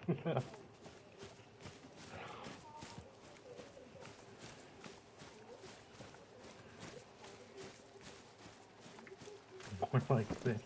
More like this.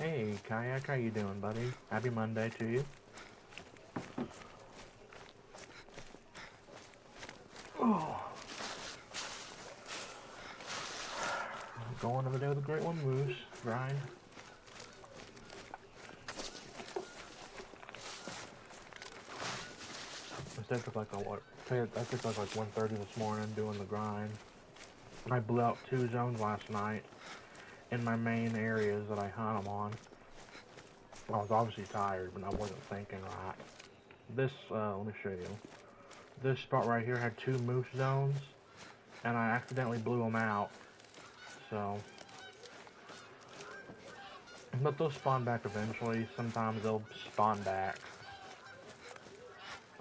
Hey, Kayak, how you doing, buddy? Happy Monday to you. Oh. Going over there with the Great One Moose. Grind. That took like that took like 1:30 this morning doing the grind. I blew out 2 zones last night in my main areas that I hunt them on. I was obviously tired, but I wasn't thinking right. This, let me show you. This spot right here had 2 moose zones, and I accidentally blew them out. So, but they'll spawn back eventually. Sometimes they'll spawn back.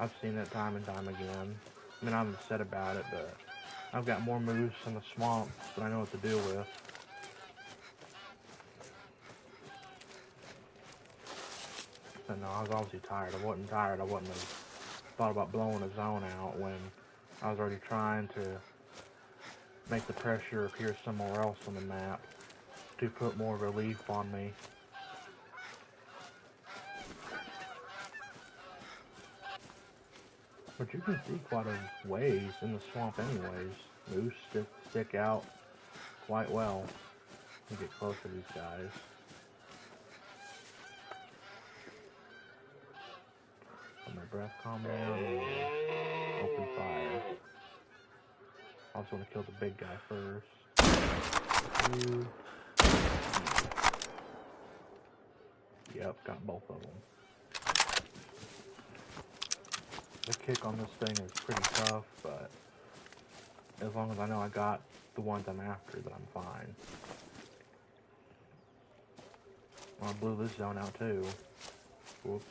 I've seen it time and time again. I mean, I'm upset about it, but I've got more moose in the swamp that I know what to deal with. But no, I was obviously tired. I wasn't tired. I wouldn't have thought about blowing a zone out when I was already trying to make the pressure appear somewhere else on the map to put more relief on me. But you can see quite a ways in the swamp anyways. Moose stick out quite well. Let me get close to these guys. Let my breath calm down and open fire. I also want to kill the big guy first. Yep, got both of them. The kick on this thing is pretty tough, but as long as I know I got the ones I'm after, then I'm fine. Well, I blew this zone out too. Whoops.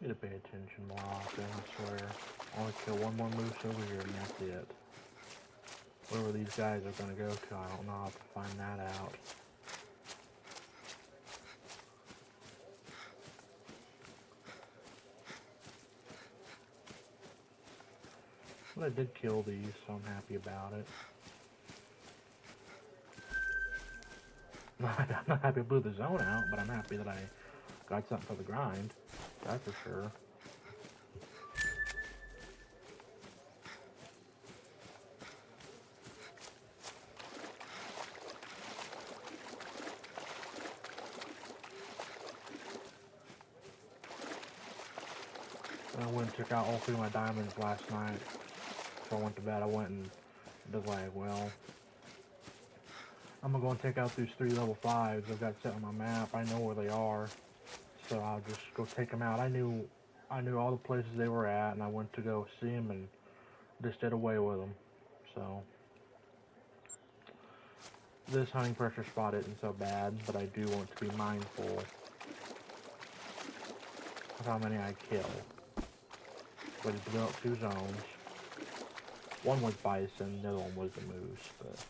Need to pay attention more often, I swear. I only kill one more moose over here and that's it. Wherever these guys are gonna go to, I don't know. I'll have to find that out. But I did kill these, so I'm happy about it. I'm not happy I blew the zone out, but I'm happy that I got something for the grind. That's for sure. I went and took out all 3 of my diamonds last night. Before I went to bed, I went and was like, well, I'm gonna go and take out these 3 level 5s I've got set on my map. I know where they are, so I'll just go take them out. I knew all the places they were at, and I went to go see them and just did away with them. So this hunting pressure spot isn't so bad, but I do want to be mindful of how many I kill. But he blew up 2 zones. One was bison, the other one was the moose, but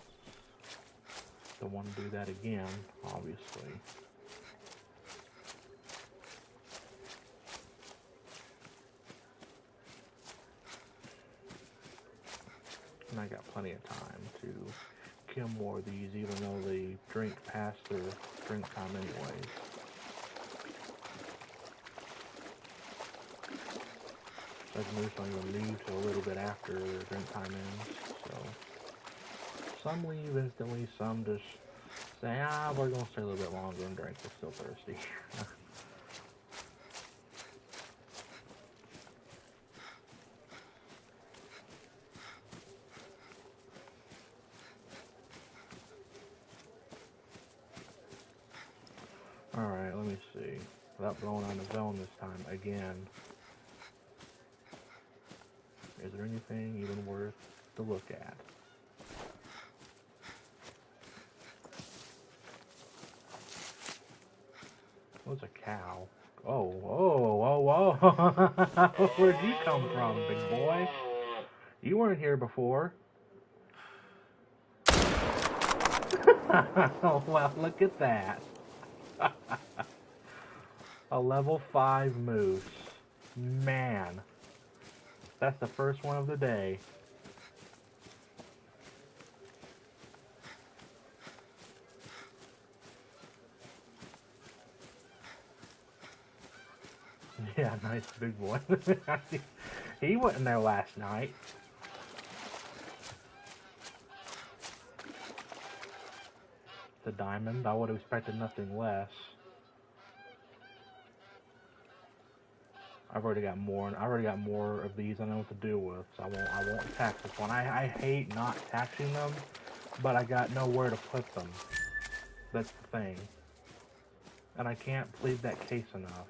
don't want to do that again, obviously. And I got plenty of time to kill more of these, even though they drink past their drink time anyways. Like moose don't even leave till a little bit after their drink time ends, so some leave instantly, some just say, we're gonna stay a little bit longer and drink, we're still thirsty. Alright, let me see. Without blowing on the zone this time again. Is there anything even worth to look at? What's a cow? Oh, whoa, whoa, whoa. Where'd you come from, big boy? You weren't here before. Well, look at that. A level 5 moose. Man, that's the first one of the day. Yeah, nice big boy. He wasn't there last night. The diamond, I would have expected nothing less. I've already got more. I already got more of these I know what to do with, so I won't tax this one. I hate not taxing them, but I got nowhere to put them. That's the thing. And I can't plead that case enough.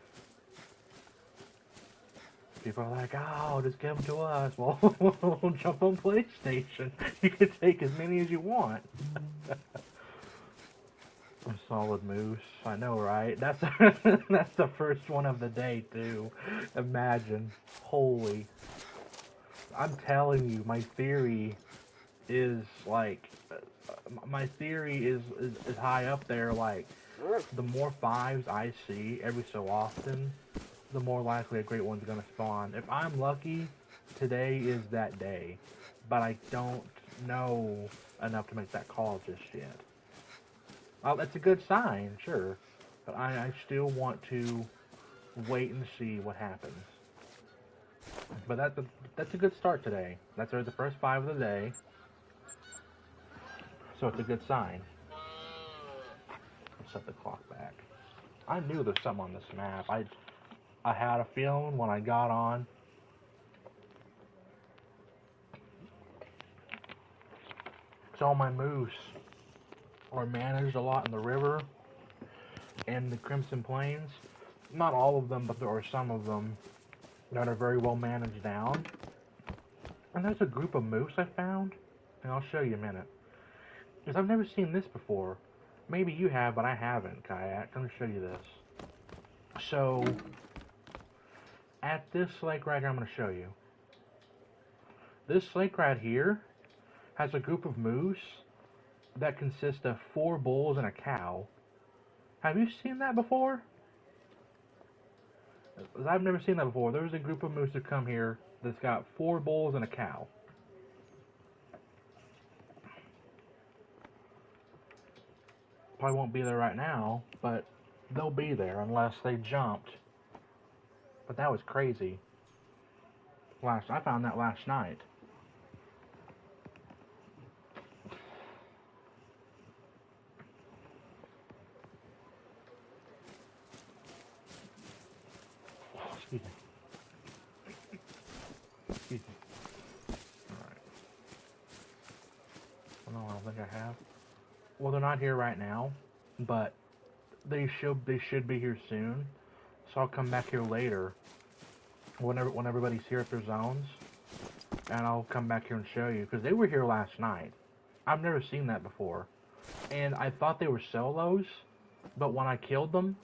People are like, oh, just give them to us. Well, we'll jump on PlayStation. You can take as many as you want. A solid moose. I know, right? That's that's the first one of the day, too. Imagine. Holy. I'm telling you, my theory is like, my theory is high up there. Like, the more fives I see every so often, the more likely a great one's gonna spawn. If I'm lucky, today is that day, but I don't know enough to make that call just yet. Well, that's a good sign, sure, but I still want to wait and see what happens. But that's a good start today. That's the first 5 of the day, so it's a good sign. Let's set the clock back. I knew there's something on this map. I had a feeling when I got on. So my moose are managed a lot in the river and the Crimson Plains. Not all of them, but there are some of them that are very well managed down. And there's a group of moose I found, and I'll show you in a minute. Because I've never seen this before. Maybe you have, but I haven't, Kayak. Let me show you this. So, at this lake right here, I'm going to show you. This lake right here has a group of moose that consist of 4 bulls and a cow. Have you seen that before? I've never seen that before. There's a group of moose that come here that's got 4 bulls and a cow. Probably won't be there right now, but they'll be there unless they jumped. But that was crazy. I found that last night. Excuse me. Excuse me. Alright. No, I don't think I have. Well, they're not here right now, but they should be here soon. So I'll come back here later when everybody's here at their zones, and I'll come back here and show you, because they were here last night. I've never seen that before, and I thought they were solos, but when I killed them,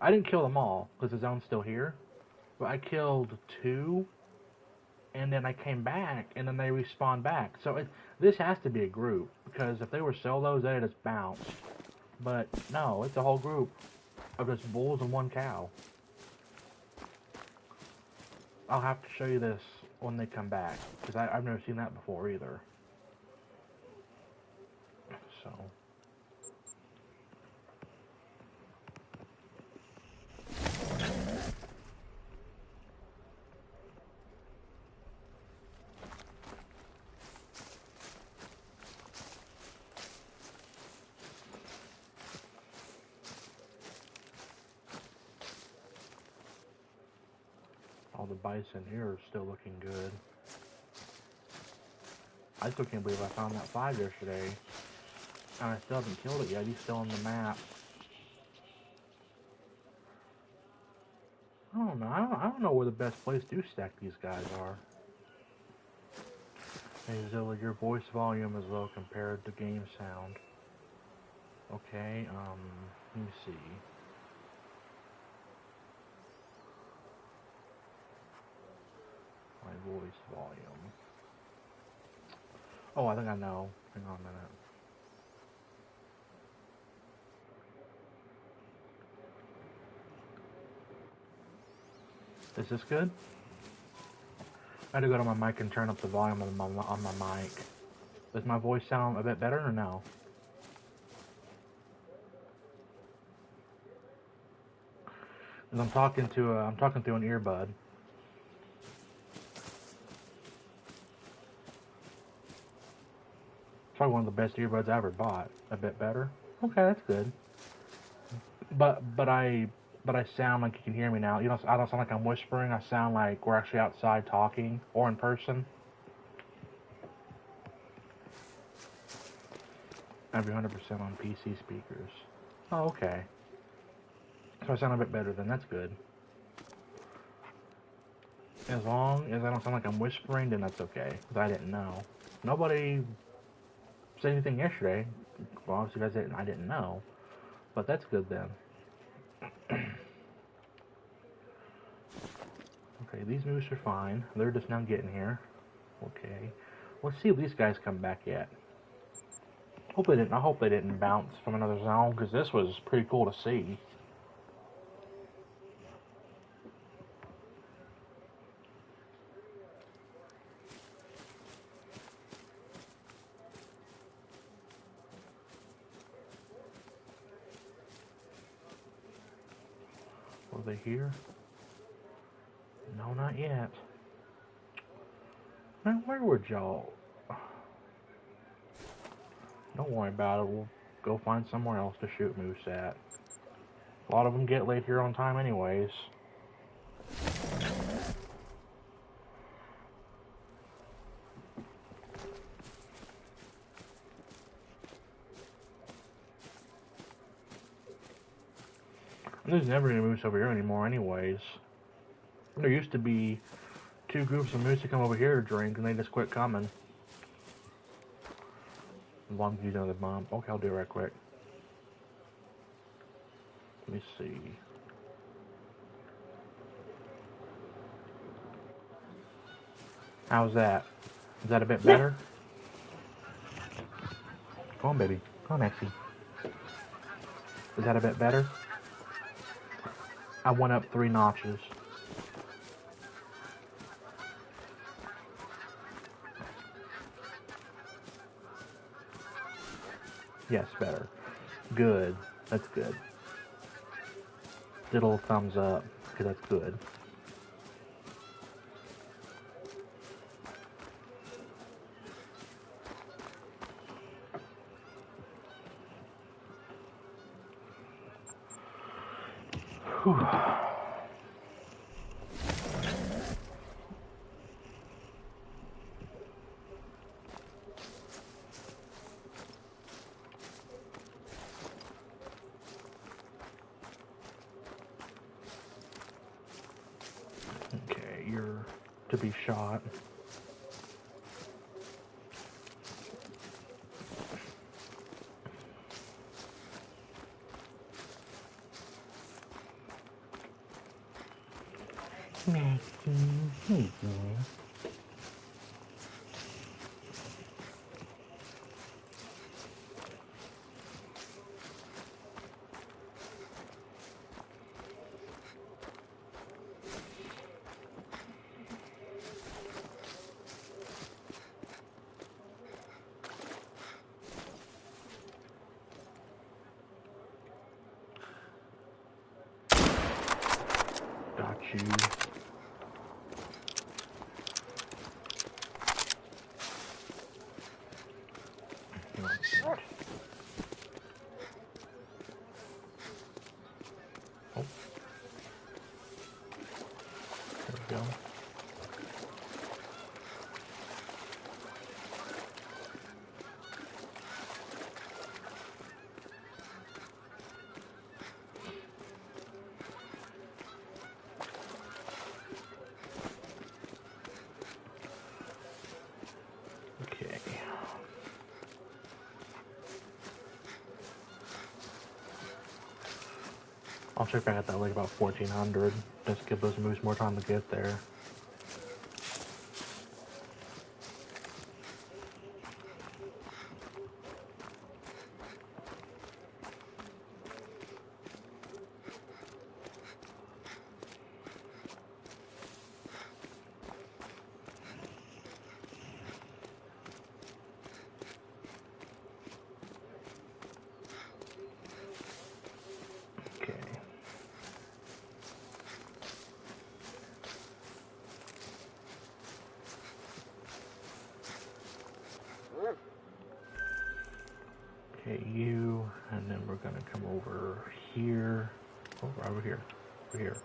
I didn't kill them all because the zone's still here, but I killed 2, and then I came back, and then they respawned back. So this has to be a group, because if they were solos, they'd just bounced. But no, it's a whole group of just bulls and 1 cow. I'll have to show you this when they come back, because I've never seen that before either. So. All the bison here are still looking good. I still can't believe I found that 5 yesterday, and I still haven't killed it yet. He's still on the map. I don't know. I don't know where the best place to stack these guys are. Hey Zilla, your voice volume is low compared to game sound. Okay, let me see. My voice volume. Oh, I think I know. Hang on a minute. Is this good? I had to go to my mic and turn up the volume on my mic. Does my voice sound a bit better or no? Because I'm talking through an earbud. It's probably one of the best earbuds I ever bought. A bit better. Okay, that's good. But I sound like you can hear me now. You know, I don't sound like I'm whispering. I sound like we're actually outside talking or in person. Every 100% on PC speakers. Oh, okay. So I sound a bit better then. That's good. As long as I don't sound like I'm whispering, then that's okay. Because I didn't know. Nobody said anything yesterday. Well, obviously you guys didn't. I didn't know. But that's good then. Okay, these moose are fine. They're just now getting here. Okay. Let's see if these guys come back yet. I hope they didn't bounce from another zone, because this was pretty cool to see. Were they here? No, not yet. Man, where were y'all? Don't worry about it. We'll go find somewhere else to shoot moose at. A lot of them get late here on time anyways. There's never any moose over here anymore anyways. There used to be 2 groups of moose that come over here to drink, and they just quit coming. As long as you know the bomb. Okay, I'll do it right quick. Let me see. How's that? Is that a bit better? Go on, baby. Go on, Maxie. Is that a bit better? I went up 3 notches. Yes, better. Good. That's good. Did a little thumbs up, because that's good. Whew. Okay, you're to be shot. Got you. Oh. There we go. Okay. I'll check back at that lake about 1400. Just give those moose more time to get there. Okay, you, and then we're gonna come over here, over here, over here.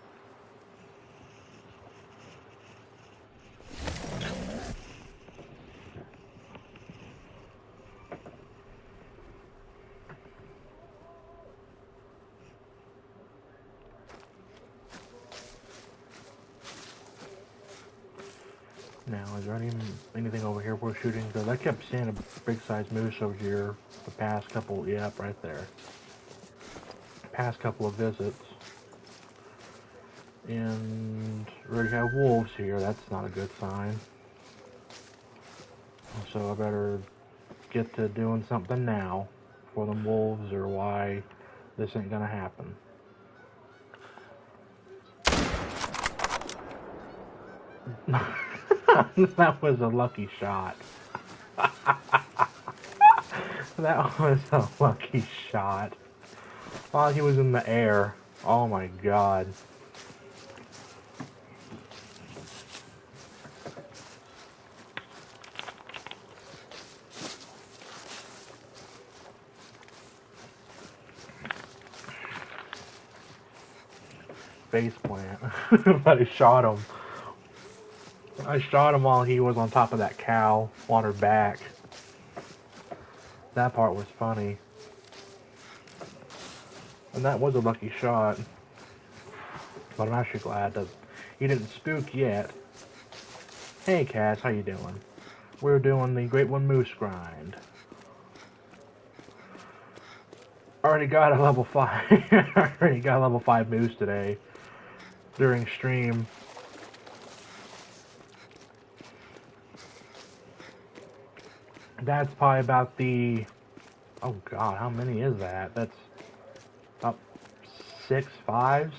Now, is there anything over here we're shooting? Because I kept seeing a big-sized moose over here the past couple, yep, right there. Past couple of visits. And we already have wolves here, that's not a good sign. So I better get to doing something now for them wolves, or why this ain't gonna happen. That was a lucky shot. That was a lucky shot. While he was in the air. Oh my god. Face plant. But I shot him. I shot him while he was on top of that cow on her back. That part was funny. And that was a lucky shot. But I'm actually glad that he didn't spook yet. Hey Cass, how you doing? We're doing the Great One Moose grind. Already got a level 5. Already got a level 5 moose today. During stream. That's probably about the... Oh god, how many is that? That's about 6 5s?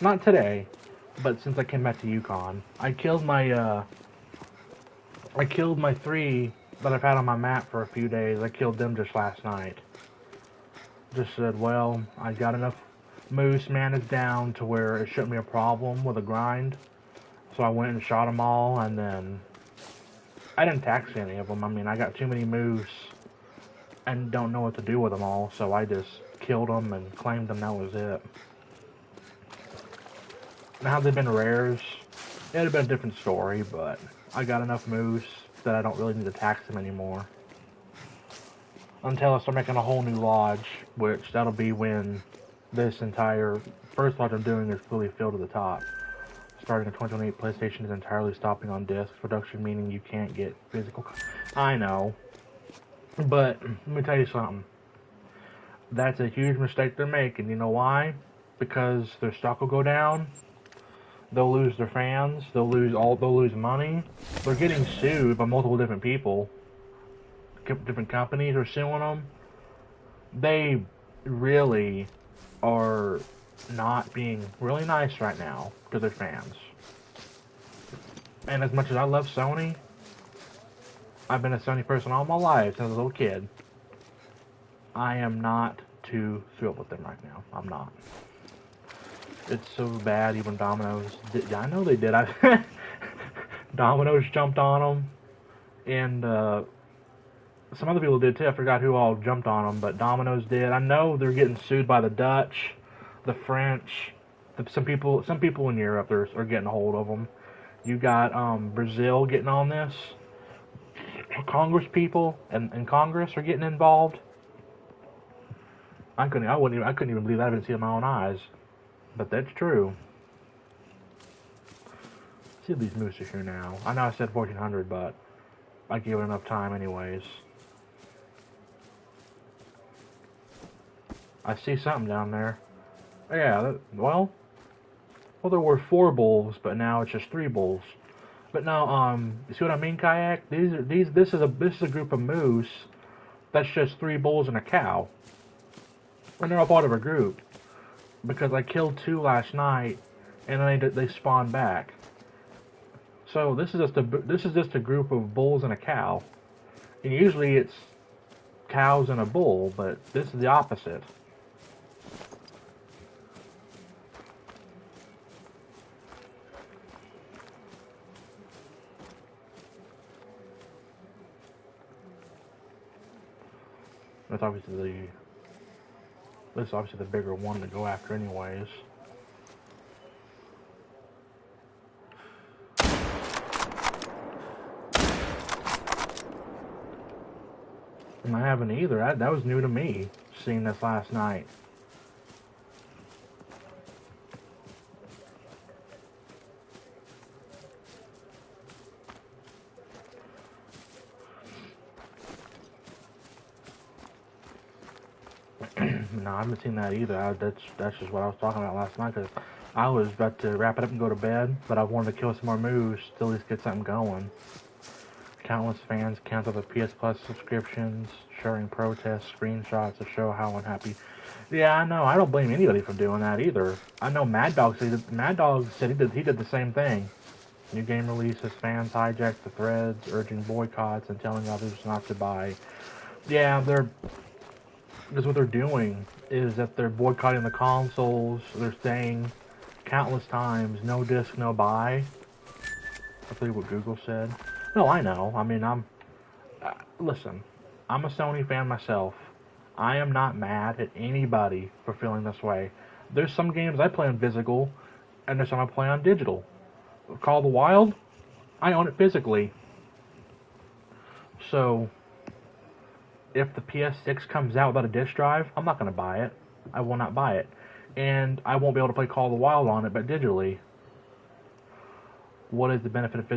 Not today, but since I came back to Yukon. I killed my 3 that I've had on my map for a few days. I killed them just last night. Just said, well, I got enough moose managed down to where it shouldn't be a problem with a grind. So I went and shot them all, and then I didn't tax any of them. I mean, I got too many moose and don't know what to do with them all, so I just killed them and claimed them. That was it. Now, had they been rares, it would have been a different story, but I got enough moose that I don't really need to tax them anymore. Until I start making a whole new lodge, which that'll be when this entire first lodge I'm doing is fully filled to the top. Starting in 2028, PlayStation is entirely stopping on disc production, meaning you can't get physical. I know. But, let me tell you something. That's a huge mistake they're making. You know why? Because their stock will go down. They'll lose their fans. They'll lose money. They're getting sued by multiple different people. Different companies are suing them. They really are not being really nice right now to their fans. And as much as I love Sony, I've been a Sony person all my life since I was a little kid. I am not too thrilled with them right now. I'm not. It's so bad. Even Domino's did. I know they did. Domino's jumped on them, and some other people did too. I forgot who all jumped on them, but Domino's did. I know they're getting sued by the Dutch, the French, some people in Europe are getting a hold of them. You got Brazil getting on this. Congress people and Congress are getting involved. I couldn't even believe that. I didn't see it with my own eyes, but that's true. See these moose are here now. I know I said 1400, but I gave it enough time anyways. I see something down there. Yeah, well, there were 4 bulls, but now it's just 3 bulls. But now, you see what I mean, Kayak? This is a group of moose that's just 3 bulls and a cow, and they're all part of a group. Because I killed 2 last night, and then they spawned back. So this is just a group of bulls and a cow, and usually it's cows and a bull, but this is the opposite. That's obviously this is obviously the bigger one to go after anyways. And I haven't either. That was new to me, seeing this last night. No, I haven't seen that either. That's just what I was talking about last night, because I was about to wrap it up and go to bed, but I wanted to kill some more moves to at least get something going. Countless fans cancel their PS Plus subscriptions, sharing protest screenshots to show how unhappy. Yeah, I know. I don't blame anybody for doing that either. I know Mad Dog said he did the same thing. New game releases, fans hijacked the threads, urging boycotts and telling others not to buy. Yeah, because what they're doing is that they're boycotting the consoles. They're saying countless times, no disc, no buy. I believe what Google said. No, I know. I mean, listen, I'm a Sony fan myself. I am not mad at anybody for feeling this way. There's some games I play on physical, and there's some I play on digital. Call of the Wild, I own it physically. So, if the PS6 comes out without a disc drive, I'm not going to buy it. I will not buy it. And I won't be able to play Call of the Wild on it, but digitally. What is the benefit of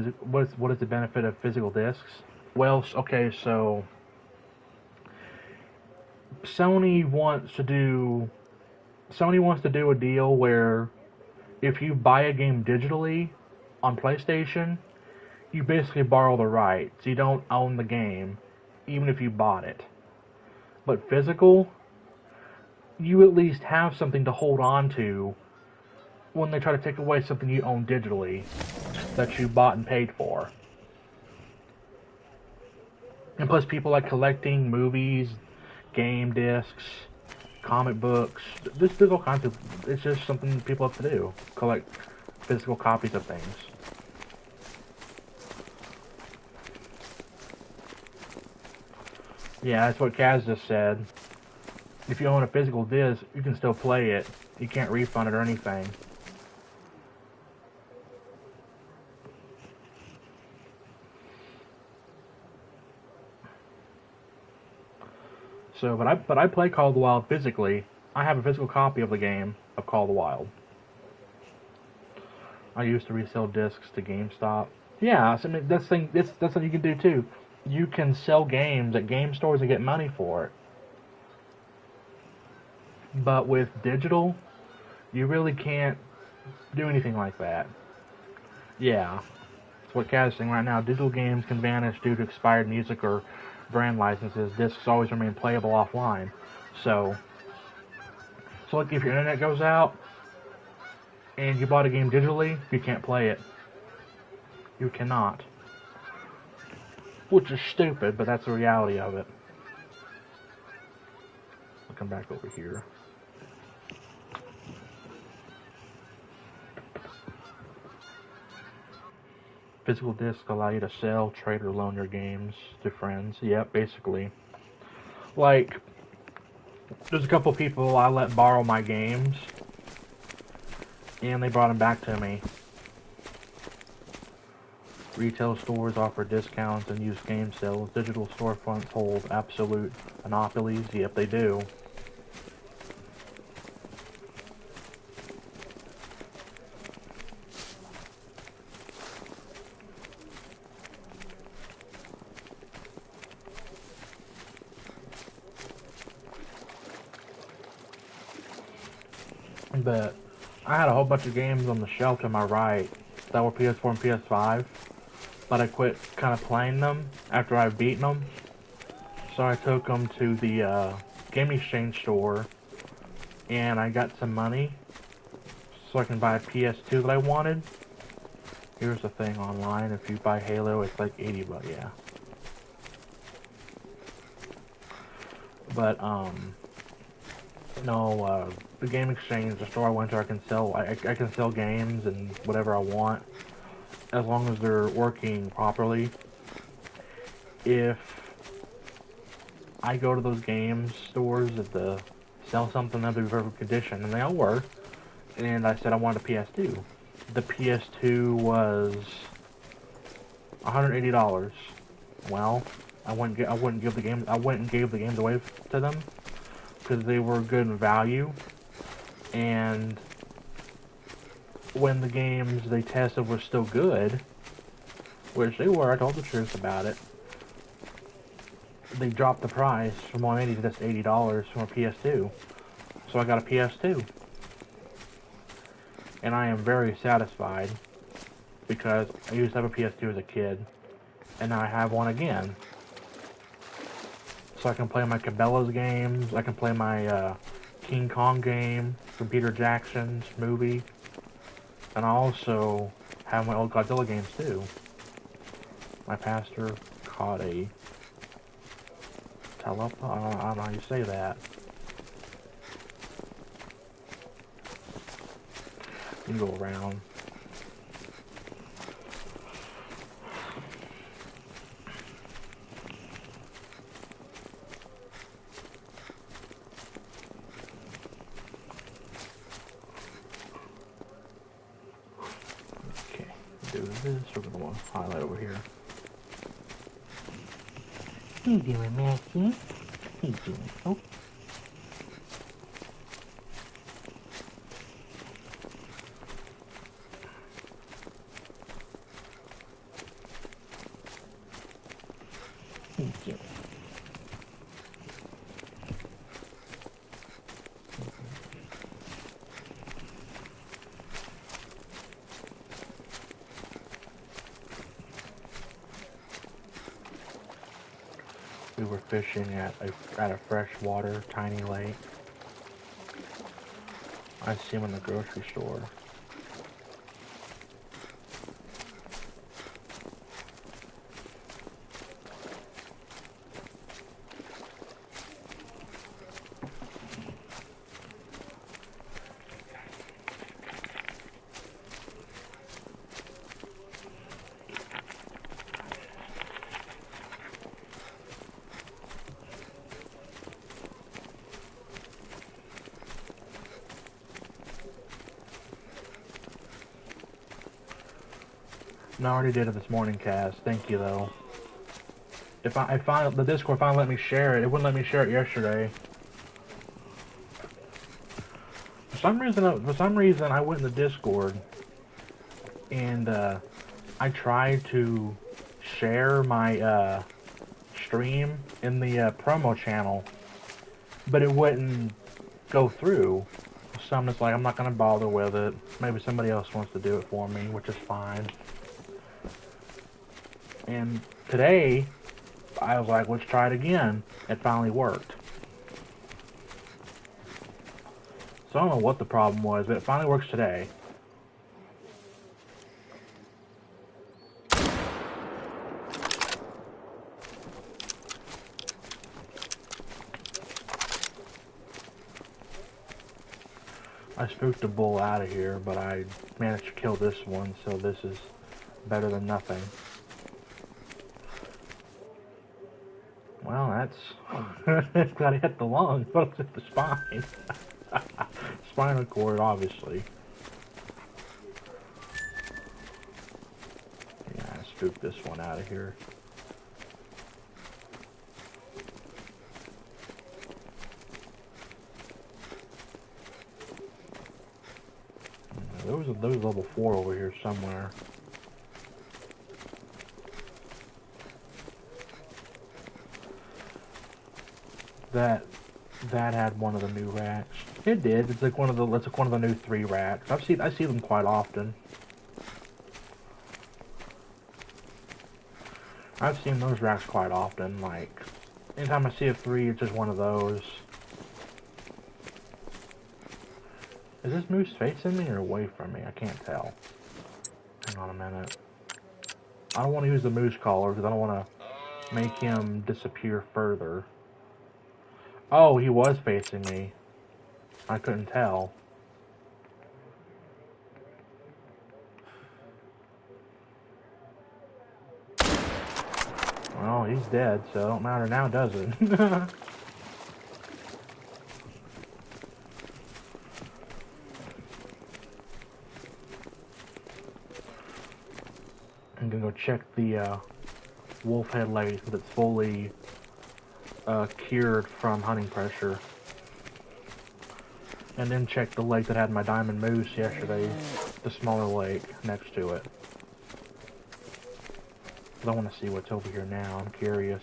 what is the benefit of physical discs? Well, okay, so Sony wants to do a deal where if you buy a game digitally on PlayStation, you basically borrow the rights. You don't own the game, even if you bought it. But physical, you at least have something to hold on to when they try to take away something you own digitally that you bought and paid for. And plus, people like collecting movies, game discs, comic books. There's all kinds of. It's just something people have to do. Collect physical copies of things. Yeah, that's what Kaz just said. If you own a physical disc, you can still play it. You can't refund it or anything. So, but I play Call of the Wild physically. I have a physical copy of the game of Call of the Wild. I used to resell discs to GameStop. Yeah, so, I mean that's what you can do too. You can sell games at game stores and get money for it. But with digital, you really can't do anything like that. Yeah, that's what Kaz is saying right now. Digital games can vanish due to expired music or brand licenses. Discs always remain playable offline. So like if your internet goes out and you bought a game digitally, you can't play it. You cannot. Which is stupid, but that's the reality of it. I'll come back over here. Physical discs allow you to sell, trade, or loan your games to friends. Yep, basically. Like, there's a couple people I let borrow my games, and they brought them back to me. Retail stores offer discounts and used game sales. Digital storefronts hold absolute monopolies. Yep, they do. But I had a whole bunch of games on the shelf to my right that were PS4 and PS5, but I quit kind of playing them after I've beaten them. So I took them to the game exchange store, and I got some money so I can buy a PS2 that I wanted. Here's the thing online: if you buy Halo, it's like $80, yeah. But no, the game exchange, the store I went to, I can sell games and whatever I want as long as they're working properly. If I go to those game stores that sell something that'll be perfect condition, and they all were. And I said I wanted a PS2. The PS2 was $180. Well, I went and gave the games away to them because they were good in value. And when the games they tested were still good, which they were, I told the truth about it. They dropped the price from 180 to just $80 from a PS2. So I got a PS2. And I am very satisfied because I used to have a PS2 as a kid, and now I have one again. So I can play my Cabela's games, I can play my King Kong game from Peter Jackson's movie, and I also have my old Godzilla games too. My pastor caught a I don't know how you say that. You can go around. Okay, do this. We're gonna highlight over here. How you doing, Maxie? How you doing? Oh. Thank you. We were fishing at a freshwater tiny lake. I see him in the grocery store. No, I already did it this morning, Cass. Thank you, though. If I find the Discord finally let me share it, it wouldn't let me share it yesterday. For some reason, I went in the Discord and I tried to share my stream in the promo channel, but it wouldn't go through. So I'm just like, I'm not gonna bother with it. Maybe somebody else wants to do it for me, which is fine. And today, I was like, let's try it again. It finally worked. So I don't know what the problem was, but it finally works today. I spooked a bull out of here, but I managed to kill this one, so this is better than nothing. Well, that's... glad I hit the lung, but hit the spine. Spinal cord, obviously. Yeah, I spooked this one out of here. There was level 4 over here somewhere. That had one of the new racks. It did. It's like one of the new 3 racks. I see them quite often. I've seen those racks quite often. Like anytime I see a 3, it's just one of those. Is this moose facing me or away from me? I can't tell. Hang on a minute. I don't want to use the moose collar because I don't want to make him disappear further. Oh, he was facing me. I couldn't tell. Well, he's dead, so it don't matter now, does it? I'm gonna go check the wolf head leg that's fully cured from hunting pressure. And then check the lake that had my diamond moose yesterday, the smaller lake next to it. But I want to see what's over here now, I'm curious.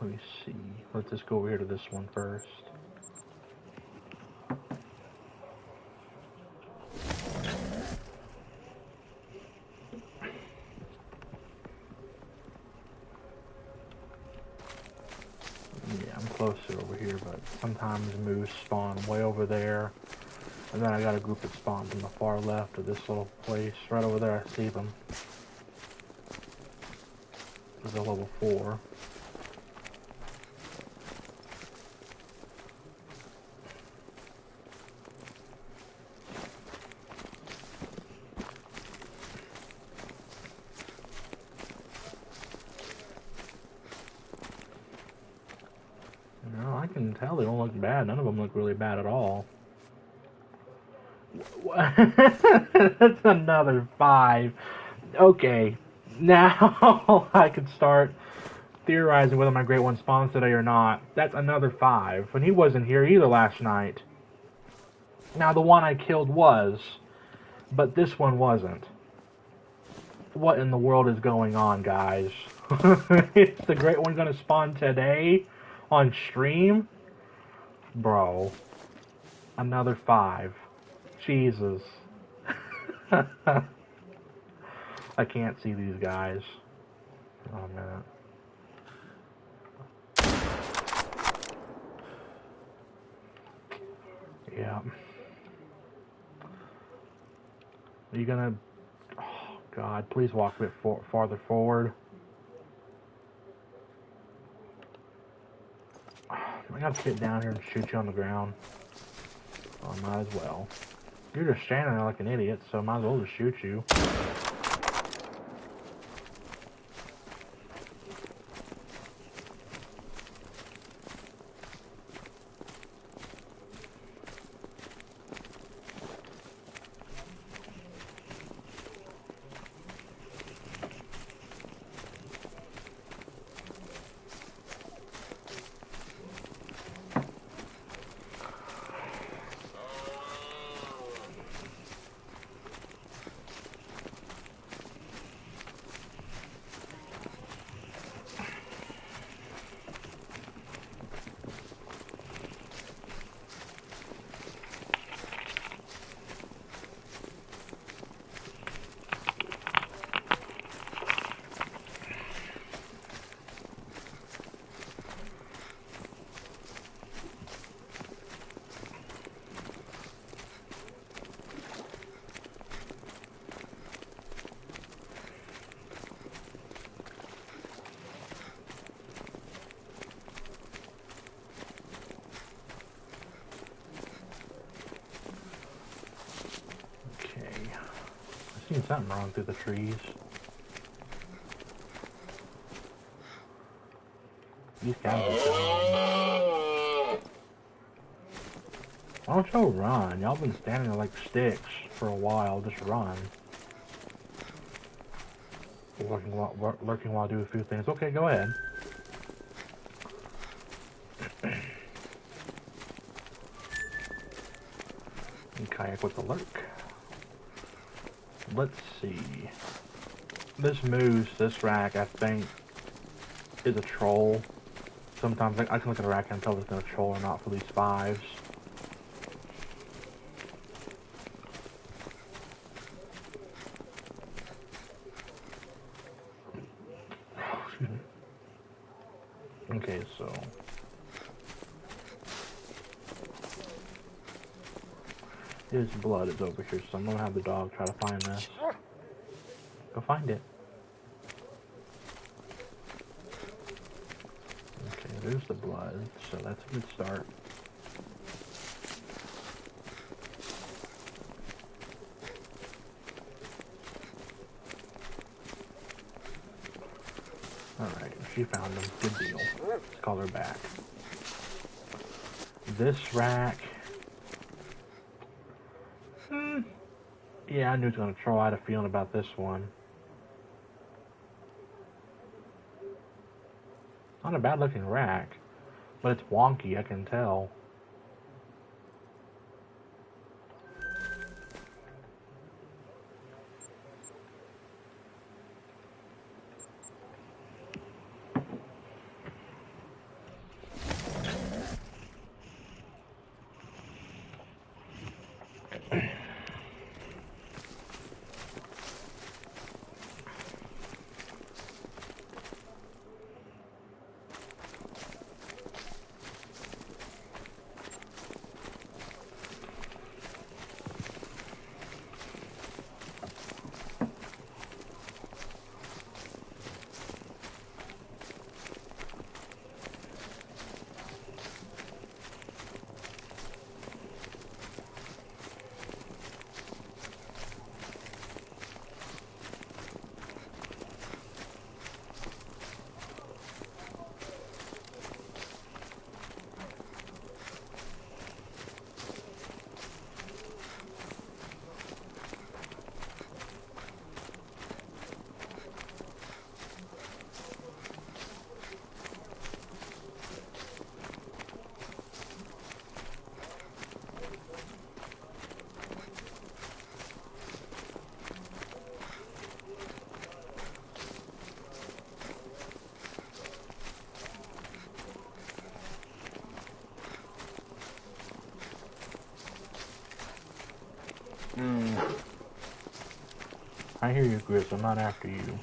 Let me see. Let's just go over here to this one first. Yeah, I'm closer over here, but sometimes moose spawn way over there. And then I got a group that spawns on the far left of this little place. Right over there, I see them. This is a level 4. No, I can tell they don't look bad. None of them look really bad at all. That's another 5. Okay, now I can start theorizing whether my Great One spawns today or not. That's another 5. And he wasn't here either last night. Now the one I killed was, but this one wasn't. What in the world is going on, guys? Is the Great One gonna spawn today on stream? Bro. Another 5. Jesus. I can't see these guys. Oh, man. Yeah. Are you gonna... Oh, God. Please walk a bit farther forward. I gotta sit down here and shoot you on the ground. Oh, I might as well. You're just standing there like an idiot, so I might as well just shoot you. Seen something wrong through the trees. These guys are gone. Why don't y'all run? Y'all been standing there like sticks for a while. Just run. Lurking while I do a few things. Okay, go ahead. And kayak with the lurk. Let's see. This moose, this rack, I think, is a troll. Sometimes I can look at a rack and tell if it's a troll or not for these 5s. Okay, so... his blood is over here, so I'm gonna have the dog try to find this. Go find it. Okay, there's the blood, so that's a good start. Alright, she found them. Good deal. Let's call her back. This rack... yeah, I knew it was going to throw out a feeling about this one. Not a bad looking rack, but it's wonky, I can tell. I hear you, Chris. I'm not after you.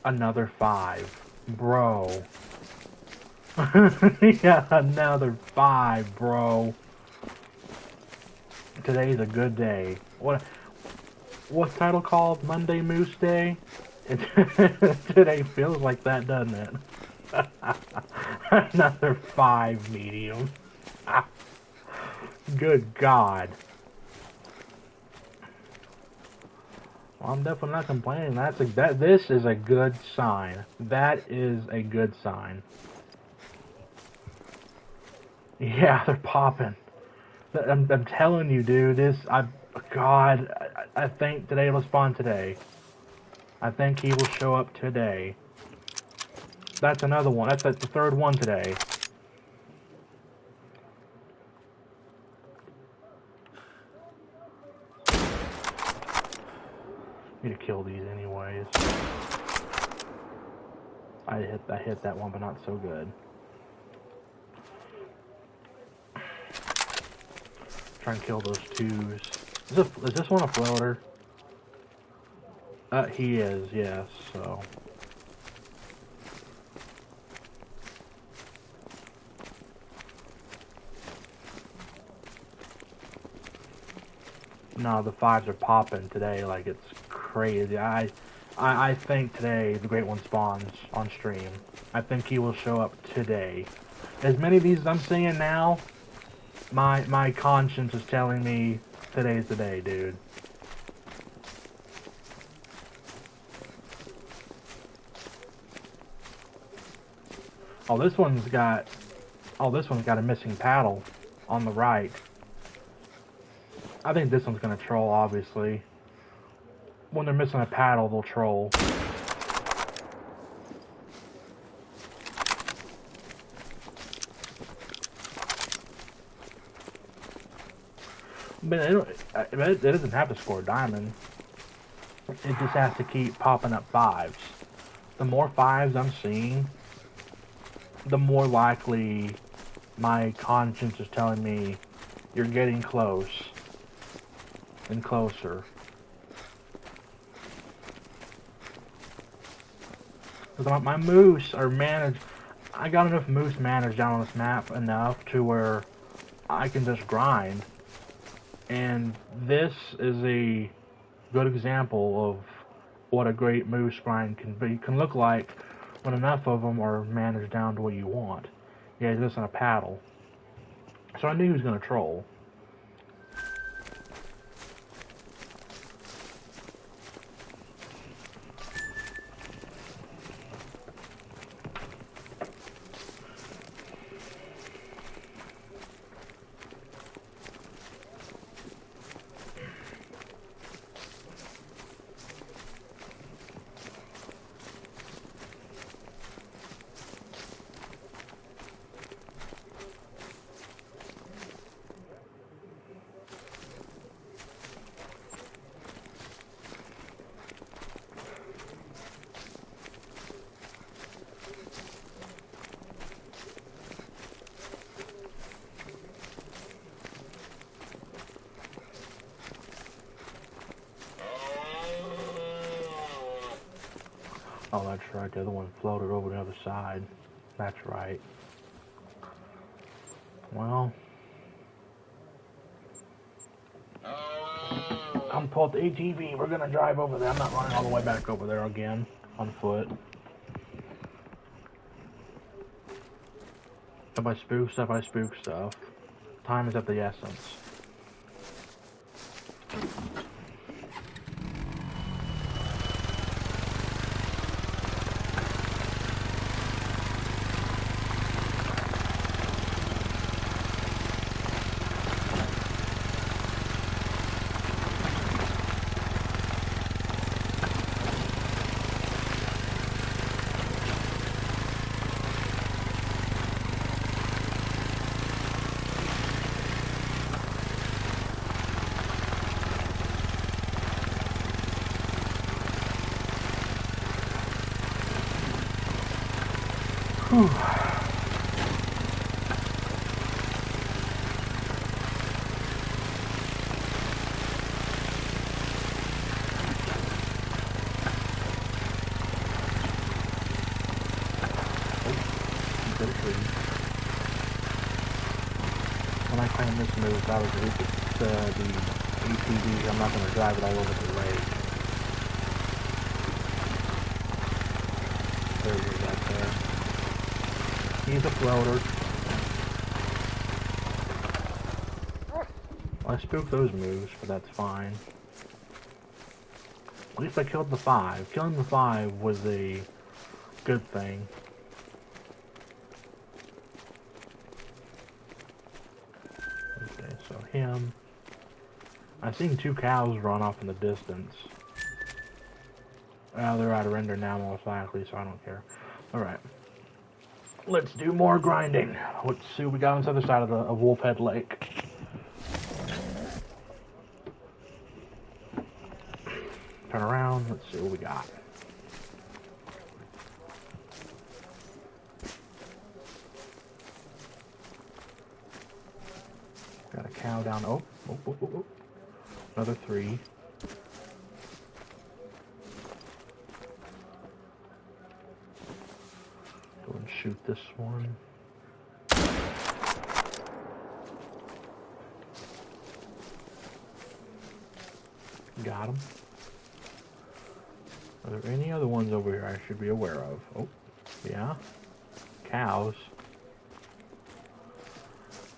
Another 5. Bro. Yeah, another 5, bro. Today's a good day. What's title called? Monday Moose Day? Today feels like that, doesn't it? Another 5 medium. Good God. Well, I'm definitely not complaining. This is a good sign. That is a good sign. Yeah, they're popping. I'm telling you, dude. God, I think today will spawn today. I think he will show up today. That's another one. That's the third one today. need to kill these anyways. I hit that one, but not so good. Try and kill those twos. Is this one a floater? He is, yes, so. No, the 5s are popping today like it's crazy. I think today the Great One spawns on stream. I think he will show up today. As many of these as I'm seeing now, my conscience is telling me today's the day, dude. Oh, this one's got a missing paddle on the right. I think this one's gonna troll, obviously. When they're missing a paddle, they'll troll. But it doesn't have to score a diamond. It just has to keep popping up 5s. The more 5s I'm seeing, the more likely my conscience is telling me you're getting close and closer. Because my moose are managed. I got enough moose managed down on this map enough to where I can just grind. And this is a good example of what a great moose grind can look like when enough of them are managed down to what you want. Yeah, he's missing a paddle. So I knew he was going to troll. Oh, that's right. The other one floated over the other side. That's right. Well, I'm pulled the ATV. We're gonna drive over there. I'm not running all the way back over there again on foot. If I spook stuff, I spook stuff. Time is of the essence. Whew. When I claim this move, I was the ATV. I'm not going to drive it all over the lake. There he is out there. He's a floater. Well, I spooked those moves, but that's fine. At least I killed the 5. Killing the 5 was a good thing. Okay, so him. I've seen 2 cows run off in the distance. They're out of render now, most likely, so I don't care. Alright. Let's do more grinding. Let's see what we got on the other side of Wolfhead Lake. Try Turn around. Let's see what we got. Got a cow down. Oh. Another 3. Go and shoot this one. Got him. Are there any other ones over here I should be aware of? Oh, yeah. Cows.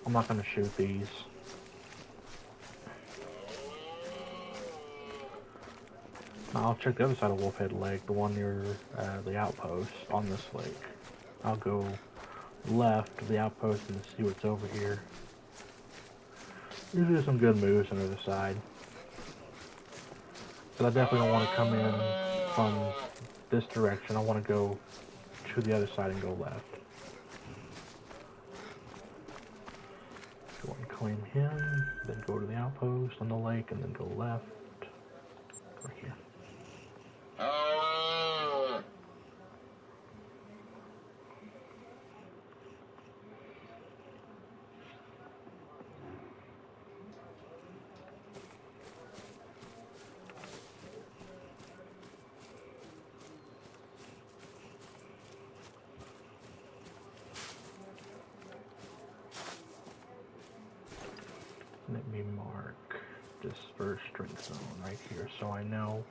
I'm not going to shoot these. I'll check the other side of Wolfhead Lake, the one near the outpost on this lake. I'll go left of the outpost and see what's over here. Usually some good moves on the other side. But I definitely don't want to come in from this direction. I want to go to the other side and go left. Go and claim him, then go to the outpost on the lake, and then go left. Right here. Let me mark this first strength zone right here so I know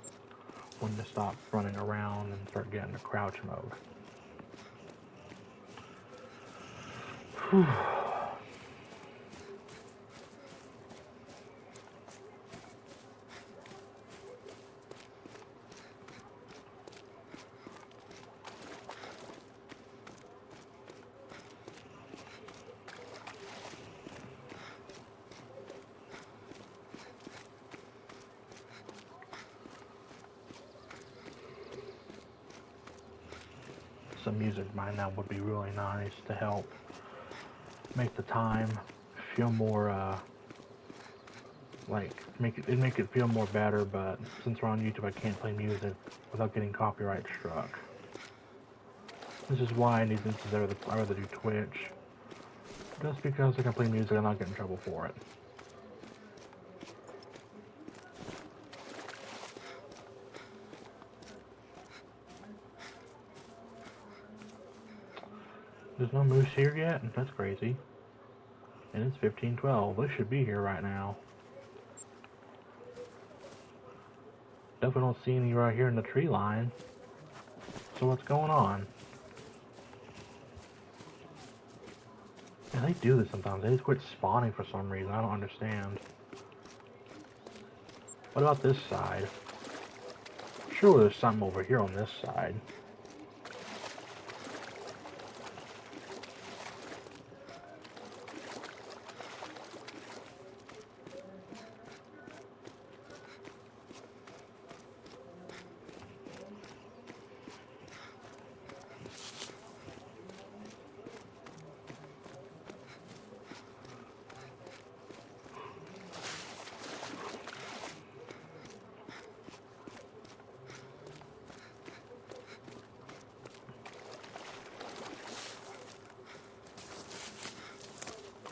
when to stop running around and start getting to crouch mode. Whew. Some music by now would be really nice to help make the time feel more like make it feel more better, but since we're on YouTube I can't play music without getting copyright struck. This is why in these instances I rather do Twitch. Just because I can play music and not get in trouble for it. There's no moose here yet? That's crazy. And it's 15:12. They should be here right now. Definitely don't see any right here in the tree line. So what's going on? Yeah, they do this sometimes. They just quit spawning for some reason. I don't understand. What about this side? Sure, there's something over here on this side.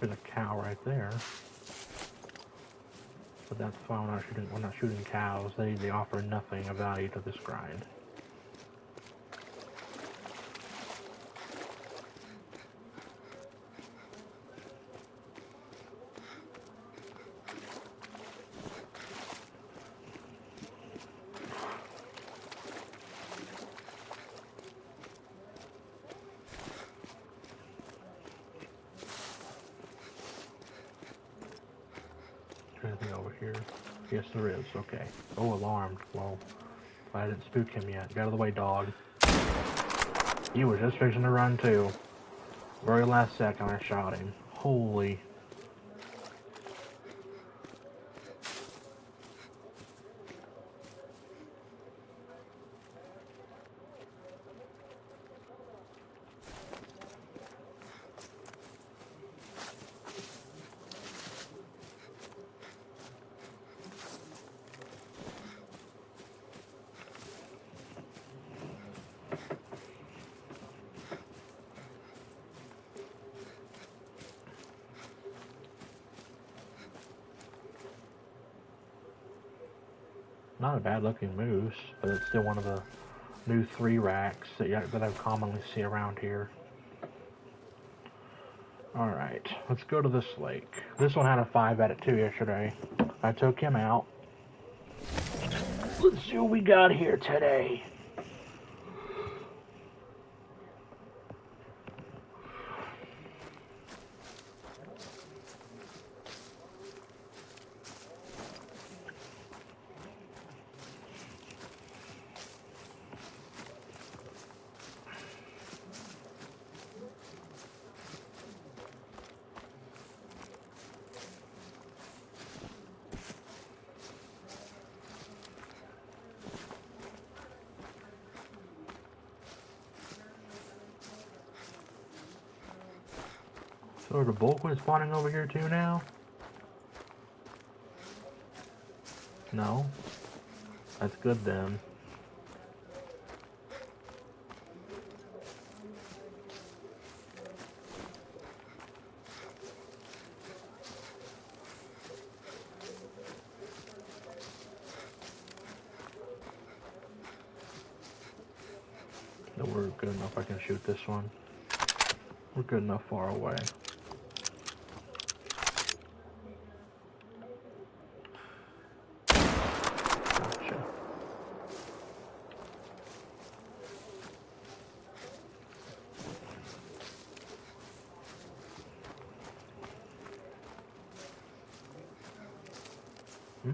There's a cow right there. But that's fine, we're not shooting cows. They offer nothing of value to this grind. Anything over here? Yes, there is. Okay. Oh, alarmed. Well, I didn't spook him yet. Get out of the way, dog. He was just fixing to run, too. Very last second, I shot him. Holy. not a bad looking moose, but it's still one of the new 3 racks that I commonly see around here. Alright, let's go to this lake. This one had a 5 out of 2 yesterday. I took him out. Let's see what we got here today. So are the bulkwood spawning over here too now? No? That's good then. No, we're good enough I can shoot this one. We're good enough far away. Gotcha. Hmm?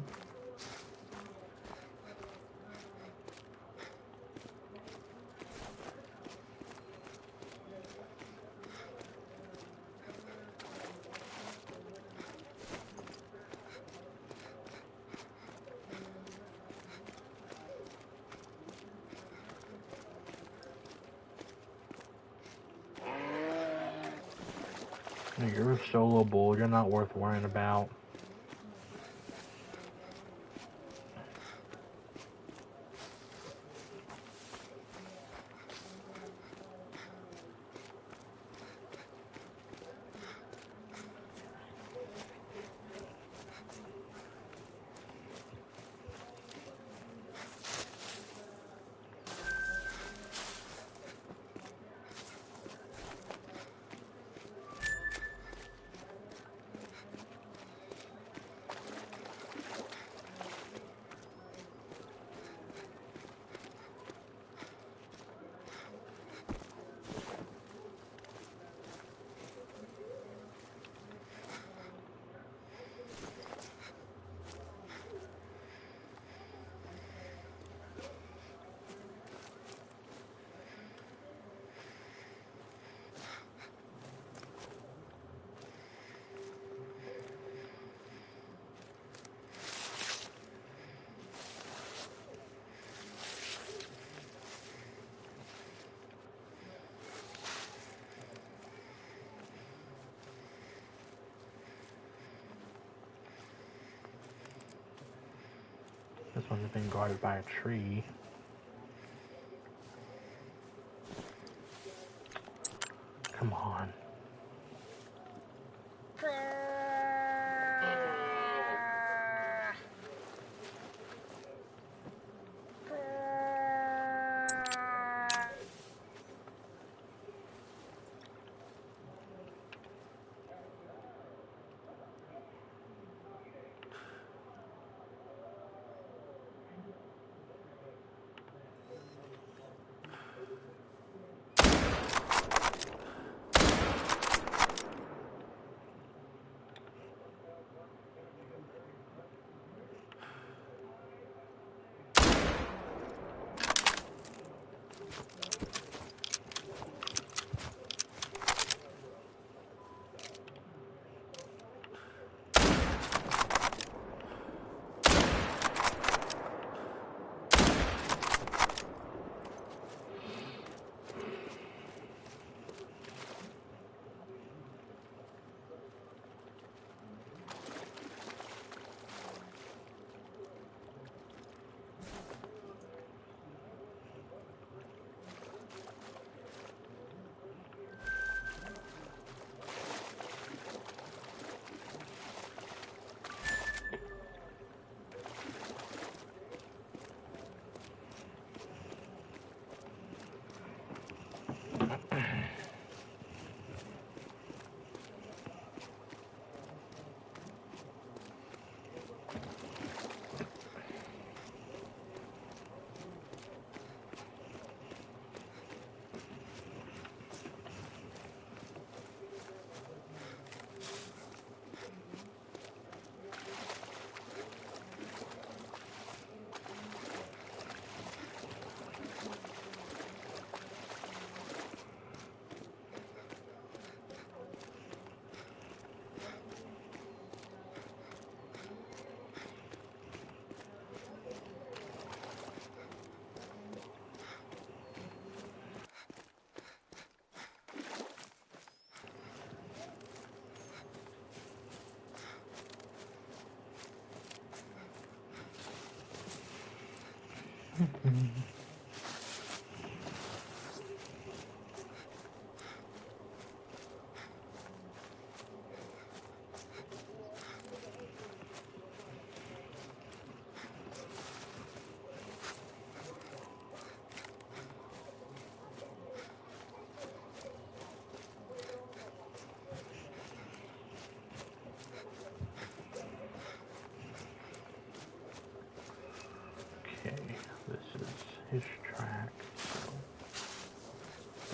You're a solo bull, you're not worth worrying about. This one's been guarded by a tree. Come on.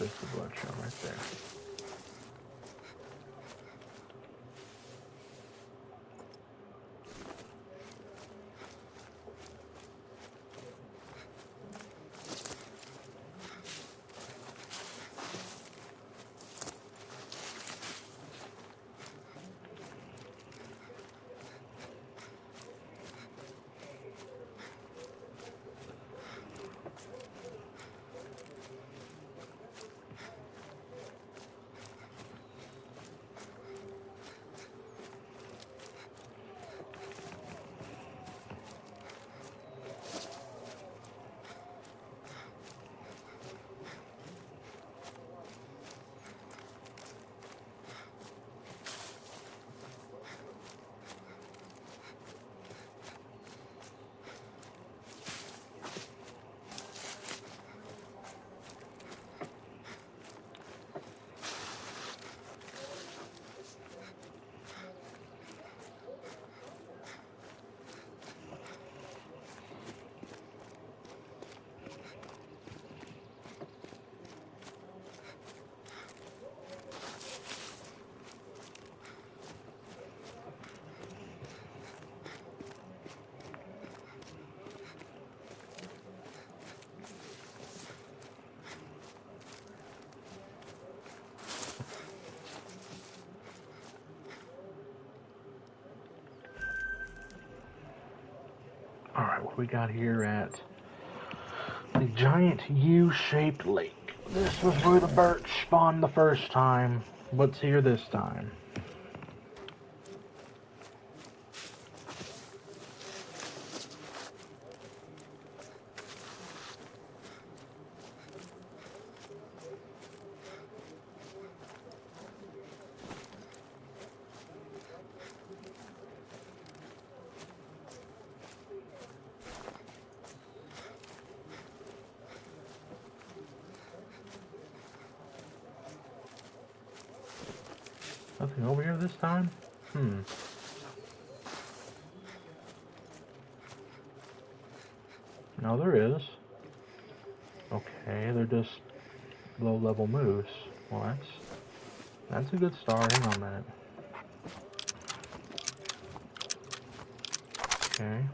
There's the blood trail right there. Alright, what we got here at the giant U-shaped lake. This was where the birch spawned the first time. What's here this time? Nothing over here this time? No, there is. Okay, they're just low-level moves. Well, that's a good start. Hang on a minute. Okay.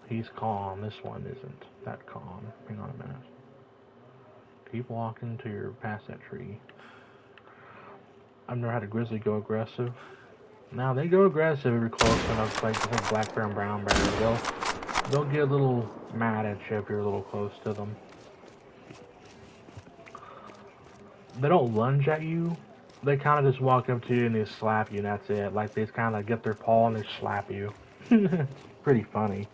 He's calm. This one isn't that calm. Hang on a minute. Keep walking till you're past that tree. I've never had a grizzly go aggressive. Now they go aggressive if you're close enough, like the black bear and brown bear. They'll get a little mad at you if you're a little close to them. They don't lunge at you. They kind of just walk up to you and they slap you, and that's it. Like they just kind of get their paw and they slap you. Pretty funny.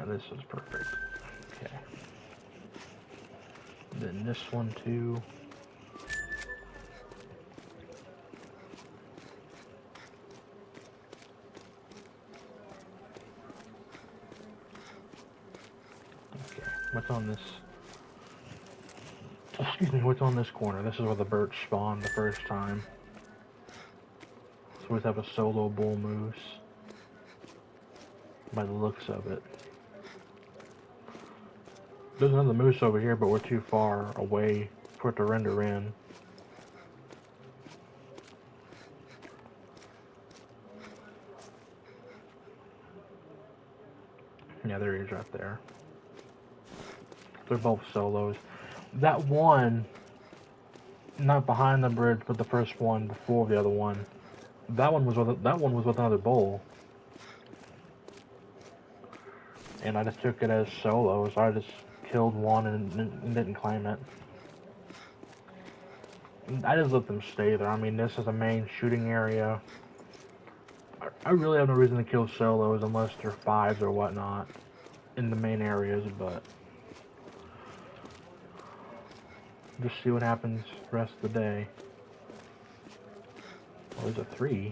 This is perfect. Okay. Then this one too. Okay. What's on this? Excuse me, what's on this corner? This is where the birch spawned the first time. So we have a solo bull moose. By the looks of it. There's another moose over here, but we're too far away for it to render in. Yeah, there he is right there. They're both solos. That one, not behind the bridge, but the first one before the other one. That one was with another bull. And I just took it as solo, so I just killed one and didn't claim it. I just let them stay there. I mean, this is a main shooting area. I really have no reason to kill solos unless they're fives or whatnot in the main areas, but just see what happens the rest of the day. Oh, there's a 3.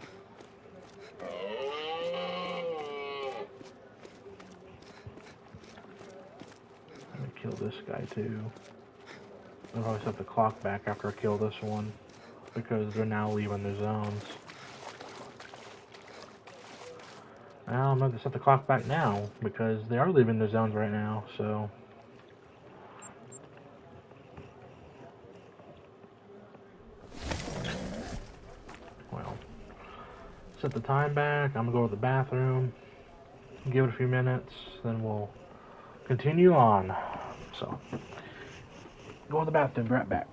this guy too. I'll probably set the clock back after I kill this one, because they're now leaving their zones. Now I'm going to set the clock back now, because they are leaving their zones right now, so... Well, set the time back, I'm going to go to the bathroom, give it a few minutes, then we'll continue on. So, go in the bathroom, be right back.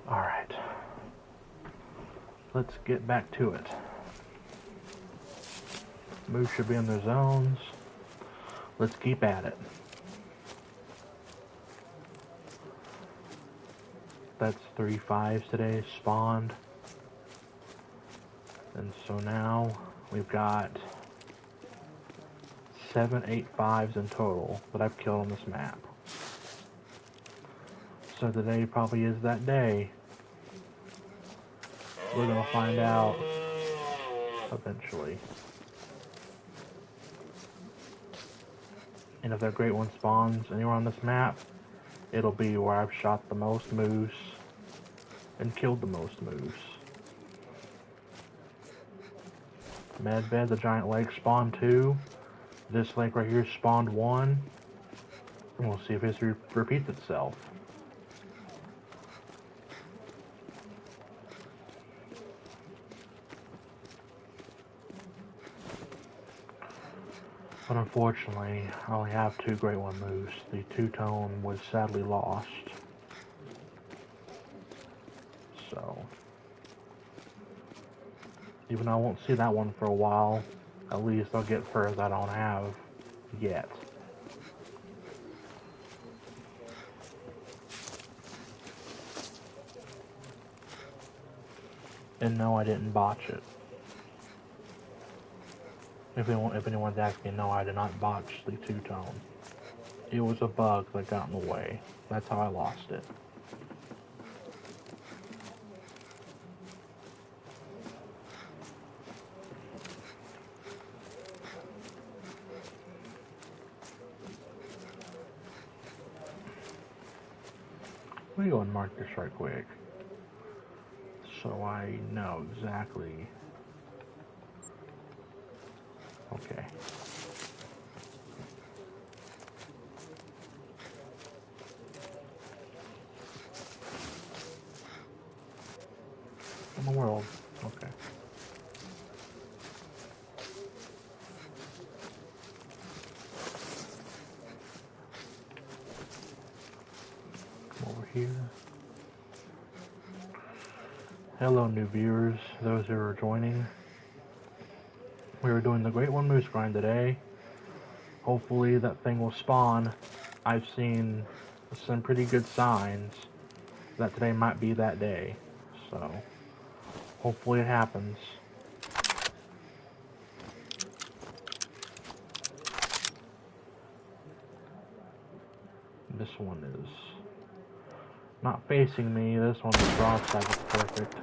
Alright. Let's get back to it. Moose should be in their zones. Let's keep at it. That's 3 5s today spawned. And so now we've got 7 8 5s in total that I've killed on this map. So today probably is that day. We're gonna find out eventually. And if that great one spawns anywhere on this map, it'll be where I've shot the most moose and killed the most moose. Medbed, the giant lake spawned 2. This lake right here spawned 1. And we'll see if history repeats itself. But unfortunately, I only have 2 great one moose. The two-tone was sadly lost. So, even though I won't see that one for a while, at least I'll get furs I don't have yet. And no, I didn't botch it. If anyone's asking, no, I did not botch the two-tone. It was a bug that got in the way. That's how I lost it. Let me go and mark this right quick, so I know exactly. Okay. In the world. Okay. Come over here. Hello, new viewers, those who are joining. We were doing the Great One Moose grind today. Hopefully that thing will spawn. I've seen some pretty good signs that today might be that day. So, hopefully it happens. This one is not facing me. This one, the broadside is perfect.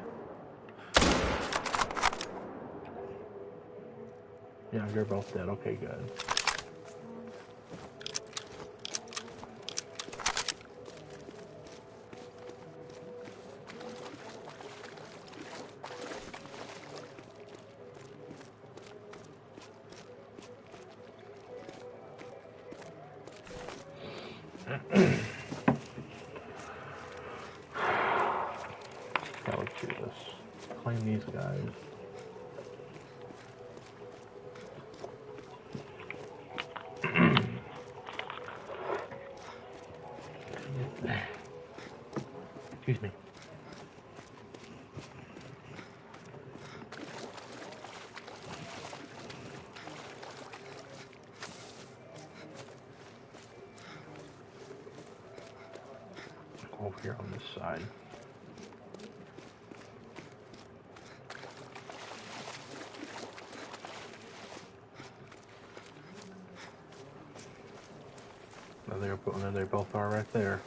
Yeah, you're both dead. Okay, good. Yeah, let's do this. Claim these guys. Excuse me. Over here on this side. There they both are right there.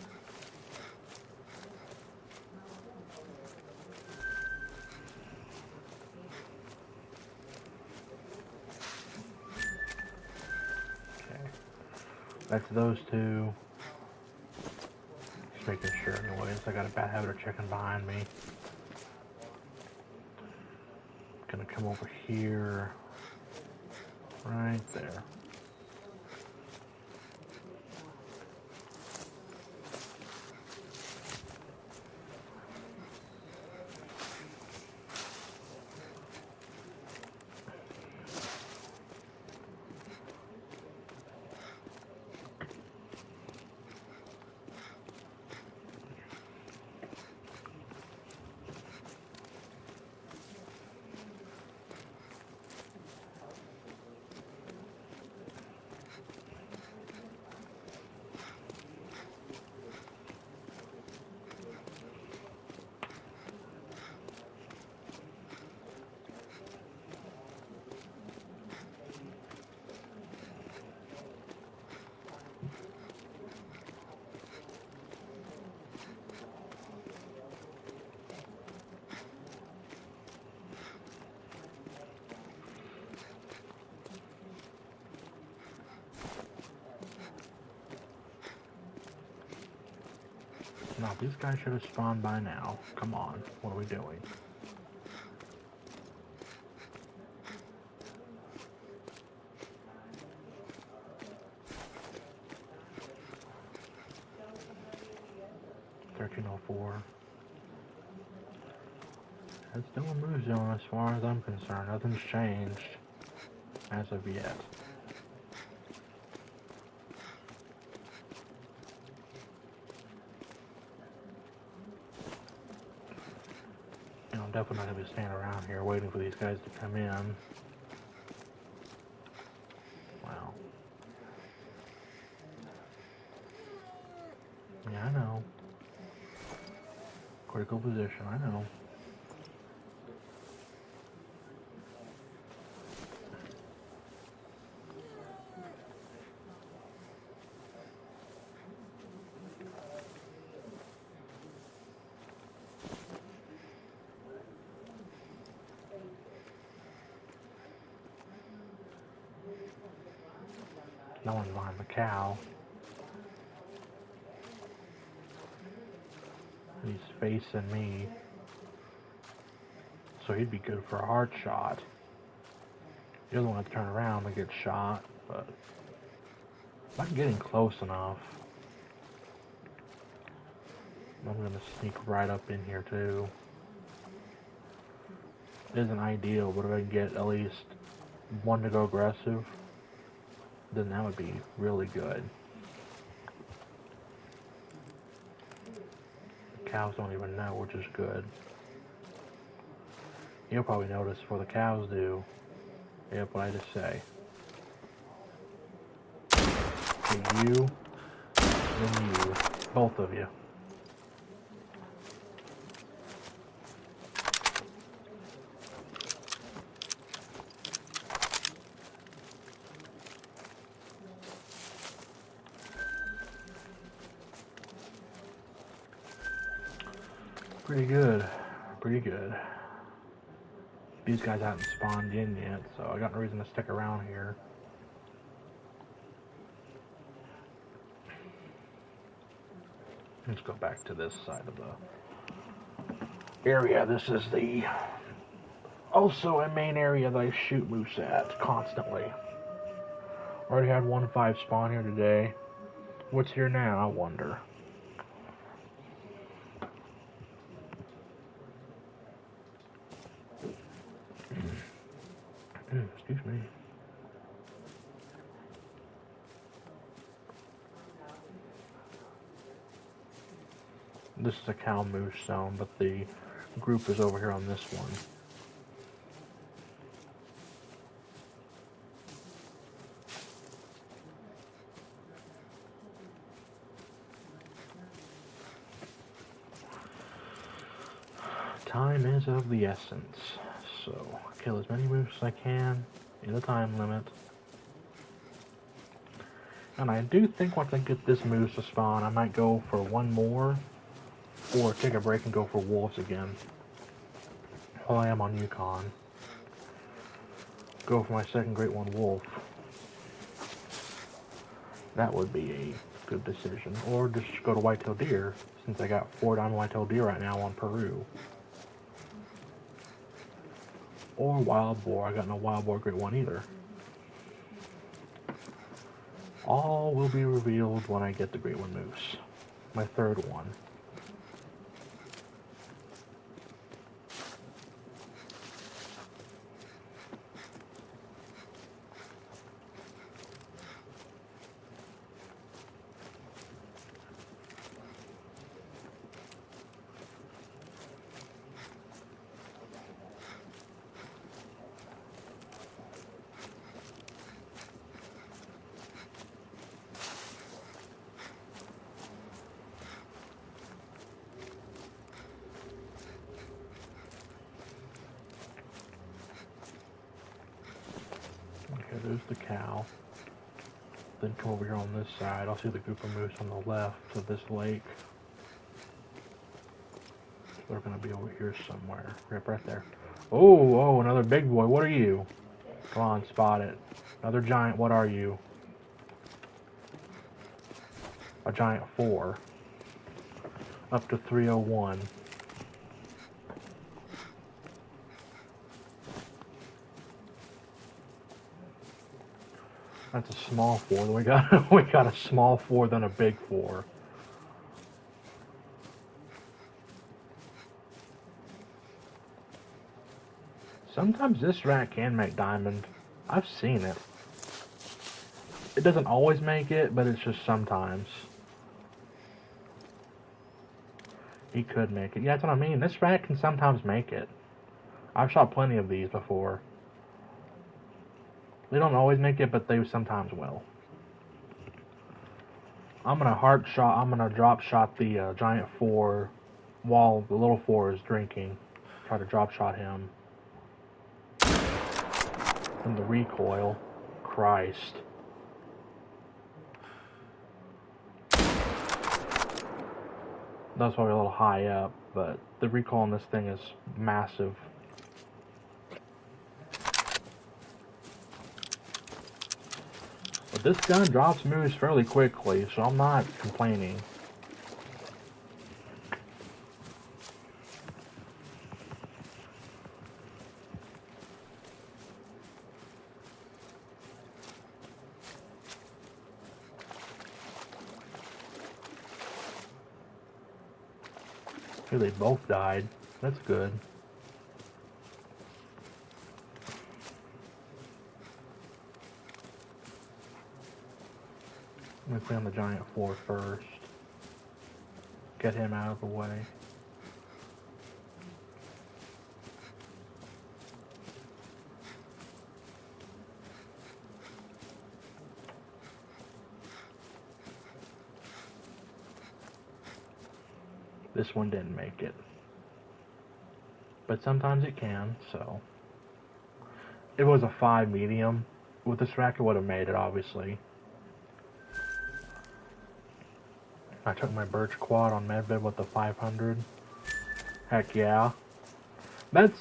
Okay. That's those two. Just making sure anyways. I got a bad habit of checking behind me. Gonna come over here. Right there. Now, these guys should have spawned by now. Come on, what are we doing? $13.04. It's still a move zone as far as I'm concerned. Nothing's changed as of yet. I'm definitely not going to be standing around here waiting for these guys to come in. Wow. Yeah, I know. Critical position, I know. No one's behind the cow. And he's facing me. So he'd be good for a hard shot. He doesn't want to turn around and get shot, but if I'm getting close enough, I'm going to sneak right up in here too. It isn't ideal, but if I can get at least one to go aggressive, then that would be really good. The cows don't even know, which is good. You'll probably notice before the cows do. Yep, what I just say. Okay, you, then you. Both of you. Pretty good. Pretty good. These guys haven't spawned in yet, so I got no reason to stick around here. Let's go back to this side of the area. This is the also a main area that I shoot moose at constantly. Already had 1-5 spawn here today. What's here now, I wonder? Excuse me. This is a cow moose zone, but the group is over here on this one. Time is of the essence, so kill as many moose as I can in the time limit. And I do think once I get this moose to spawn, I might go for one more, or take a break and go for wolves again. While I am on Yukon, go for my second great one wolf. That would be a good decision. Or just go to whitetail deer, since I got 4 down whitetail deer right now on Peru. Or wild boar. I got no wild boar great one either. All will be revealed when I get the great one moose. My third one. There's the cow. Then come over here on this side. I'll see the group of moose on the left of this lake. They're going to be over here somewhere. Yep, right there. Oh, another big boy. What are you? Come on, spot it. Another giant. What are you? A giant 4. Up to 301. That's a small 4. We got a small 4, then a big 4. Sometimes this rat can make diamond. I've seen it. It doesn't always make it, but it's just sometimes. He could make it. Yeah, that's what I mean. This rat can sometimes make it. I've shot plenty of these before. They don't always make it, but they sometimes will. I'm gonna drop shot the giant 4 while the little 4 is drinking. Try to drop shot him. And the recoil. Christ. That's probably a little high up, but the recoil on this thing is massive. But this gun drops moves fairly quickly, so I'm not complaining. Here they both died. That's good. Let me play on the giant 4 first. Get him out of the way. This one didn't make it. But sometimes it can, so. If it was a 5 medium, with this rack it would have made it, obviously. I took my birch quad on medbed with the 500. Heck yeah. That's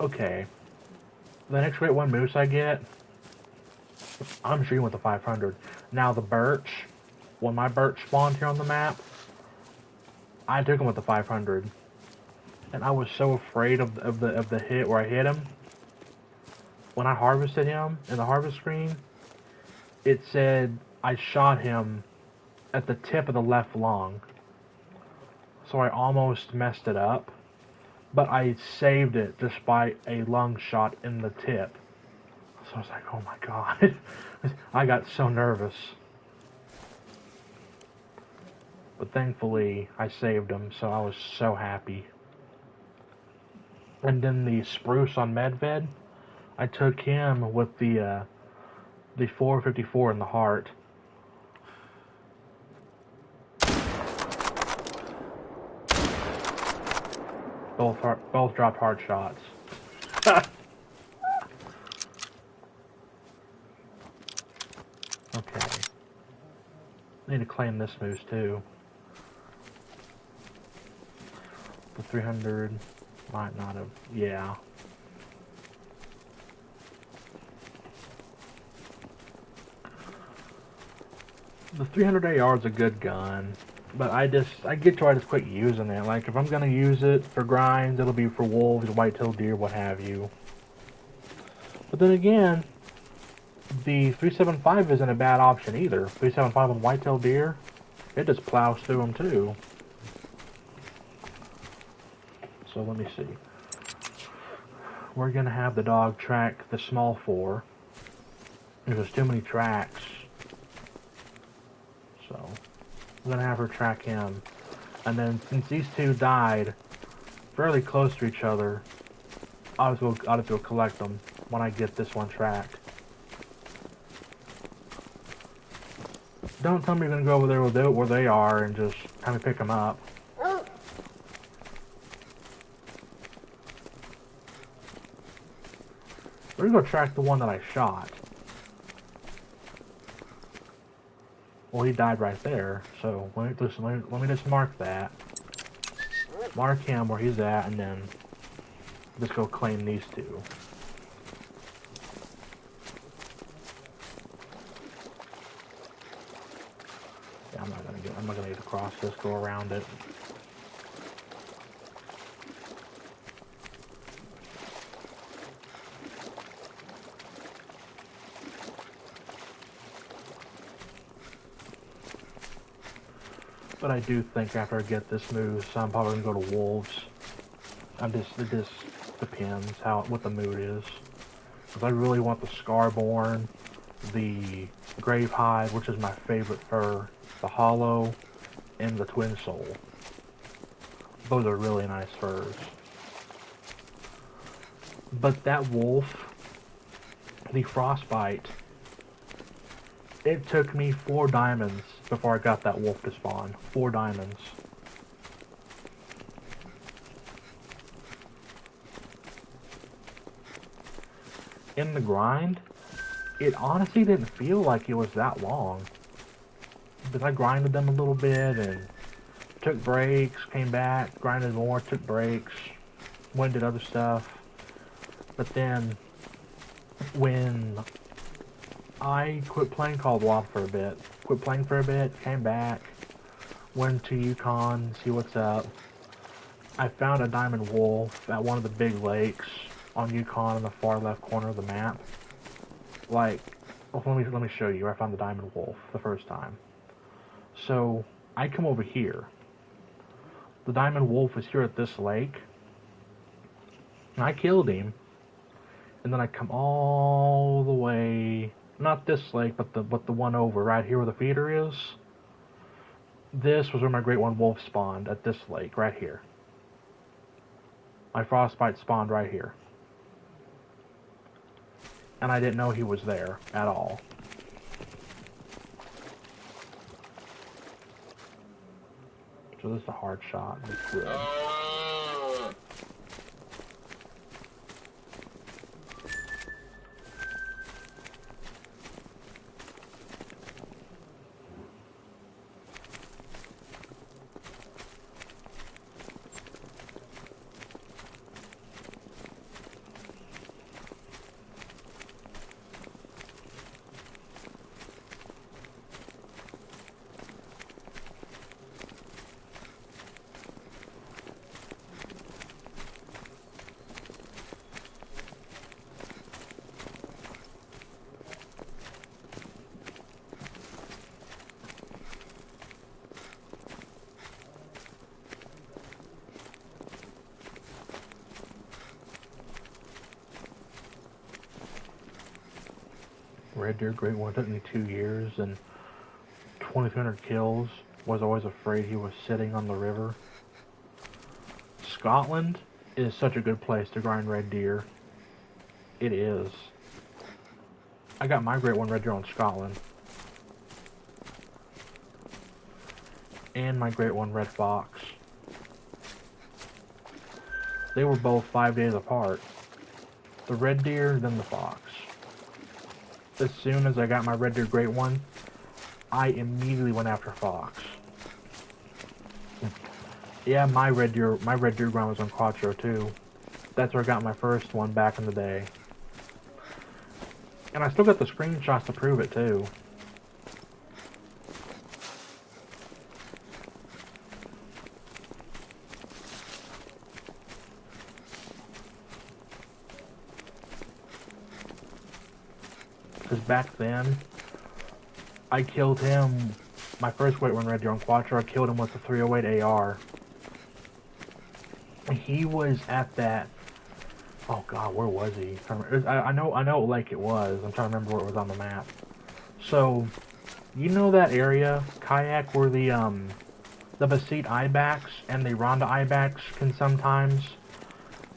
okay. The next rate 1 moose I get, I'm shooting with the 500. Now the birch, when my birch spawned here on the map, I took him with the 500, and I was so afraid of the hit where I hit him. When I harvested him in the harvest screen, it said I shot him at the tip of the left lung, so I almost messed it up, but I saved it despite a lung shot in the tip. So I was like, oh my god. I got so nervous. But thankfully, I saved him, so I was so happy. And then the spruce on medved, I took him with the 454 in the heart. Both dropped hard shots. Okay. Need to claim this moose too. The 300 might not have. Yeah. The 300 AR is a good gun, but I get to where I just quit using it. Like, if I'm gonna use it for grinds, it'll be for wolves, white-tailed deer, what have you. But then again, the 375 isn't a bad option either. 375 on white-tailed deer, it just plows through them too. So let me see. We're gonna have the dog track the small 4. There's too many tracks. So I'm gonna have her track him. And then since these two died fairly close to each other, I'll just go collect them when I get this one tracked. Don't tell me you're gonna go over there where they are and just kind of pick them up. We're gonna go track the one that I shot. Well, he died right there, so let me just mark that. Mark him where he's at, and then just go claim these two. Yeah, I'm not gonna get across this, go around it. But I do think after I get this moose, I'm probably gonna go to wolves. It just depends what the mood is. Because I really want the Scarborn, the Gravehide, which is my favorite fur, the Hollow, and the Twin Soul. Those are really nice furs. But that wolf, the Frostbite, it took me 4 diamonds before I got that wolf to spawn. 4 diamonds. In the grind, it honestly didn't feel like it was that long. But I grinded them a little bit and took breaks, came back, grinded more, took breaks, went and did other stuff. But then, when I quit playing Call of Duty for a bit, came back, went to Yukon, see what's up. I found a diamond wolf at one of the big lakes on Yukon in the far left corner of the map. Like, let me show you where I found the diamond wolf the first time. So I come over here. The diamond wolf is here at this lake. And I killed him. And then I come all the way, not this lake, but the one over, right here where the feeder is. This was where my great one wolf spawned, at this lake, right here. My frostbite spawned right here. And I didn't know he was there at all. So this is a hard shot. It's good. Red Deer Great One took me 2 years and 2,300 kills. Was always afraid he was sitting on the river. Scotland is such a good place to grind red deer. It is. I got my Great One red deer on Scotland. And my Great One red fox. They were both 5 days apart. The red deer, then the fox. As soon as I got my Red Deer Great One, I immediately went after fox. Yeah, my Red Deer grind was on Quattro too. That's where I got my first one back in the day. And I still got the screenshots to prove it too. Because back then, I killed him, my first Great One Red Deer on Quattro, I killed him with the 308 AR. He was at that, oh god, where was he? I know what lake it was, I'm trying to remember where it was on the map. So, you know that area, Kayak, where the Basit Ibex and the Ronda Ibex can sometimes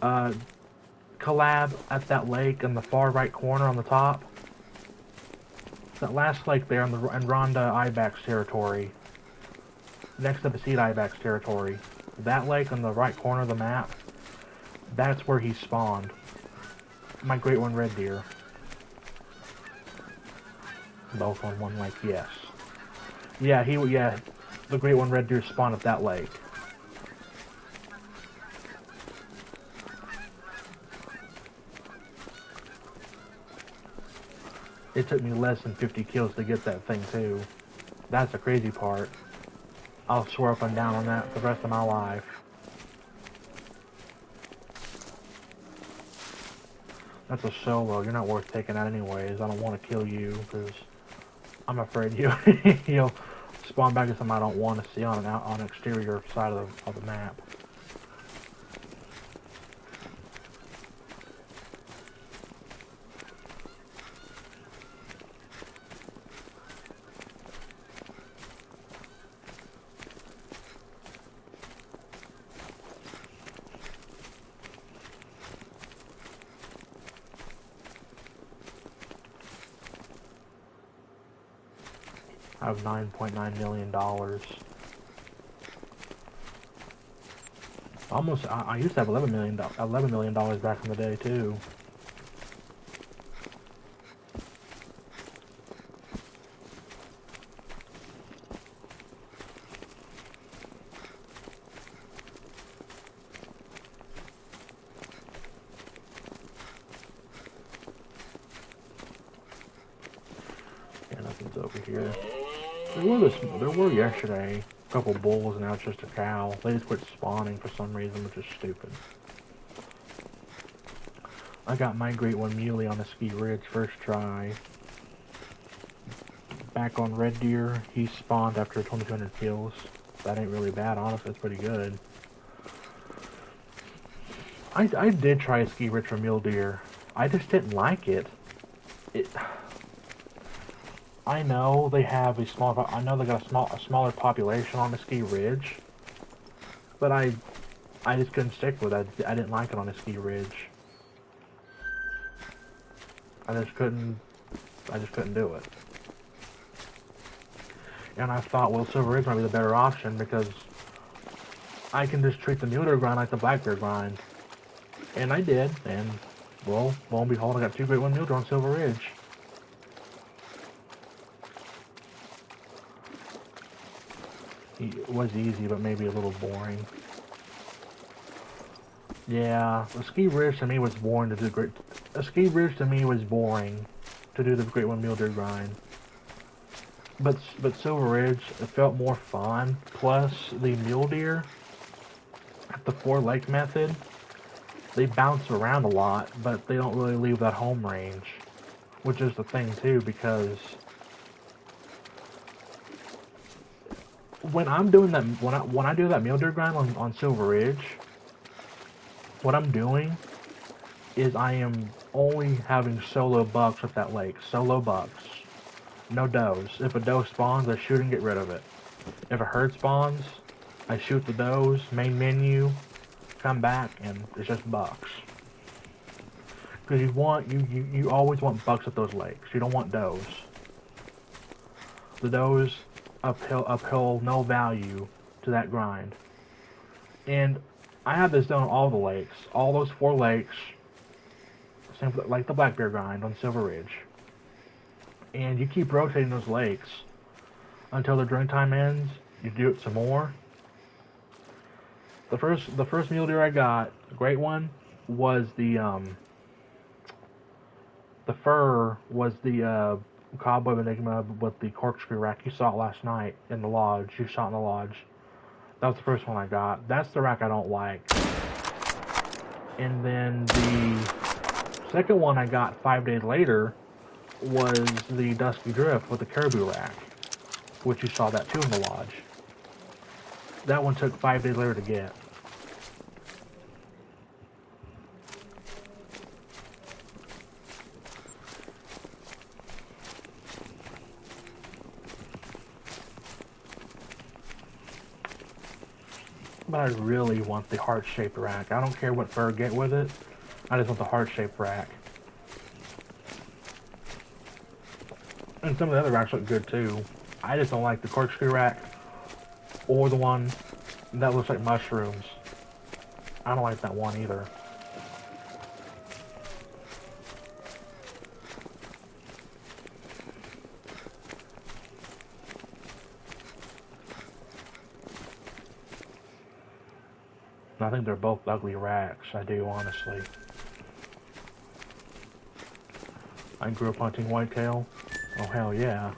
collab at that lake in the far right corner on the top? That last lake there in Ronda Ibex territory, next to Basit Ibex territory, that lake on the right corner of the map, that's where he spawned. My Great One Red Deer. Both on one lake, yes. Yeah, the Great One Red Deer spawned at that lake. It took me less than 50 kills to get that thing too. That's the crazy part. I'll swear up and down on that for the rest of my life. That's a solo. You're not worth taking out anyways. I don't want to kill you because I'm afraid you'll spawn back to something I don't want to see on an exterior side of the map. I have $9.9 million. I used to have $11 million back in the day too. Yeah, nothing's over here. There were yesterday a couple bulls, and now it's just a cow. They just quit spawning for some reason, which is stupid. I got my Great One Muley on the Ski Ridge first try. Back on Red Deer, he spawned after 2,200 kills. that ain't really bad, honestly. It's pretty good. I did try a ski ridge for mule deer. I just didn't like it. I know they have I know they got a smaller population on the ski ridge, but I just couldn't stick with it. I didn't like it on the ski ridge. I just couldn't do it. And I thought, well, Silver Ridge might be the better option because I can just treat the mule deer grind like the black bear grind. And I did, and well, lo and behold, I got 2 great one mule deer on Silver Ridge. It was easy, but maybe a little boring. Yeah, the ski ridge to me was boring to do great. A ski ridge to me was boring to do the great one mule deer grind. But Silver Ridge, it felt more fun. Plus the mule deer, the 4-lake method, they bounce around a lot, but they don't really leave that home range, which is the thing too. Because when I'm doing that, when I do that mule deer grind on Silver Ridge, what I'm doing is I am only having solo bucks at that lake. Solo bucks. No does. If a doe spawns, I shoot and get rid of it. If a herd spawns, I shoot the does, main menu, come back, and it's just bucks. Because you always want bucks at those lakes. You don't want does. The does uphill no value to that grind. And I have this done on all the lakes. All those 4 lakes, same like the black bear grind on Silver Ridge. And you keep rotating those lakes until the drink time ends. You do it some more. The first mule deer I got, the great one, was the fur was the cobweb enigma with the corkscrew rack. You saw it last night in the lodge. You shot in the lodge. That was the first one I got. That's the rack I don't like. And then the second one I got 5 days later was the Dusky Drift with the caribou rack, which you saw that too in the lodge. That one took 5 days later to get. But I really want the heart-shaped rack. I don't care what fur I get with it. I just want the heart-shaped rack. And some of the other racks look good too. I just don't like the corkscrew rack or the one that looks like mushrooms. I don't like that one either. I think they're both ugly racks. I do, honestly. I grew up hunting whitetail. Oh, hell yeah.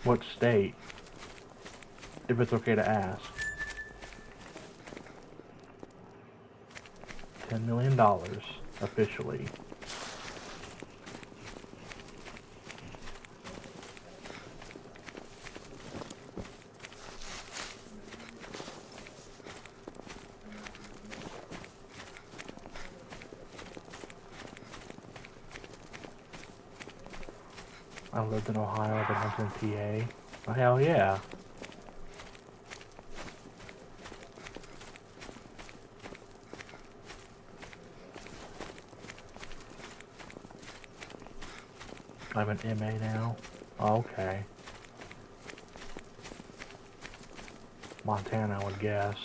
What state? If it's okay to ask. $10 million, officially. I lived in Ohio, but hunted in PA. Oh, hell yeah. I'm an MA now. Oh, okay. Montana, I would guess.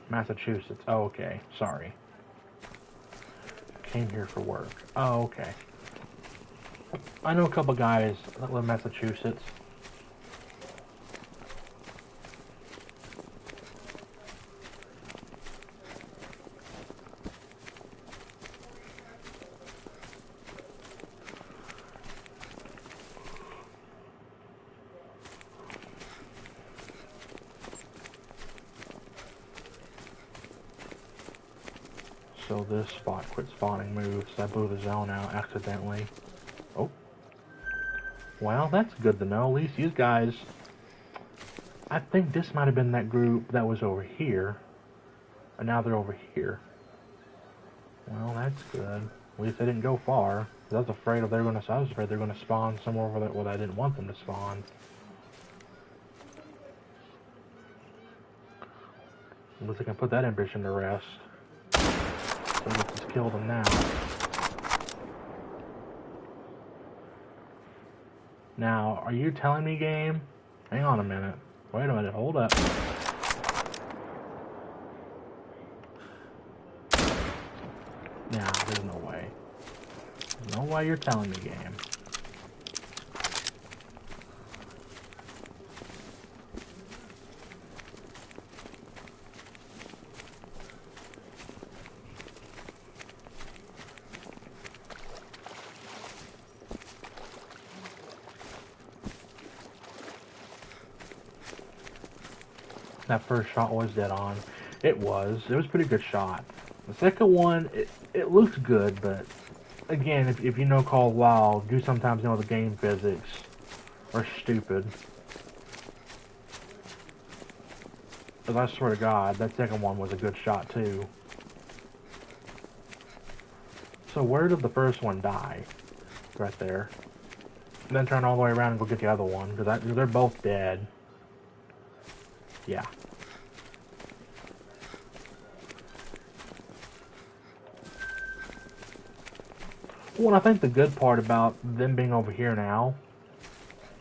Massachusetts. Oh, okay. Sorry. Came here for work. Oh, okay. I know a couple guys that live in Massachusetts. So this spot quit spawning moves. I blew the zone out accidentally. Oh. Well, that's good to know. At least these guys... I think this might have been that group that was over here. And now they're over here. Well, that's good. At least they didn't go far. I was afraid they're going to spawn somewhere over there where I didn't want them to spawn. At least I can put that ambition to rest. So let's just kill them now. Now, are you telling me, game? Hang on a minute. Wait a minute, hold up. Nah, there's no way. There's no way you're telling me, game. That first shot was dead on. It was a pretty good shot. The second one, it looks good, but again, if you know Call of WoW, you sometimes know the game physics are stupid. But I swear to God, that second one was a good shot too. So where did the first one die? Right there. And then turn all the way around and go get the other one, because they're both dead. Yeah. Well, I think the good part about them being over here now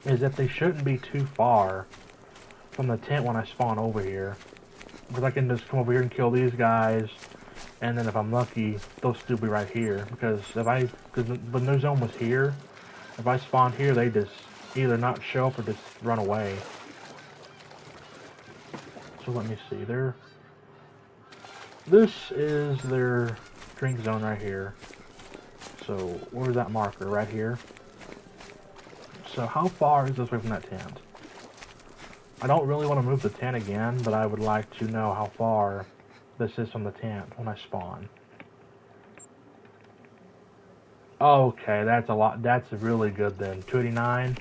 is that they shouldn't be too far from the tent when I spawn over here. Because I can just come over here and kill these guys, and then if I'm lucky, they'll still be right here. Because when their zone was here, if I spawned here, they just either not show up or just run away. So let me see. This is their drink zone right here. So where's that marker? Right here. So how far is this away from that tent? I don't really want to move the tent again, but I would like to know how far this is from the tent when I spawn. Okay, that's a lot. That's really good then. 289.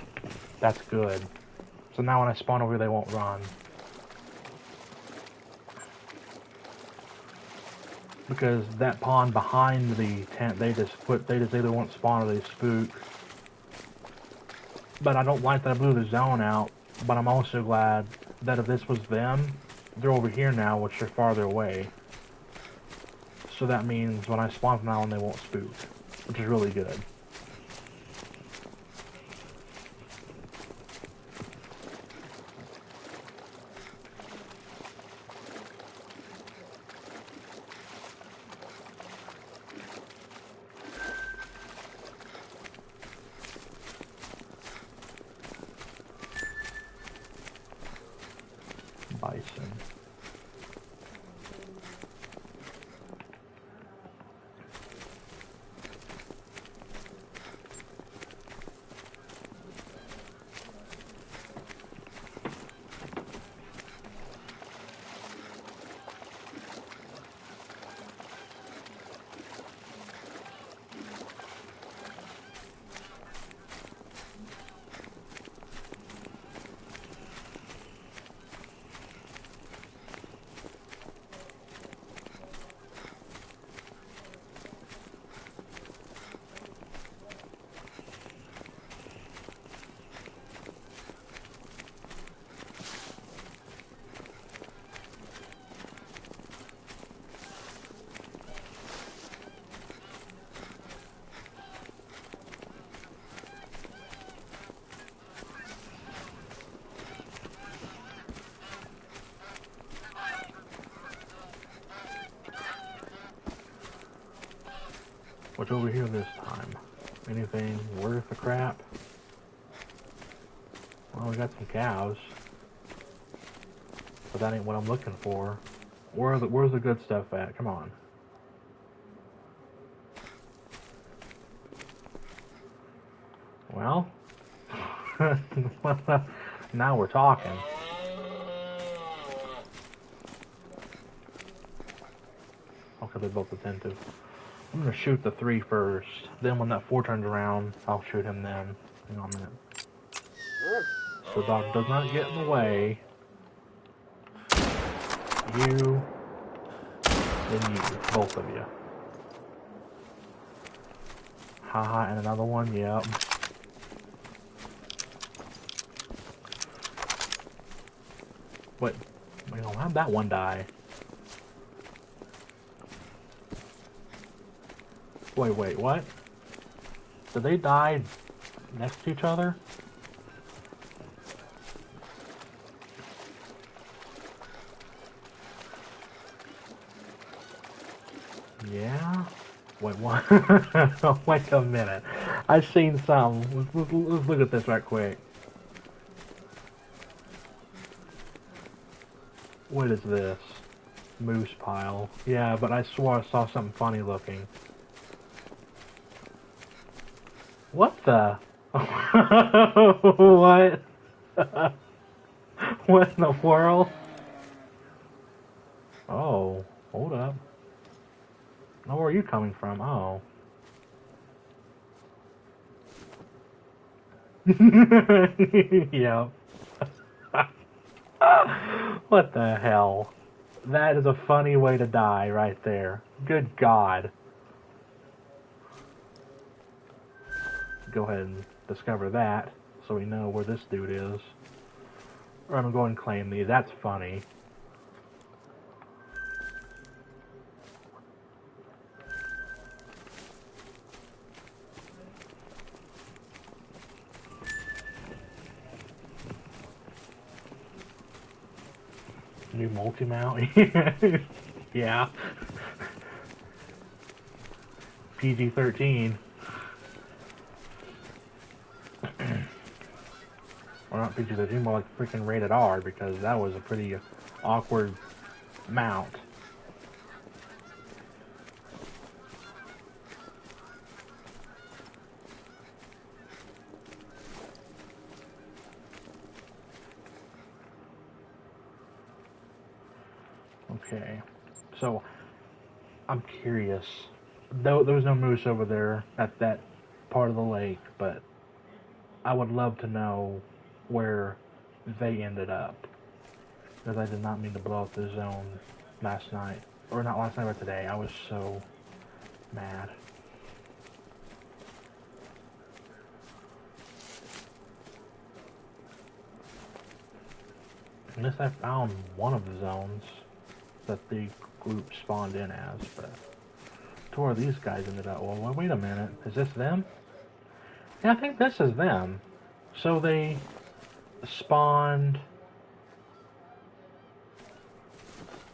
That's good. So now when I spawn over here, they won't run. Because that pond behind the tent, they just either won't spawn or they spook. But I don't like that I blew the zone out, but I'm also glad that if this was them, they're over here now, which are farther away. So that means when I spawn from now on, they won't spook, which is really good. Bison. What's over here this time? Anything worth the crap? Well, we got some cows. But that ain't what I'm looking for. Where's the good stuff at? Come on. Well, now we're talking. Okay, they both attentive. I'm gonna shoot the 3 first. Then when that 4 turns around, I'll shoot him then. Hang on a minute. So the dog does not get in the way. You, then you, both of you. Haha, and another one, yep. Wait, how'd that one die? Wait, what? Did they die next to each other? Yeah? Wait, what? Wait a minute. I've seen some. Let's look at this right quick. What is this? Moose pile. Yeah, but I swore I saw something funny looking. What the? What? What in the world? Oh, hold up. Oh, where are you coming from? Oh. Yep. What the hell? That is a funny way to die right there. Good God. Go ahead and discover that so we know where this dude is. Or I'm gonna go and claim these. That's funny. New multi-mount? Yeah. PG-13. Or not PG-13, more like freaking rated R, because that was a pretty awkward mount. Okay, so I'm curious. Though there was no moose over there at that part of the lake, but I would love to know where they ended up. Because I did not mean to blow up the zone last night. Or not last night, but today. I was so mad. At least I found one of the zones that the group spawned in as, but to where these guys ended up. Well, wait a minute. Is this them? Yeah, I think this is them. So they spawned...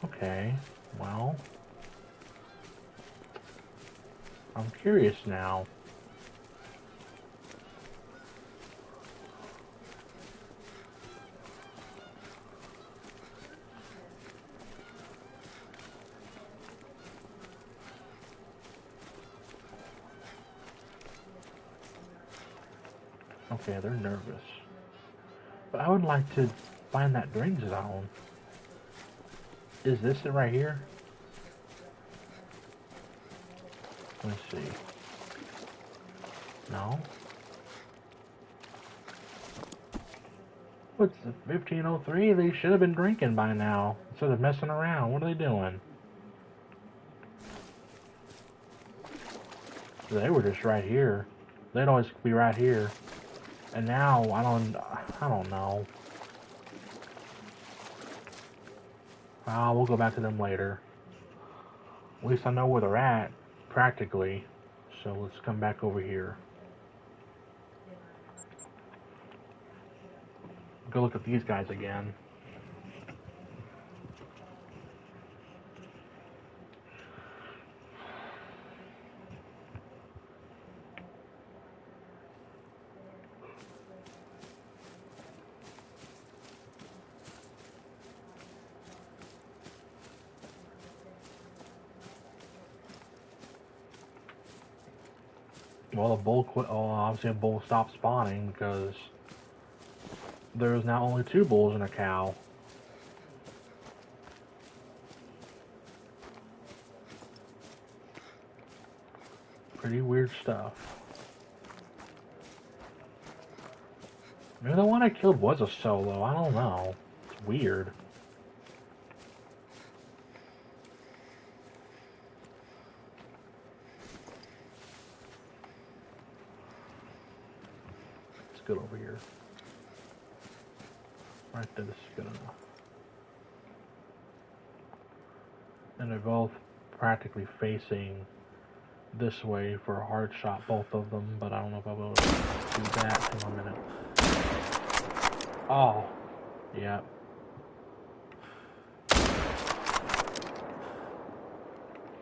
Okay, well... I'm curious now. Okay, they're nervous. But I would like to find that drink zone. Is this it right here? Let's see. No? What's the 1503? They should have been drinking by now. Instead of messing around. What are they doing? They were just right here. They'd always be right here. And now, I don't know. We'll go back to them later. At least I know where they're at, practically. So let's come back over here. Go look at these guys again. Well, the bull quit. Oh, obviously a bull stopped spawning because there's now only 2 bulls and a cow. pretty weird stuff. Maybe the one I killed was a solo. I don't know. It's weird. It's good over here. Right there, this is good enough. And they're both practically facing this way for a hard shot, both of them, but I don't know if I'll be able to do that in a minute. Oh, yeah.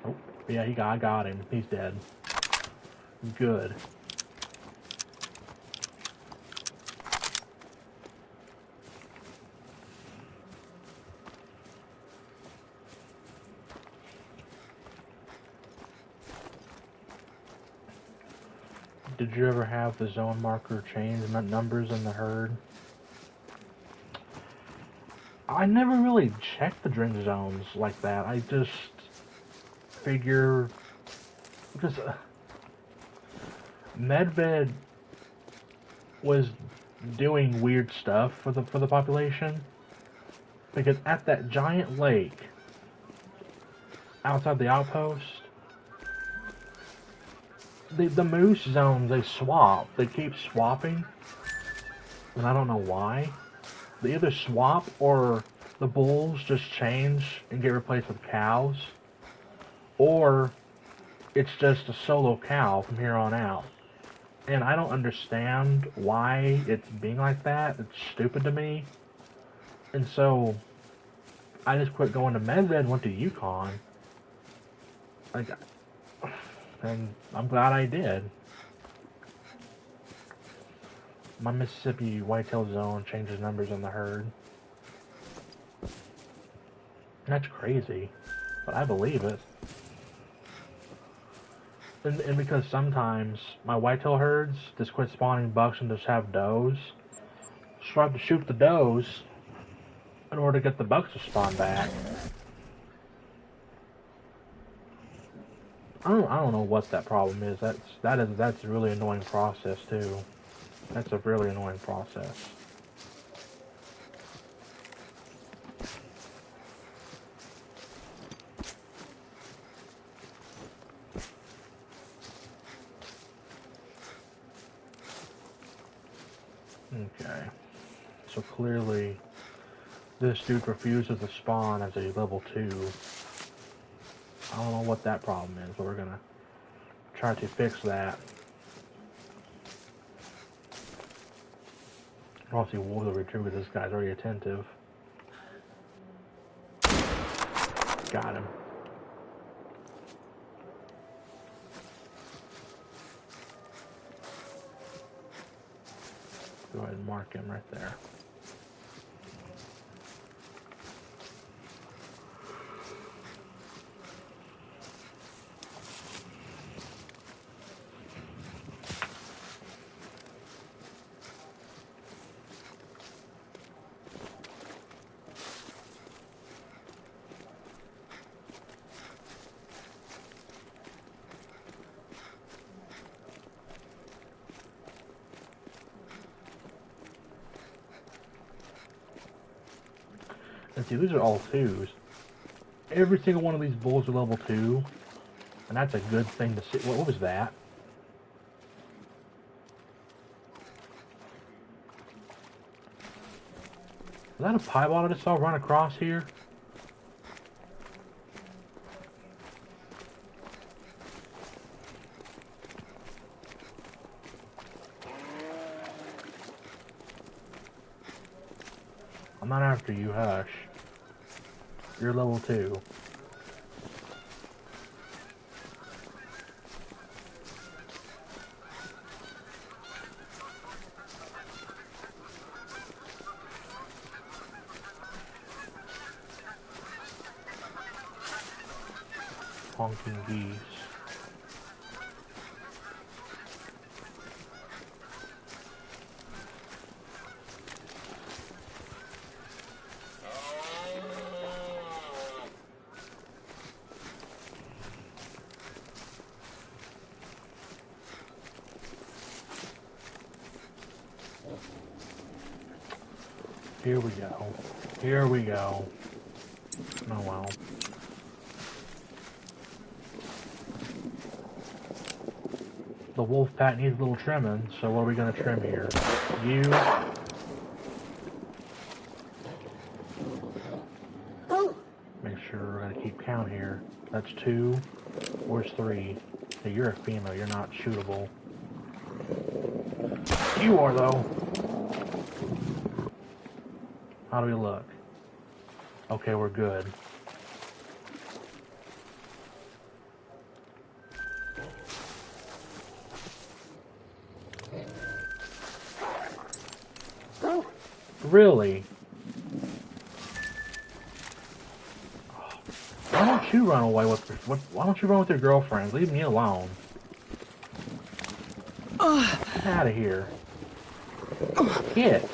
Oh, yeah, I got him. He's dead. Good. Did you ever have the zone marker change numbers in the herd? I never really checked the drink zones like that. I just figure because Medved was doing weird stuff for the population, because at that giant lake outside the outpost, the moose zones, they swap. They keep swapping, and I don't know why. They either swap or the bulls just change and get replaced with cows, or it's just a solo cow from here on out. And I don't understand why it's being like that. It's stupid to me. And so I just quit going to Medved and went to Yukon. Like, and I'm glad I did. My Mississippi whitetail zone changes numbers in the herd. That's crazy, but I believe it. And because sometimes my whitetail herds just quit spawning bucks and just have does, so I have to shoot the does in order to get the bucks to spawn back. I don't know what that problem is. That's a really annoying process too. That's a really annoying process. Okay. So clearly this dude refuses to spawn as a level 2. I don't know what that problem is, but we're gonna try to fix that. Obviously, Wolves retriever, this guy's already attentive. Got him. Go ahead and mark him right there. And see, these are all 2s. Every single one of these bulls are level 2. And that's a good thing to see. What was that? Was that a piebald I just saw run across here? I'm not after you, hush. You're level 2. Honking geese. Here we go. Here we go. Oh well. The wolf pack needs a little trimming, so what are we gonna trim here? You. Make sure we're gonna keep count here. That's 2. Where's 3? Hey, you're a female, you're not shootable. You are though. How do we look? Okay, we're good. Really? Why don't you run away with why don't you run with your girlfriend? Leave me alone. Get out of here. Get.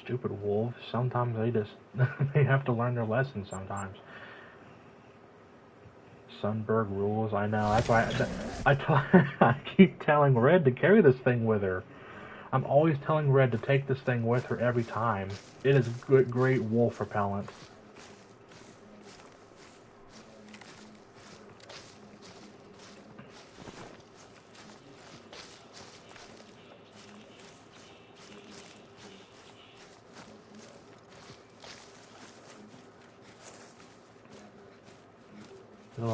Stupid wolves. Sometimes they just they have to learn their lesson sometimes. Sunberg rules. I know. That's why I keep telling Red to carry this thing with her. I'm always telling Red to take this thing with her every time. It is great wolf repellent.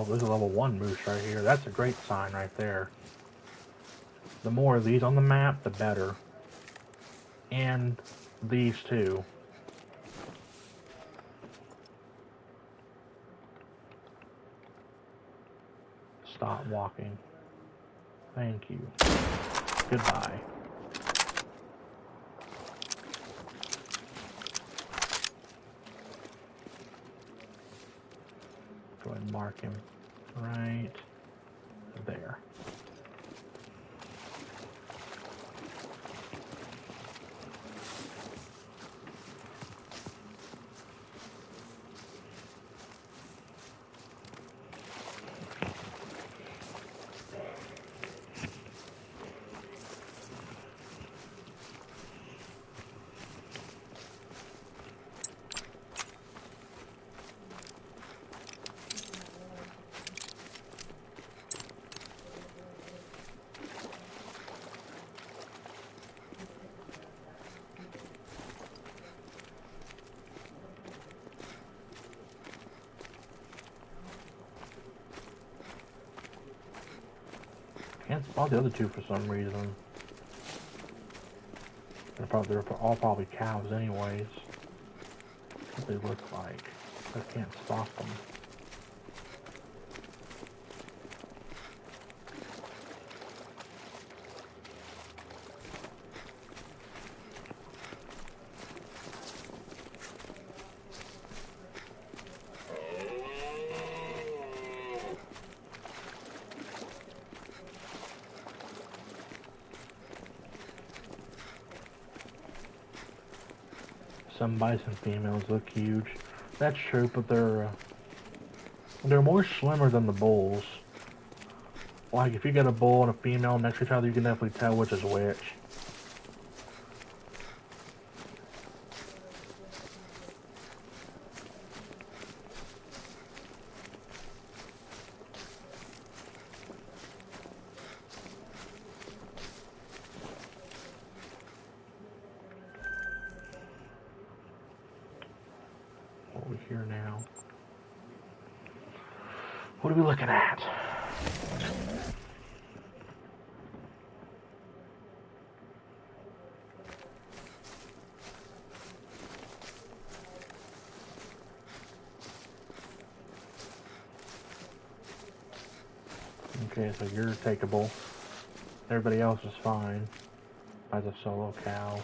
There's a level 1 moose right here. That's a great sign right there. The more of these on the map, the better. And these too. Stop walking. Thank you. Goodbye. Go ahead and mark him right there. Can't spot the other two for some reason. They're all probably cows anyways. What they look like. I can't spot them. Some bison females look huge. That's true, but they're more slimmer than the bulls. Like if you get a bull and a female next to each other, you can definitely tell which is which. What are we here now? What are we looking at? Okay, so you're takeable. Everybody else is fine. As a solo cow.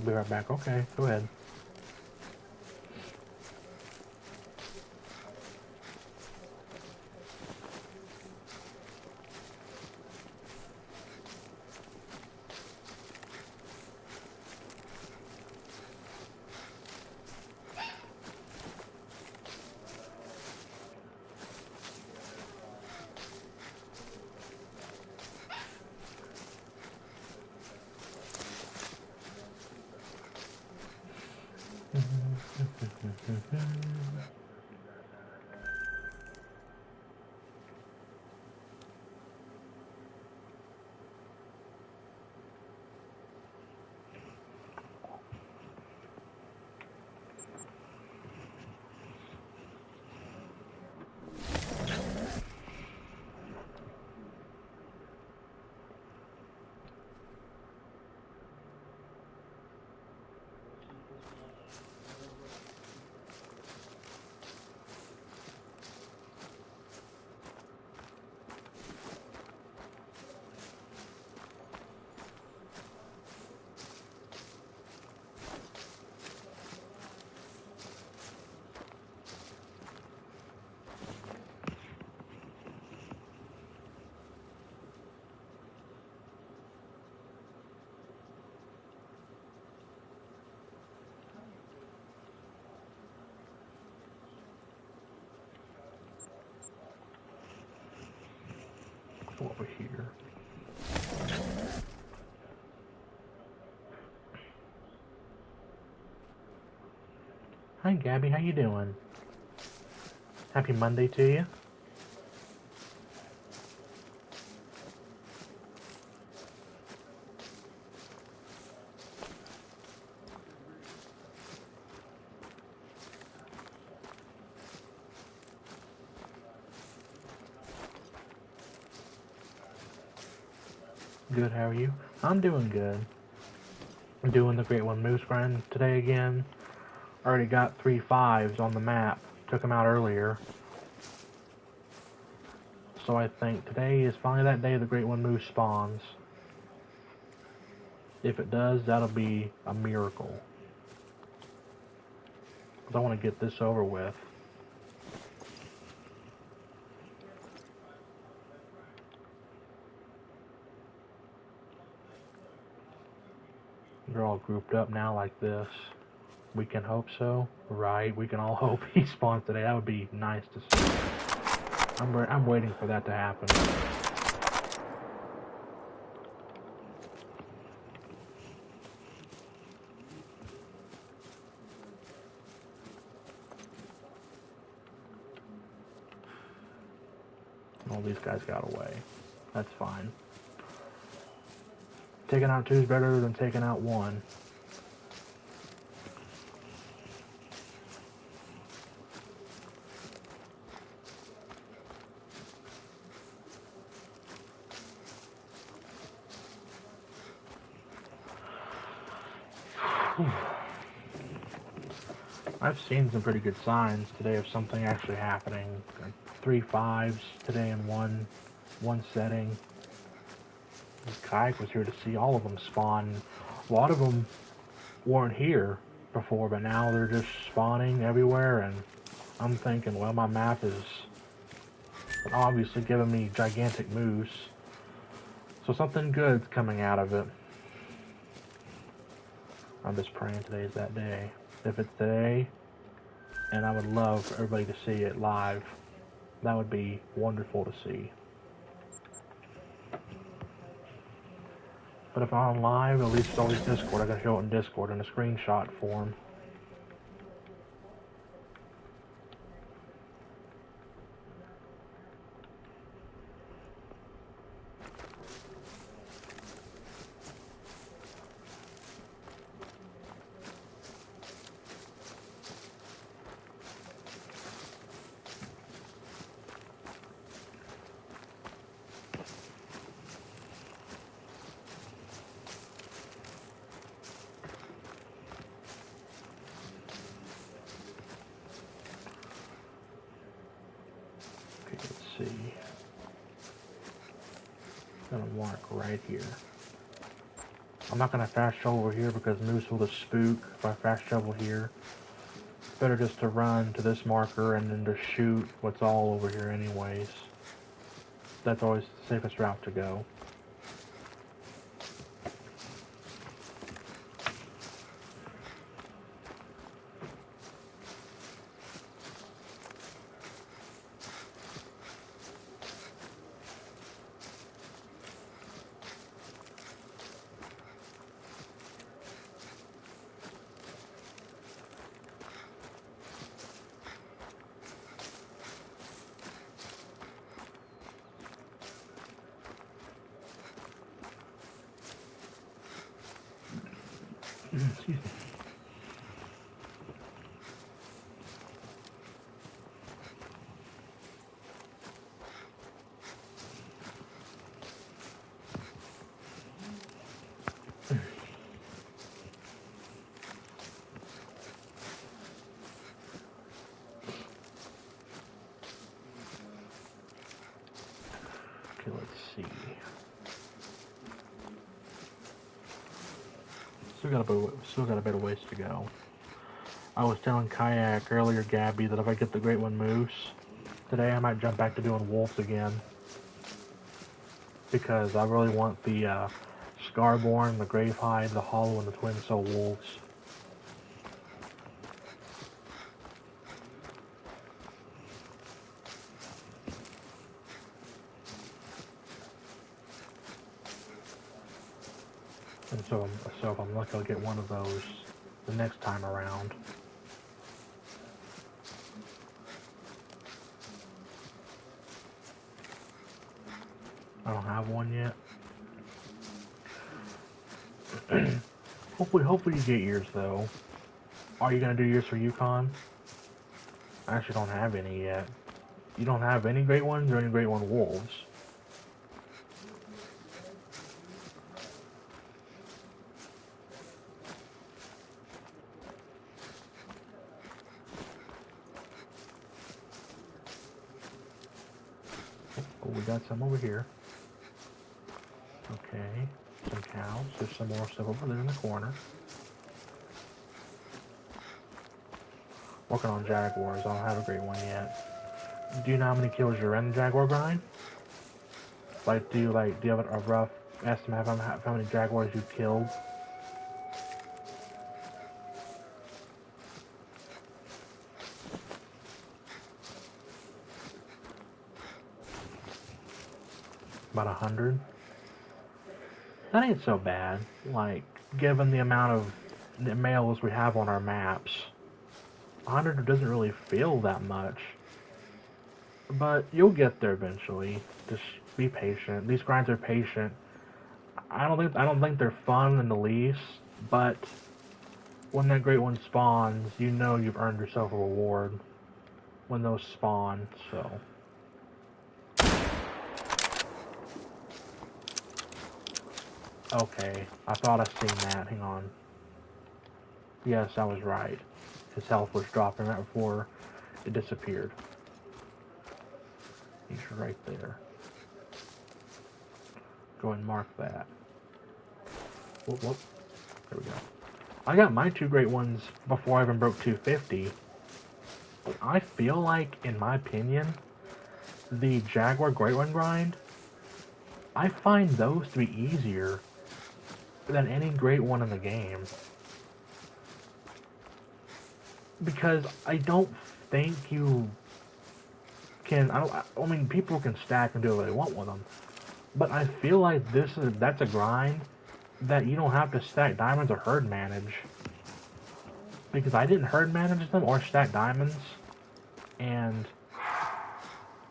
Be right back. Okay, go ahead. Go over here. Hi, Gabby. How you doing? Happy Monday to you. Good, how are you? I'm doing good. I'm doing the Great One Moose grind today again. Already got 3 5s on the map. Took them out earlier. So I think today is finally that day the Great One Moose spawns. If it does, that'll be a miracle. Because I want to get this over with. They're all grouped up now like this. We can hope so. Right, we can all hope he spawns today. That would be nice to see. I'm waiting for that to happen. All these guys got away. That's fine. Taking out 2 is better than taking out 1. I've seen some pretty good signs today of something actually happening. Like 3 5s today in one setting. Kayak was here to see all of them spawn. A lot of them weren't here before, but now they're just spawning everywhere, and I'm thinking, well, my map is obviously giving me gigantic moose, so something good's coming out of it. I'm just praying today's that day. If it's today, and I would love for everybody to see it live, that would be wonderful to see. But if I'm on live, at least it's always Discord. I can show it in Discord in a screenshot form. See, I'm gonna mark right here. I'm not gonna fast travel over here because moose will just spook if I fast travel here. It's better just to run to this marker and then to shoot what's all over here anyways. That's always the safest route to go. Excuse me. Okay, let's see. Still got a bit of ways to go. I was telling Kayak earlier, Gabby, that if I get the Great One Moose today, I might jump back to doing wolves again. Because I really want the Scarborn, the Gravehide, the Hollow, and the Twin Soul Wolves. And so if I'm lucky, I'll get one of those the next time around. I don't have one yet. Hopefully you get yours though. Are you gonna do yours for Yukon? I actually don't have any yet. You don't have any Great Ones or any Great One Wolves? Oh, we got some over here. Okay, some cows. There's some more stuff over there in the corner. Working on Jaguars. I don't have a Great One yet. Do you know how many kills you're in the Jaguar grind? Do you have a rough estimate of how many Jaguars you've killed? About 100? That ain't so bad. Given the amount of males we have on our maps, 100 doesn't really feel that much. But you'll get there eventually. Just be patient. These grinds are patient. I don't think they're fun in the least, but when that Great One spawns, you know you've earned yourself a reward when those spawn, so. Okay, I thought I seen that. Hang on. Yes, I was right. His health was dropping right before it disappeared. He's right there. Go and mark that. Whoop, whoop. There we go. I got my 2 Great Ones before I even broke 250. But I feel like, in my opinion, the Jaguar Great One grind, I find those to be easier than any Great One in the game. Because I don't think you can, I mean, people can stack and do what they want with them. But I feel like that's a grind that you don't have to stack diamonds or herd manage. Because I didn't herd manage them or stack diamonds. And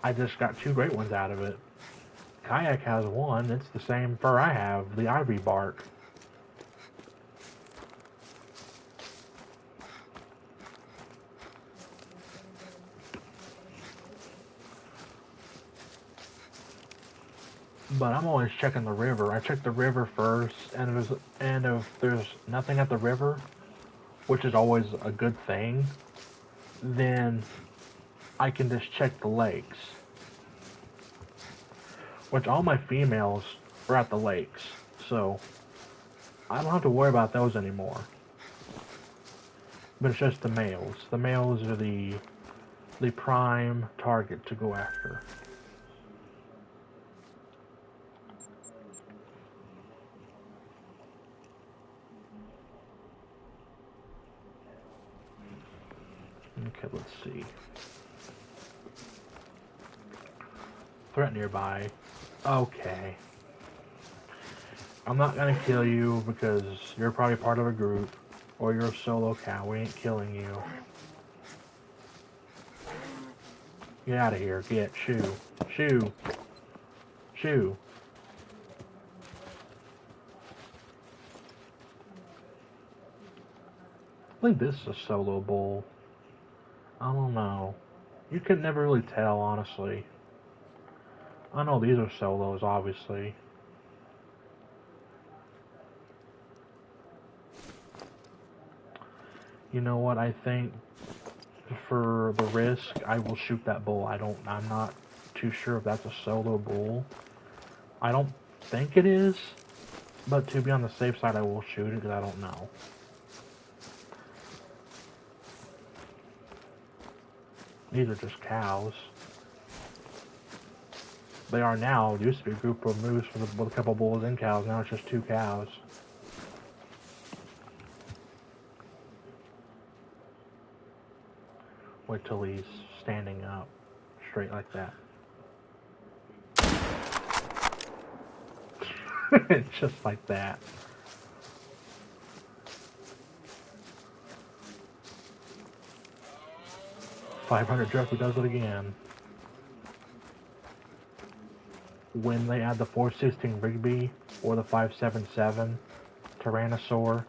I just got 2 Great Ones out of it. Kayak has one. It's the same fur I have, the ivory bark. But I'm always checking the river. I check the river first, and if there's nothing at the river, which is always a good thing, then I can just check the lakes. Which all my females are at the lakes, so I don't have to worry about those anymore. But it's just the males. The males are the prime target to go after. Okay, let's see. Threat nearby. Okay. I'm not gonna kill you because you're probably part of a group, or you're a solo cow. We ain't killing you. Get out of here. Get. Shoo. Shoo. Shoo. I think this is a solo bull. I don't know. You could never really tell, honestly. I know these are solos, obviously. You know what? I think for the risk, I will shoot that bull. I'm not too sure if that's a solo bull. I don't think it is, but to be on the safe side, I will shoot it because I don't know. These are just cows. They are now. It used to be a group of moose with a couple bulls and cows. Now it's just 2 cows. Wait till he's standing up, straight like that. Just like that. $500 Jeffrey does it again. When they add the 416 Rigby or the 577 Tyrannosaur,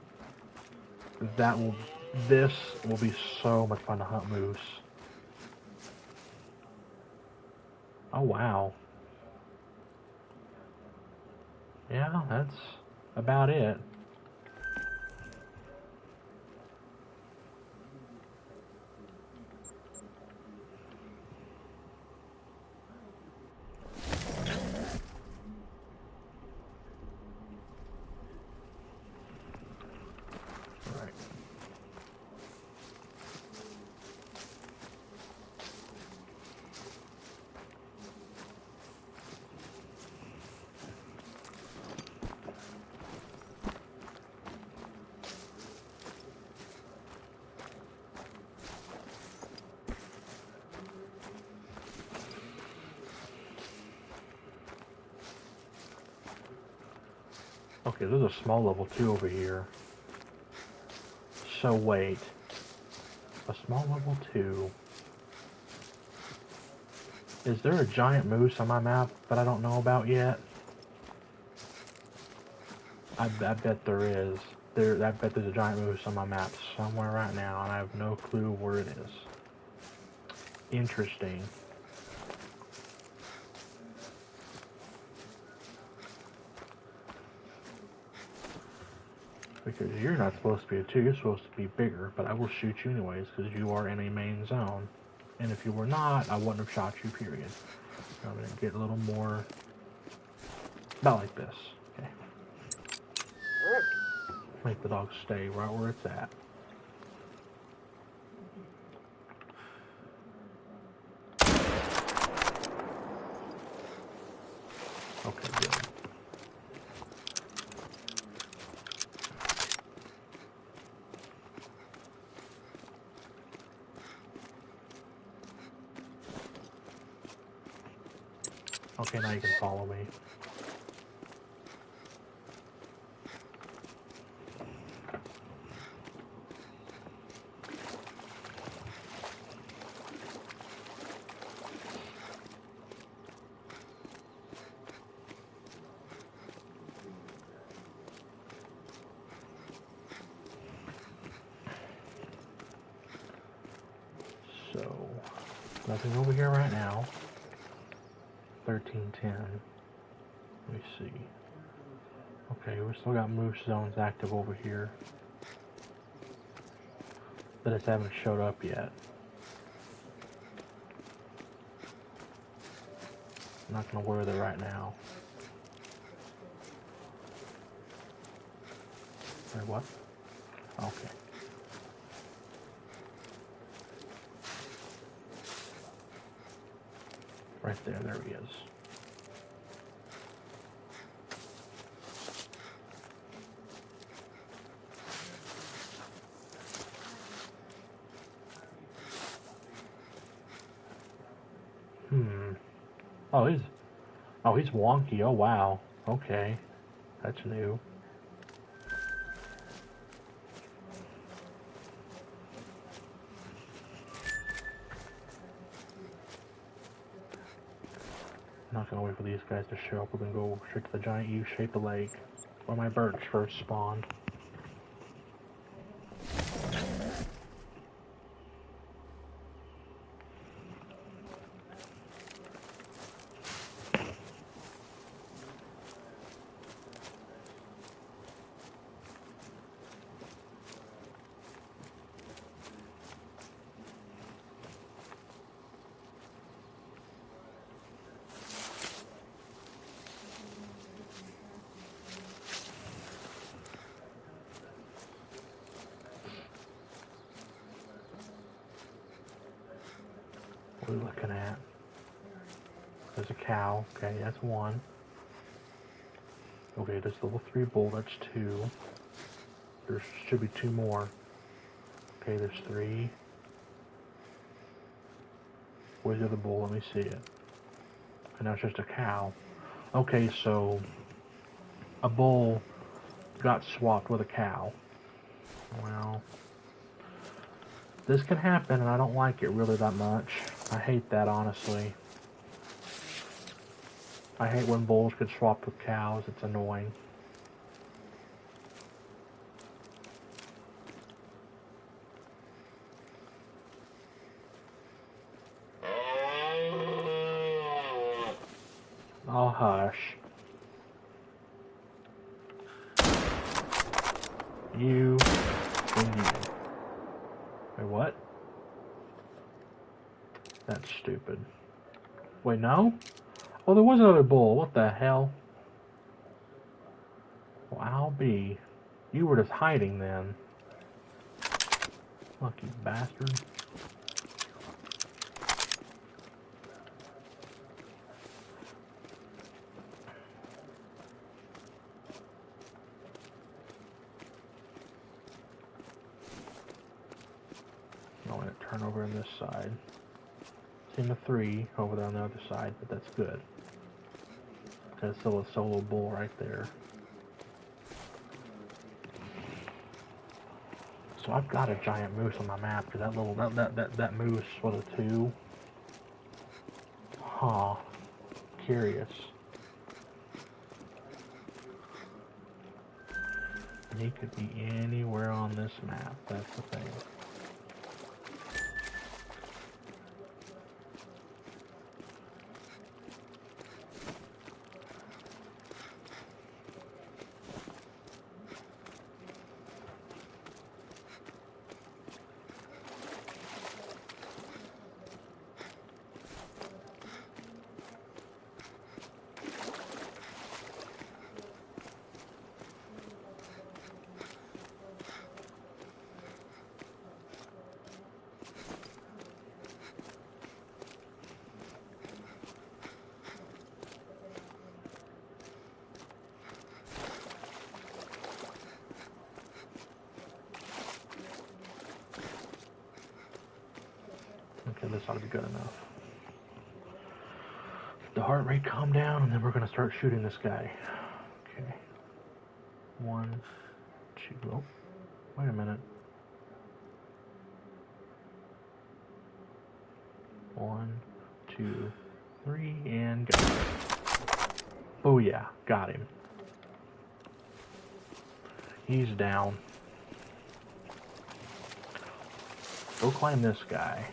this will be so much fun to hunt moose. Oh wow. Yeah, that's about it. Okay, there's a small level 2 over here. So wait. A small level 2. Is there a giant moose on my map that I don't know about yet? I bet there is. I bet there's a giant moose on my map somewhere right now, and I have no clue where it is. Interesting. Because you're not supposed to be a 2, you're supposed to be bigger, but I will shoot you anyways, because you are in a main zone. And if you were not, I wouldn't have shot you, period. So I'm going to get a little more, about like this. Okay. Make the dog stay right where it's at. Okay, good. Okay, now you can follow me. So, nothing over here right now. 1310. Let me see. Okay, we still got moose zones active over here. That just haven't showed up yet. I'm not going to worry there right now. Wait, what? Okay. Right there, there he is. Oh, he's wonky. Oh, wow. Okay. That's new. I'm not gonna wait for these guys to show up. We're gonna go straight to the giant U-shaped lake where my birds first spawned. What are we looking at? There's a cow. Okay, that's one. Okay, there's level 3 bull. That's 2. There should be 2 more. Okay, there's 3. Where's the other bull? Let me see it. And now it's just a cow. Okay, so a bull got swapped with a cow. Well, this can happen, and I don't like it really that much. I hate that, honestly. I hate when bulls get swapped with cows. It's annoying. Oh, hush. You and you. Wait, what? That's stupid. Wait, no? Oh, there was another bull. What the hell? Well, I'll be. You were just hiding then. Lucky bastard. I'm going to turn over on this side. Team of 3 over there on the other side, but that's good. There's still a solo bull right there. So I've got a giant moose on my map because that moose was a 2. Huh. Curious. And he could be anywhere on this map. That's the thing. Okay, this ought to be good enough. The heart rate calm down, and then we're going to start shooting this guy. Okay. 1, 2, oh, wait a minute. 1, 2, 3, and go. Oh yeah, got him. He's down. Go climb this guy.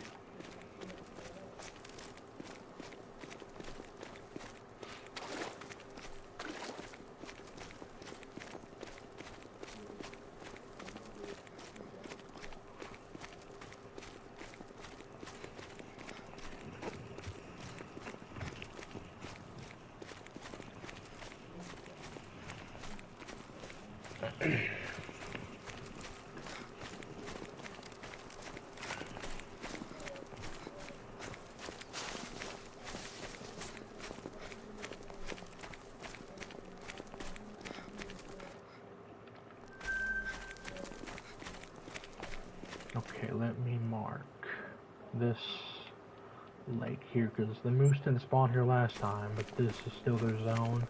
lake here, because the moose didn't spawn here last time, but this is still their zone.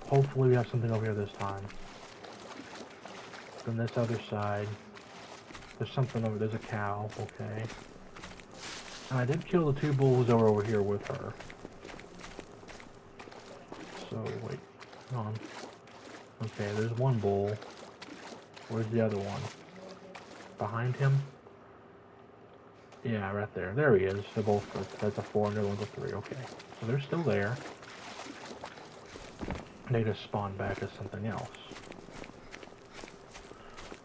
Hopefully we have something over here this time. Then this other side, there's something over, there's a cow, okay. And I did kill the 2 bulls over here with her. So, wait, hold on. Okay, there's 1 bull. Where's the other one? Behind him? Yeah, right there. There he is. They're both, that's a 4 and the other one's a 3, okay. So they're still there. They just spawned back as something else.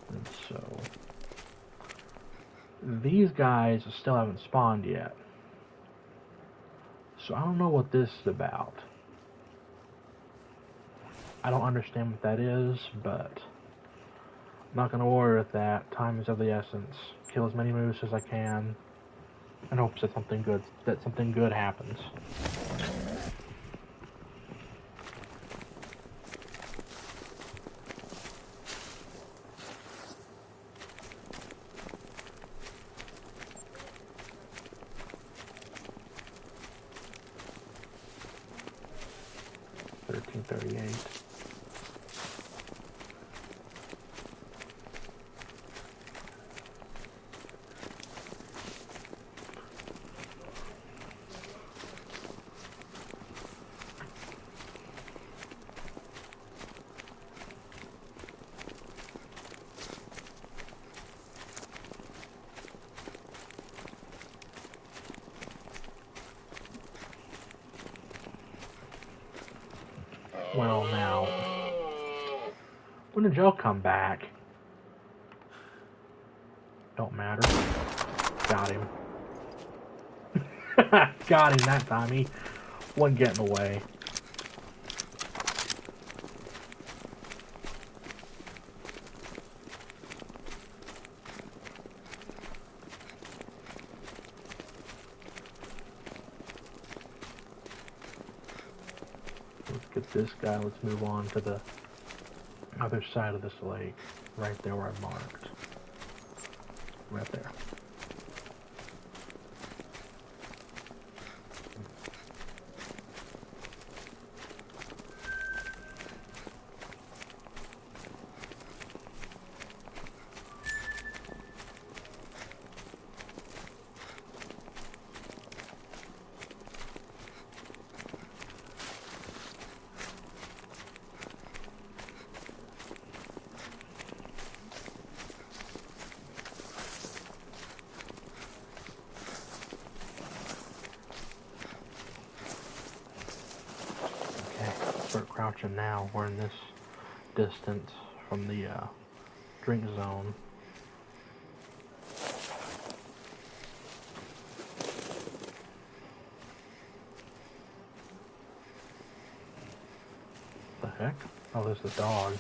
And so, these guys still haven't spawned yet. So I don't know what this is about. I don't understand what that is, but I'm not going to worry with that. Time is of the essence. Kill as many moose as I can, and hope that something good happens. Well, now, when did y'all come back? Don't matter. Got him. Got him that time. He wasn't getting away. This guy, let's move on to the other side of this lake, right there where I marked. Right there. Start crouching now. We're in this distance from the drink zone. The heck? Oh, there's the dog.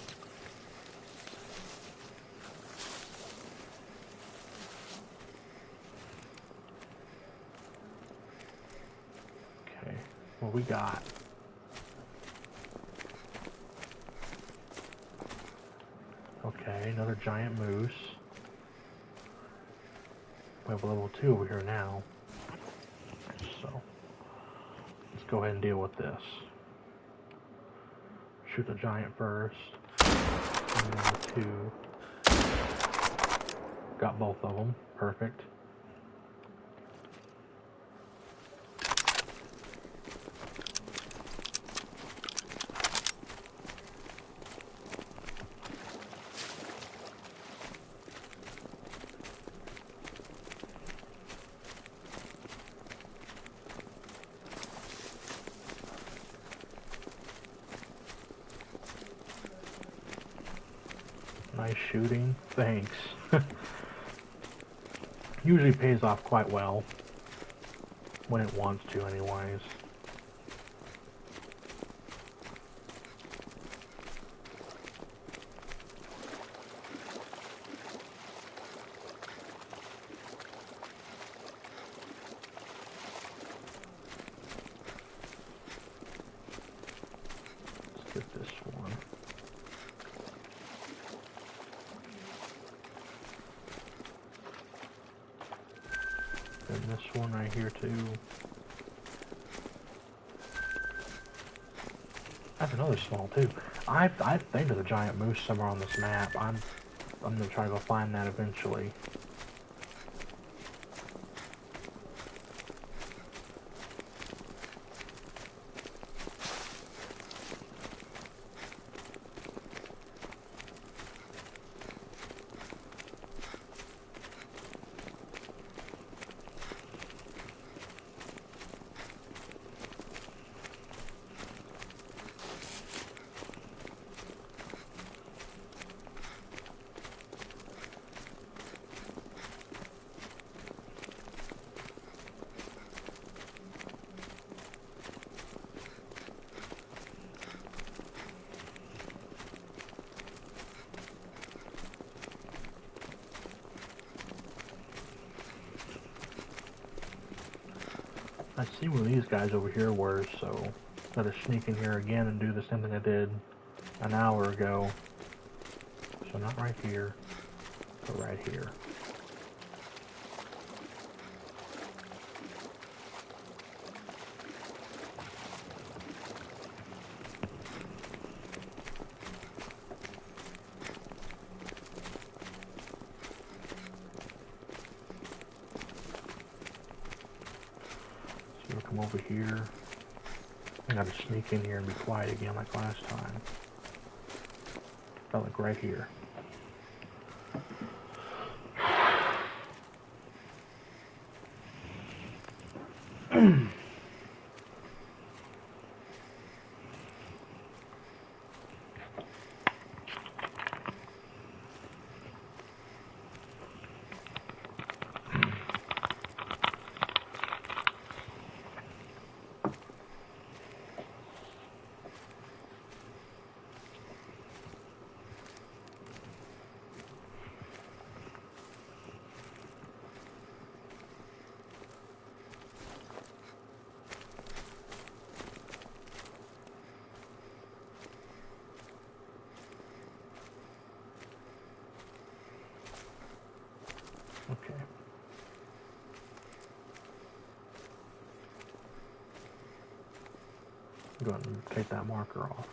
Okay, what we got? Okay, another giant moose. We have a level 2 over here now. So, let's go ahead and deal with this. Shoot the giant first. And then 2. Got both of them. Perfect. Nice shooting. Thanks. Usually pays off quite well. When it wants to, anyways. Let's get this one. And this one right here too. That's another small too. I think there's a giant moose somewhere on this map. I'm gonna try to go find that eventually. I see where these guys over here were, so I'm gonna sneak in here again and do the same thing I did an hour ago. So not right here, but right here. Come over here. I gotta sneak in here and be quiet again like last time. Felt like right here. Okay. Go ahead and take that marker off.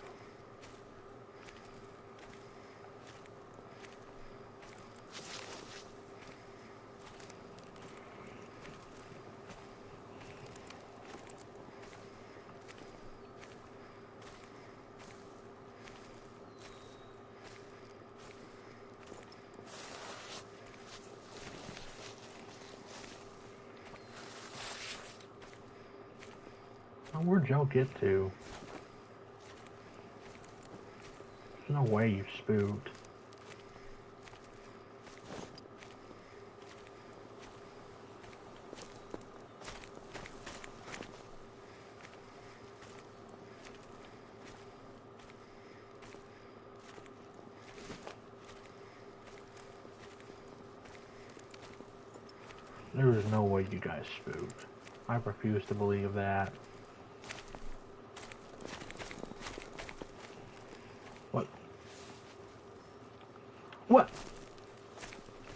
Oh, where'd y'all get to? There's no way you spooked. There is no way you guys spooked. I refuse to believe that. What? What?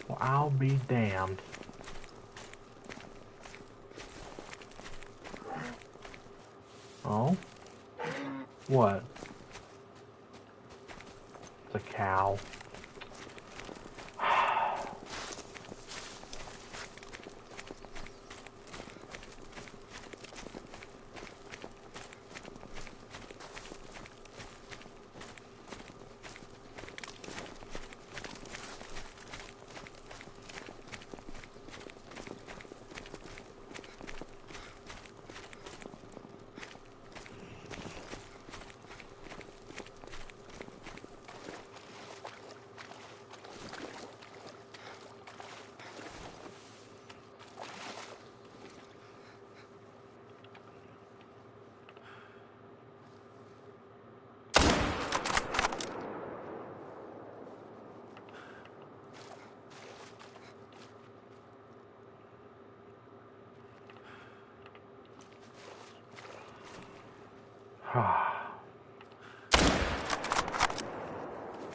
Well, I'll be damned. Oh? What? It's a cow.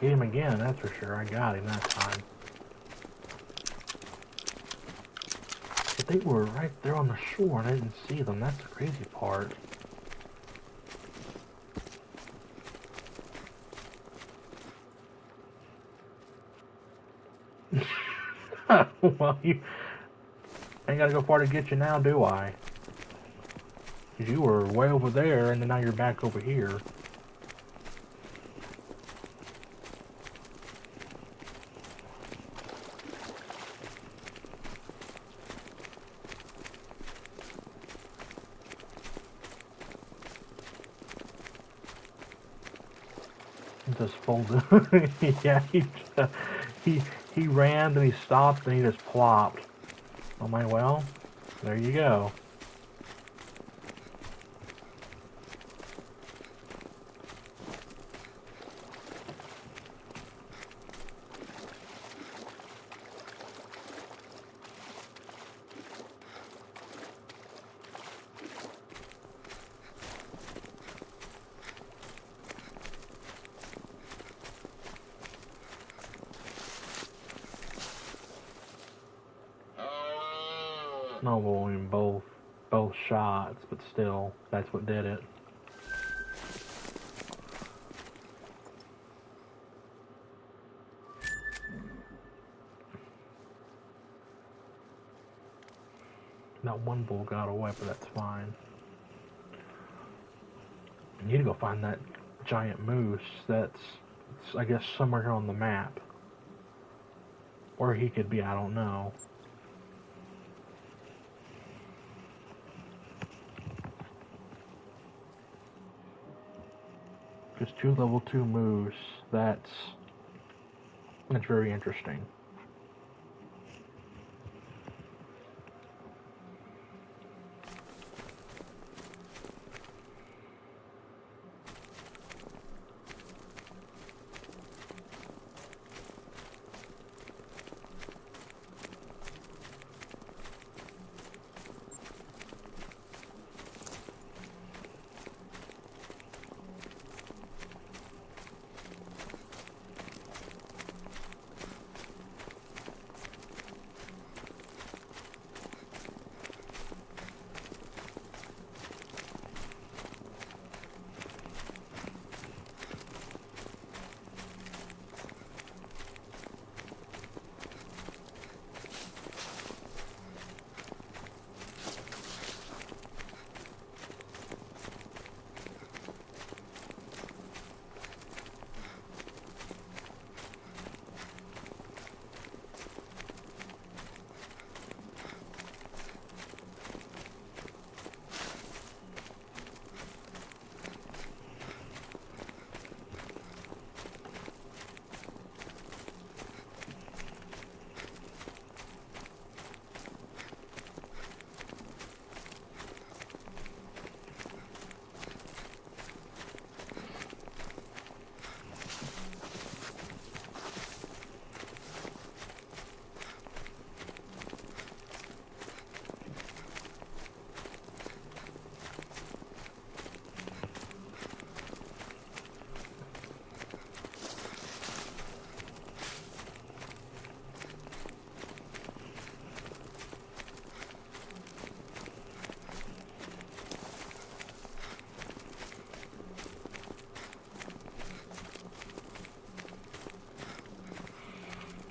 Get him again, that's for sure. I got him that time. They were right there on the shore and I didn't see them. That's the crazy part. Well, you ain't gotta go far to get you now, do I? 'Cause you were way over there and then now you're back over here. Just folded. Yeah, he ran, then he stopped, and he just plopped. I'm like, well, there you go. No, well, I mean, both shots, but still, that's what did it. That one bull got away, but that's fine. I need to go find that giant moose that's, I guess, somewhere here on the map. Or he could be, I don't know. Just 2 level 2 moose, that's very interesting.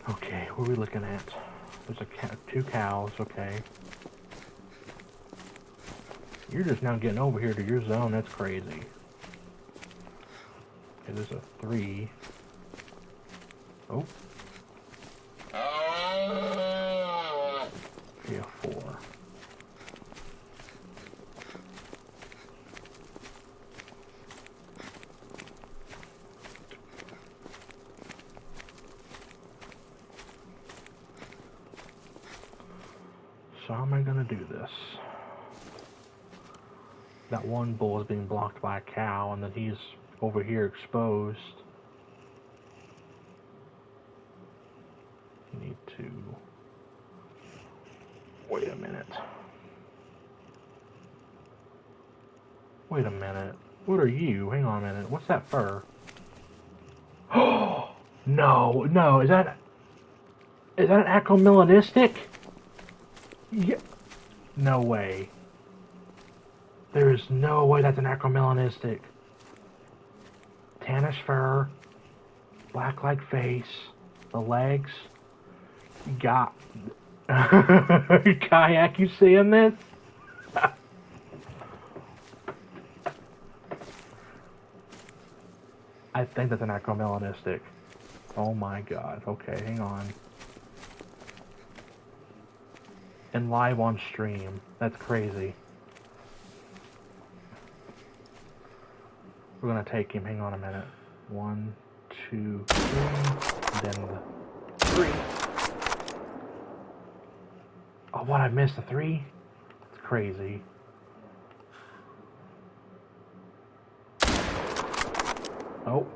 Okay, what are we looking at? There's a 2 cows, okay. You're just now getting over here to your zone, that's crazy. Okay, there's a 3. Oh. Yeah, 4. So how am I gonna do this? That one bull is being blocked by a cow, and then he's over here exposed. You need to... Wait a minute. Wait a minute. What are you? Hang on a minute. What's that fur? Oh! No, no, is that an acromelanistic? Yeah. No way. There's no way that's an acromelanistic. Tannish fur, black-like face, the legs. Got Kayak, you seeing this? I think that's an acromelanistic. Oh my god. Okay, hang on. And live on stream. That's crazy. We're gonna take him. Hang on a minute. 1, 2, 3. Then the 3. Oh, what? I missed the 3? It's crazy. Oh.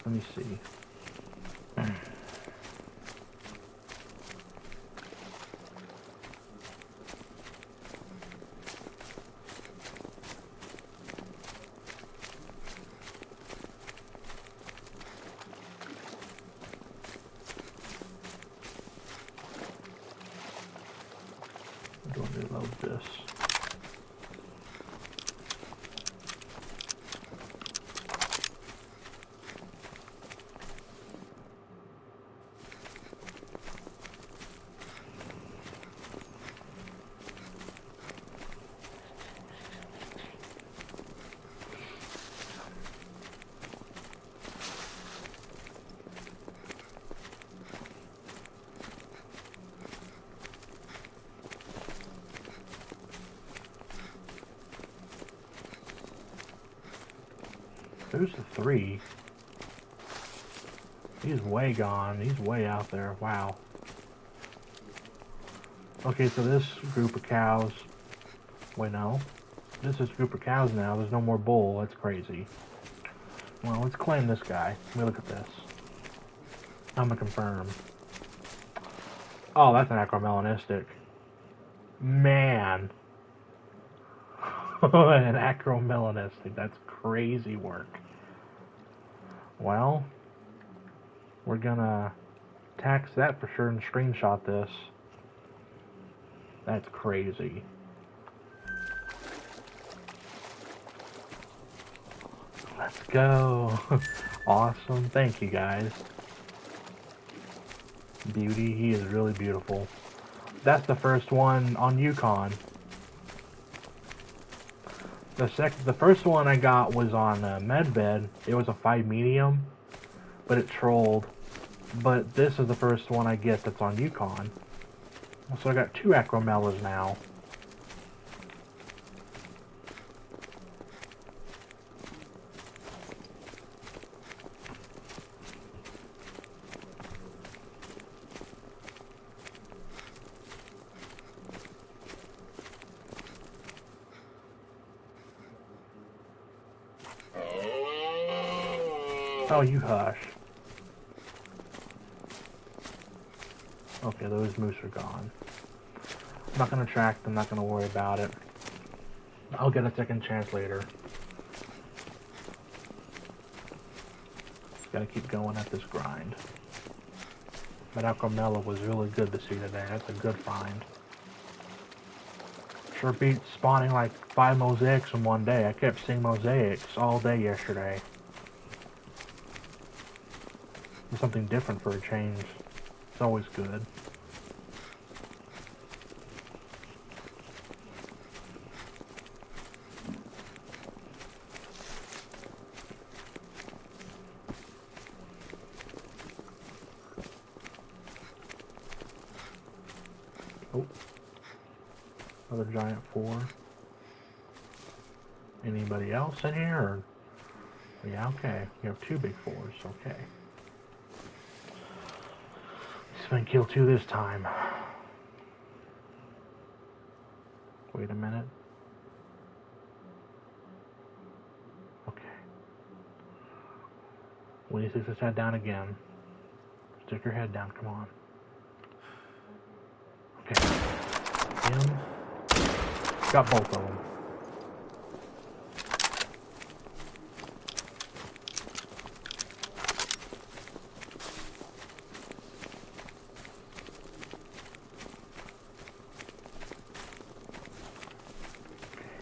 Let me see. Do I reload this? There's the 3. He's way gone. He's way out there. Wow. Okay, so this group of cows... Wait, no. This is a group of cows now. There's no more bull. That's crazy. Well, let's claim this guy. Let me look at this. I'm gonna confirm. Oh, that's an acromelanistic. Man. An acromelanistic. That's crazy work. Well, we're gonna tax that for sure and screenshot this. That's crazy. Let's go. Awesome. Thank you guys. Beauty. He is really beautiful. That's the first one on Yukon. The first one I got was on Medbed. It was a 5 medium, but it trolled. But this is the first one I get that's on Yukon. So I got 2 acromelas now. Oh, you hush. Okay, those moose are gone. I'm not gonna track them, not gonna worry about it. I'll get a second chance later. Gotta keep going at this grind. But Acromella was really good to see today. That's a good find. Sure beat spawning like 5 mosaics in one day. I kept seeing mosaics all day yesterday. Something different for a change. It's always good. Oh. Another giant 4. Anybody else in here? Or... Yeah, okay. You have 2 big 4s. Okay. Gonna kill 2 this time. Wait a minute. Okay. When he sticks his head down again, stick your head down, come on. Okay. Him. Got both of them.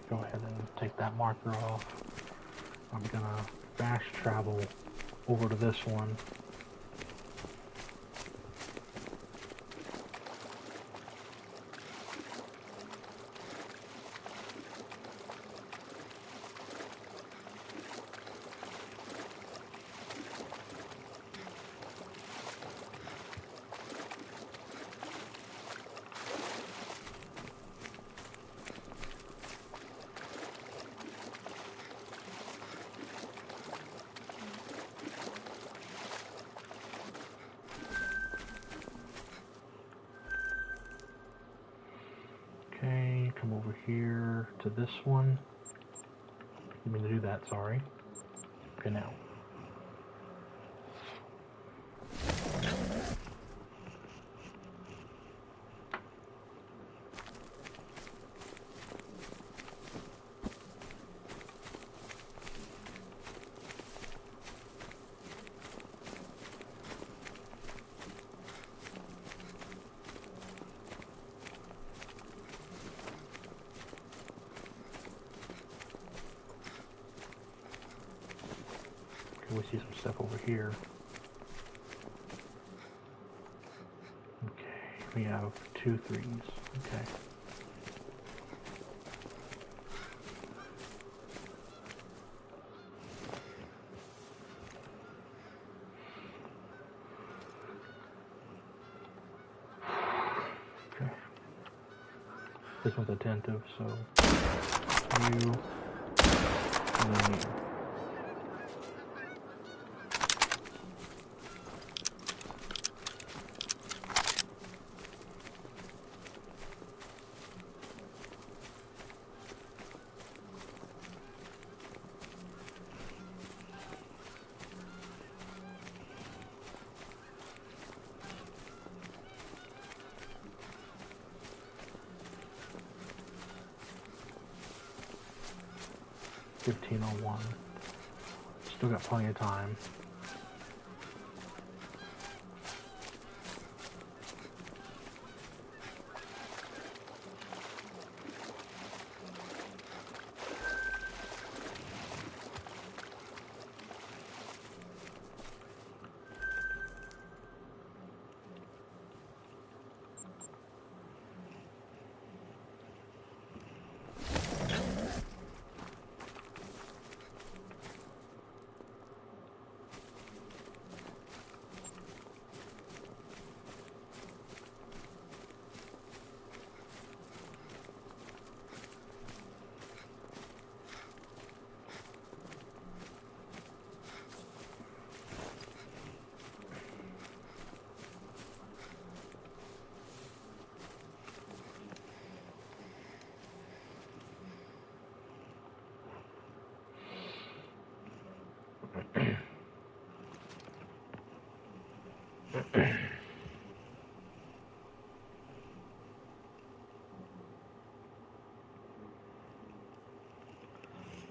go ahead and take that marker off. I'm gonna fast travel over to this one. Okay, come over here to this one. Didn't mean to do that, sorry. Okay, now. We see some stuff over here. Okay, we have 2 3s. Okay. Okay. This one's attentive, so you and then you. $15:01. Still got plenty of time.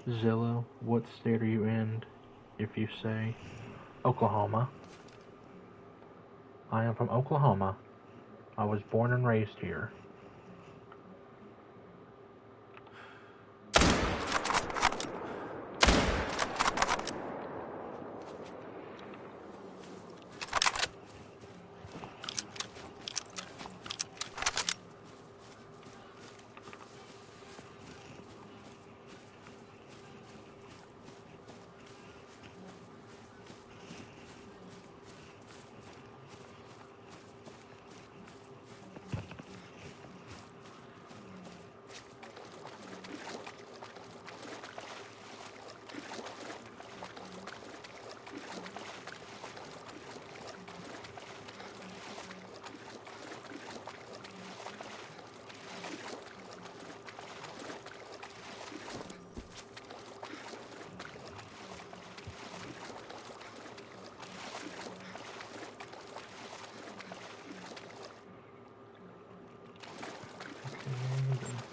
Zillow, what state are you in if you say Oklahoma? I am from Oklahoma. I was born and raised here.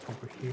Over here.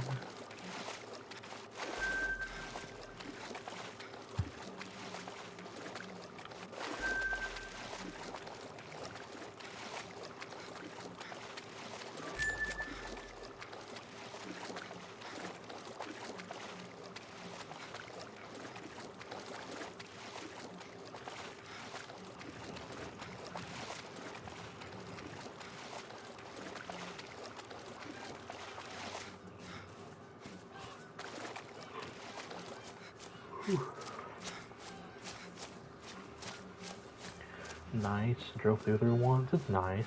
Nice. Drove through there once. It's nice.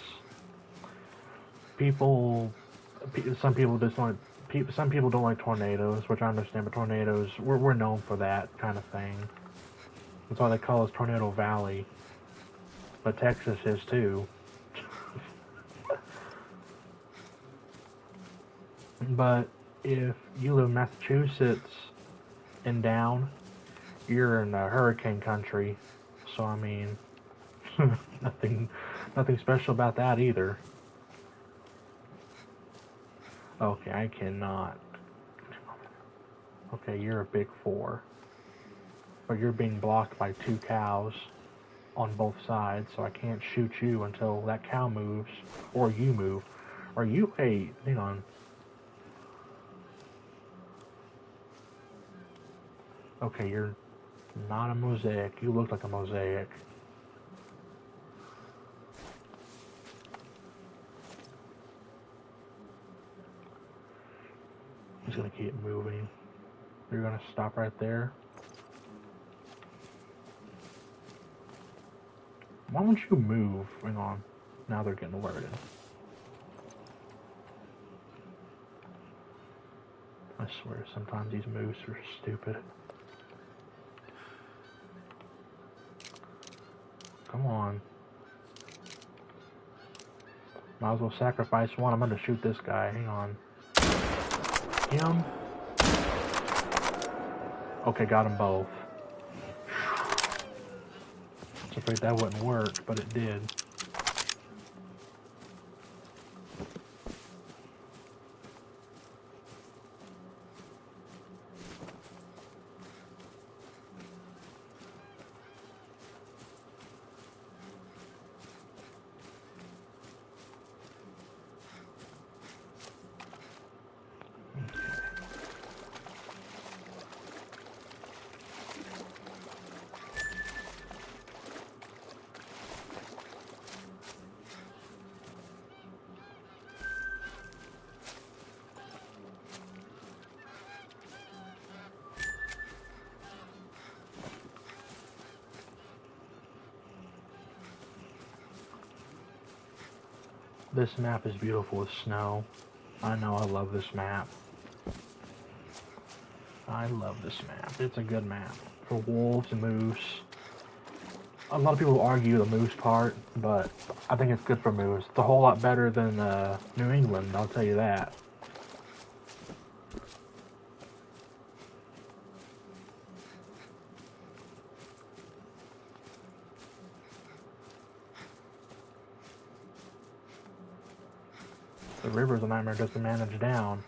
Some people just don't. Some people don't like tornadoes, which I understand. But tornadoes, we're known for that kind of thing. That's why they call us Tornado Valley. But Texas is too. But if you live in Massachusetts and down, you're in hurricane country. So I mean, nothing special about that either. Okay, I cannot. Okay, you're a big 4. But you're being blocked by 2 cows on both sides, so I can't shoot you until that cow moves, or you move. Or you, hey, hang on. Okay, you're not a mosaic. You look like a mosaic. He's gonna keep moving. You're gonna stop right there. Why don't you move? Hang on. Now they're getting alerted. I swear, sometimes these moves are stupid. Come on. Might as well sacrifice one. I'm gonna shoot this guy. Hang on. Him. Okay, got them both. I was afraid that wouldn't work, but it did. This map is beautiful with snow. I know, I love this map. I love this map. It's a good map for wolves and moose. A lot of people argue the moose part, but I think it's good for moose. It's a whole lot better than New England, I'll tell you that. The river's a nightmare just to manage down.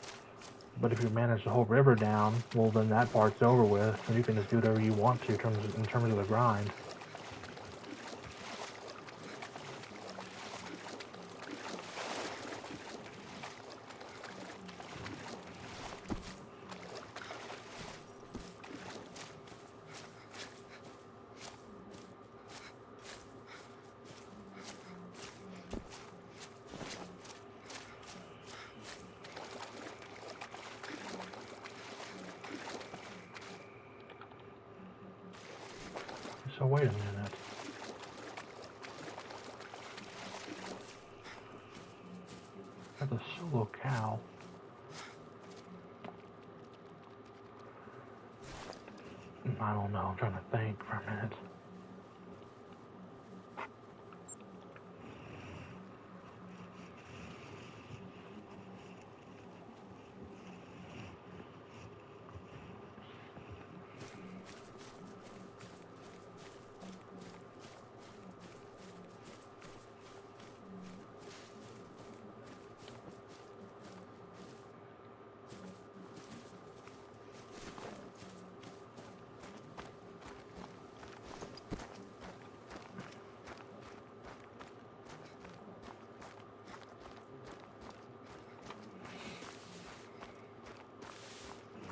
But if you manage the whole river down, well then that part's over with, and you can just do whatever you want to in terms of the grind. So wait a minute. That's a solo cow. I don't know, I'm trying to think for a minute.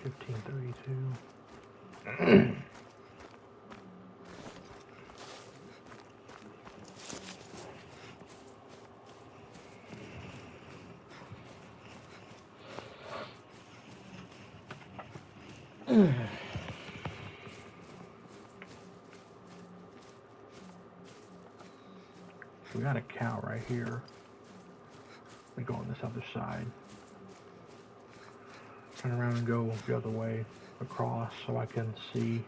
$15.32. got a cow right here. Let me go on this other side. Turn around and go the other way across so I can see.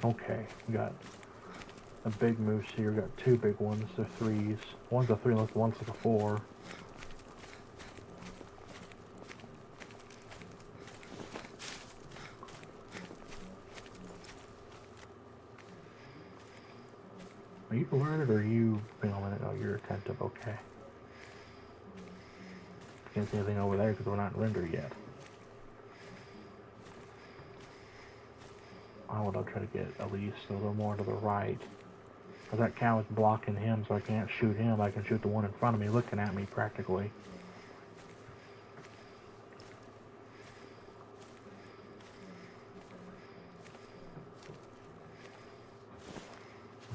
Okay, we got a big moose here. We got two big ones. They're threes. One's a 3 and one's like a 4. Are you alerted or are you filming it? Oh, you're attentive. Okay. Can't see anything over there because we're not rendered yet. I would try to get at least a little more to the right. Because that cow is blocking him, so I can't shoot him. I can shoot the one in front of me looking at me practically.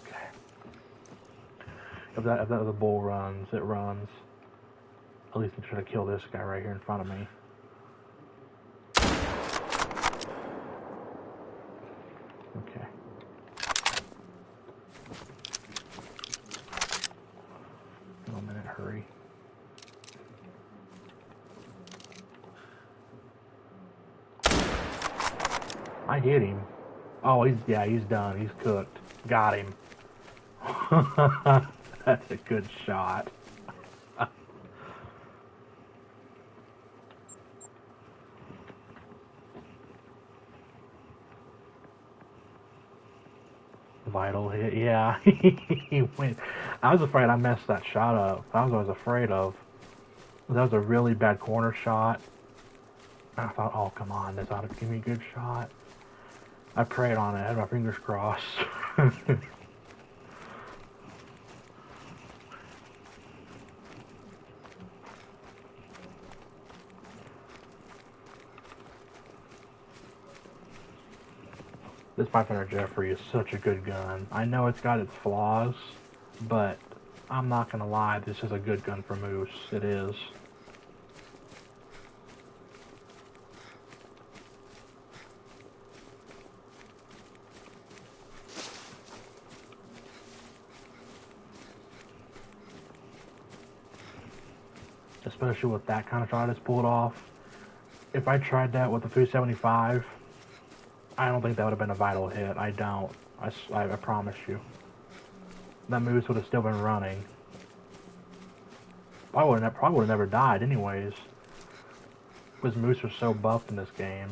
Okay. If that the bull runs, it runs. At least I'm trying to kill this guy right here in front of me. Okay. A minute, hurry. I hit him. Oh, he's done. He's cooked. Got him. That's a good shot. Vital hit, yeah. He went. I was afraid I messed that shot up. That was what I was afraid of. That was a really bad corner shot. I thought, oh, come on, this ought to give me a good shot. I prayed on it. I had my fingers crossed. This 500 Jeffrey is such a good gun. I know it's got its flaws, but I'm not gonna lie, this is a good gun for moose. It is. Especially with that kind of shot it's pulled off. If I tried that with the 375, I don't think that would have been a vital hit. I don't. I promise you. That moose would have still been running. Probably would have never died anyways. Because moose are so buffed in this game.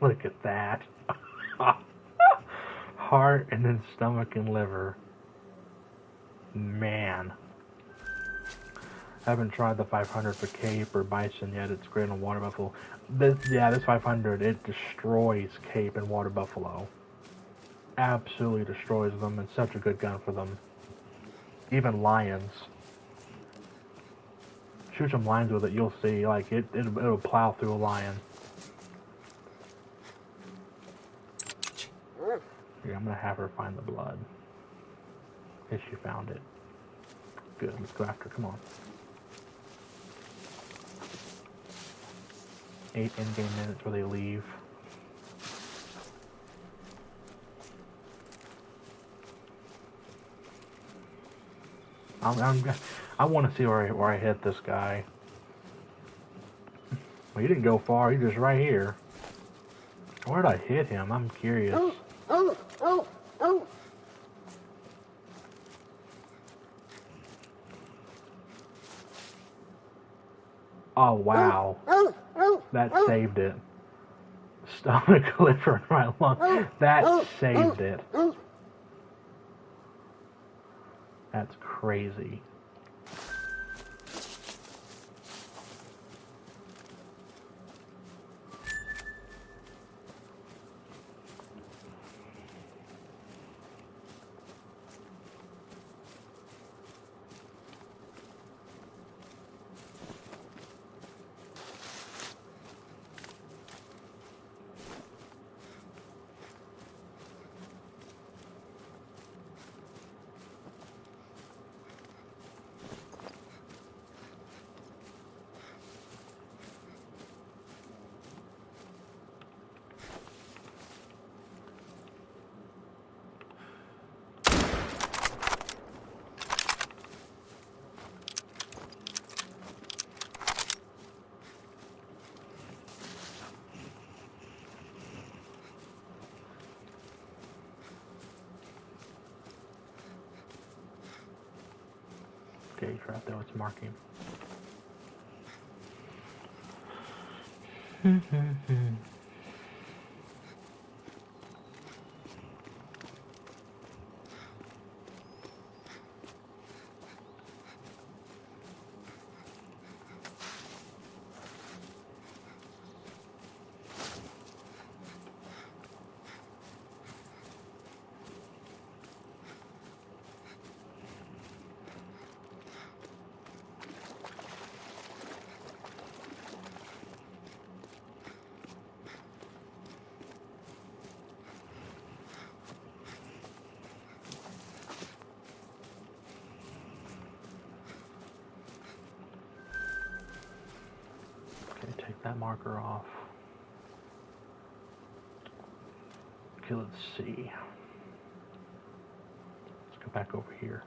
Look at that. Heart and then stomach and liver. Man. I haven't tried the 500 for cape or bison yet. It's great on water buffalo. This 500, it destroys cape and water buffalo. Absolutely destroys them. It's such a good gun for them. Even lions. Shoot some lions with it, you'll see. Like it'll plow through a lion. Here, I'm gonna have her find the blood. If she found it. Good, let's go after her. Come on. 8 in-game minutes where they leave. I want to see where I hit this guy. Well, he didn't go far. He's just right here. Where'd I hit him? I'm curious. Oh, wow. That saved it. Stomach liver in my lung. That saved it. That's crazy. Okay, he's right there. Let's mark him. Okay, take that marker off. Okay, let's see. Let's go back over here.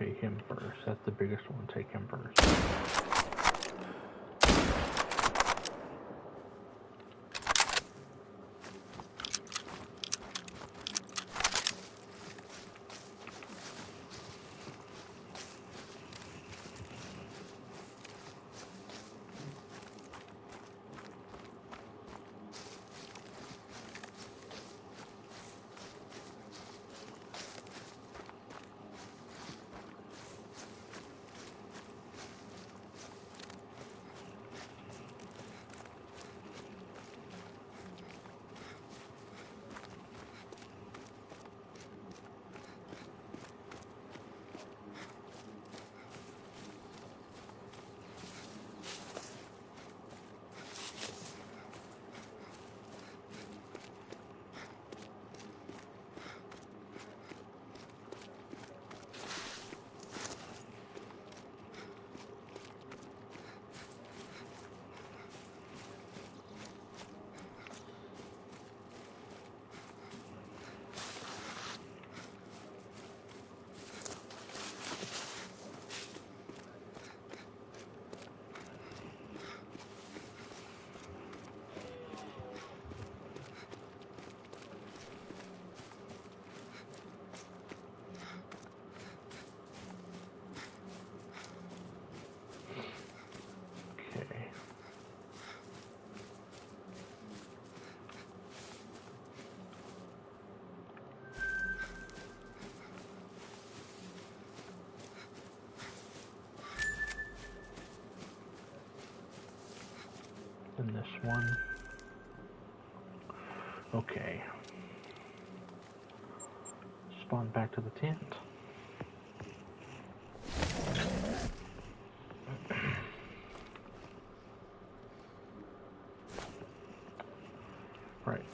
Okay, him first. That's the biggest one. Take him first. one. Okay. Spawn back to the tent. Right.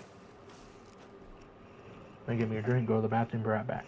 They give me a drink, go to the bathroom, be right back.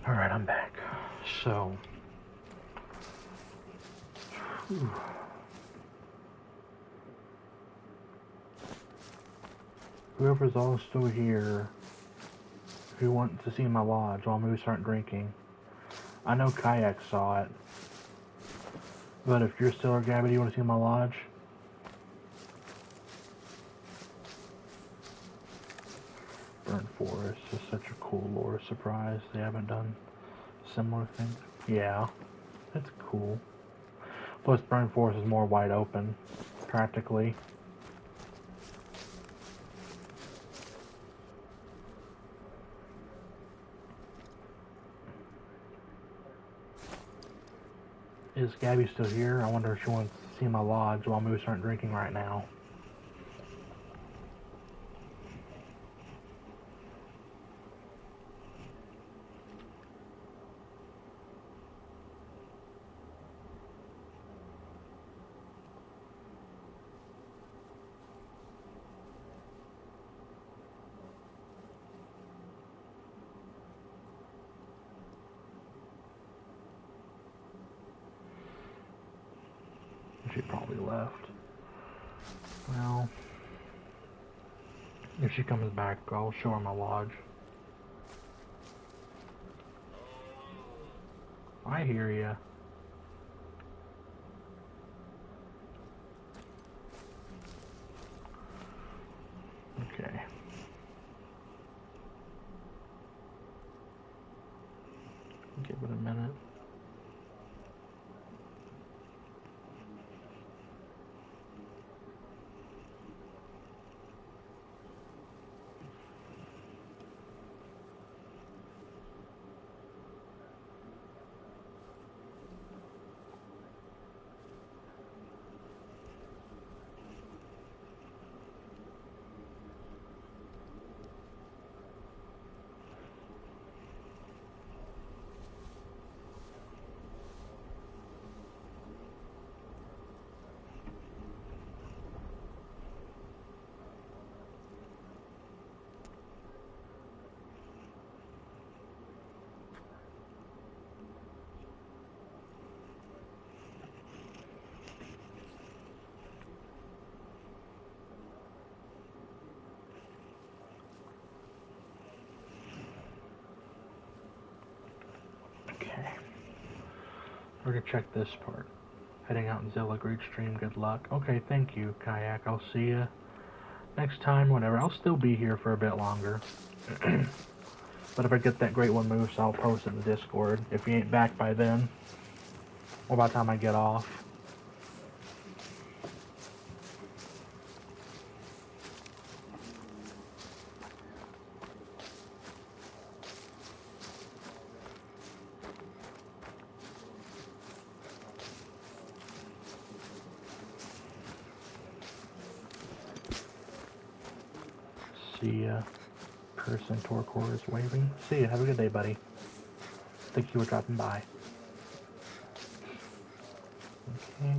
Alright, I'm back. So, whoever's all still here who wants to see my lodge while we start drinking. I know Kayak saw it, but if you're still here, Gabby, do you want to see my lodge? Burnt Forest is such a cool lore surprise. They haven't done similar things. Yeah, it's cool. Plus, Burnt Forest is more wide open, practically. Is Gabby still here? I wonder if she wants to see my lodge while we start drinking right now. She probably left. Well, if she comes back, I'll show her my lodge. I hear ya. Okay. Give it a minute. Okay. We're gonna check this part. Heading out in Zilla, great stream, good luck. Okay, thank you, Kayak. I'll see you next time, whatever. I'll still be here for a bit longer. But if I get that great one moose, I'll post it in the Discord. If you ain't back by then, or by the time I get off. See ya. Person Torcor is waving. See ya. Have a good day, buddy. Thank you for dropping by. Okay.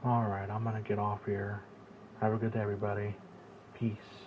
Alright, I'm gonna get off here. Have a good day, everybody. Peace.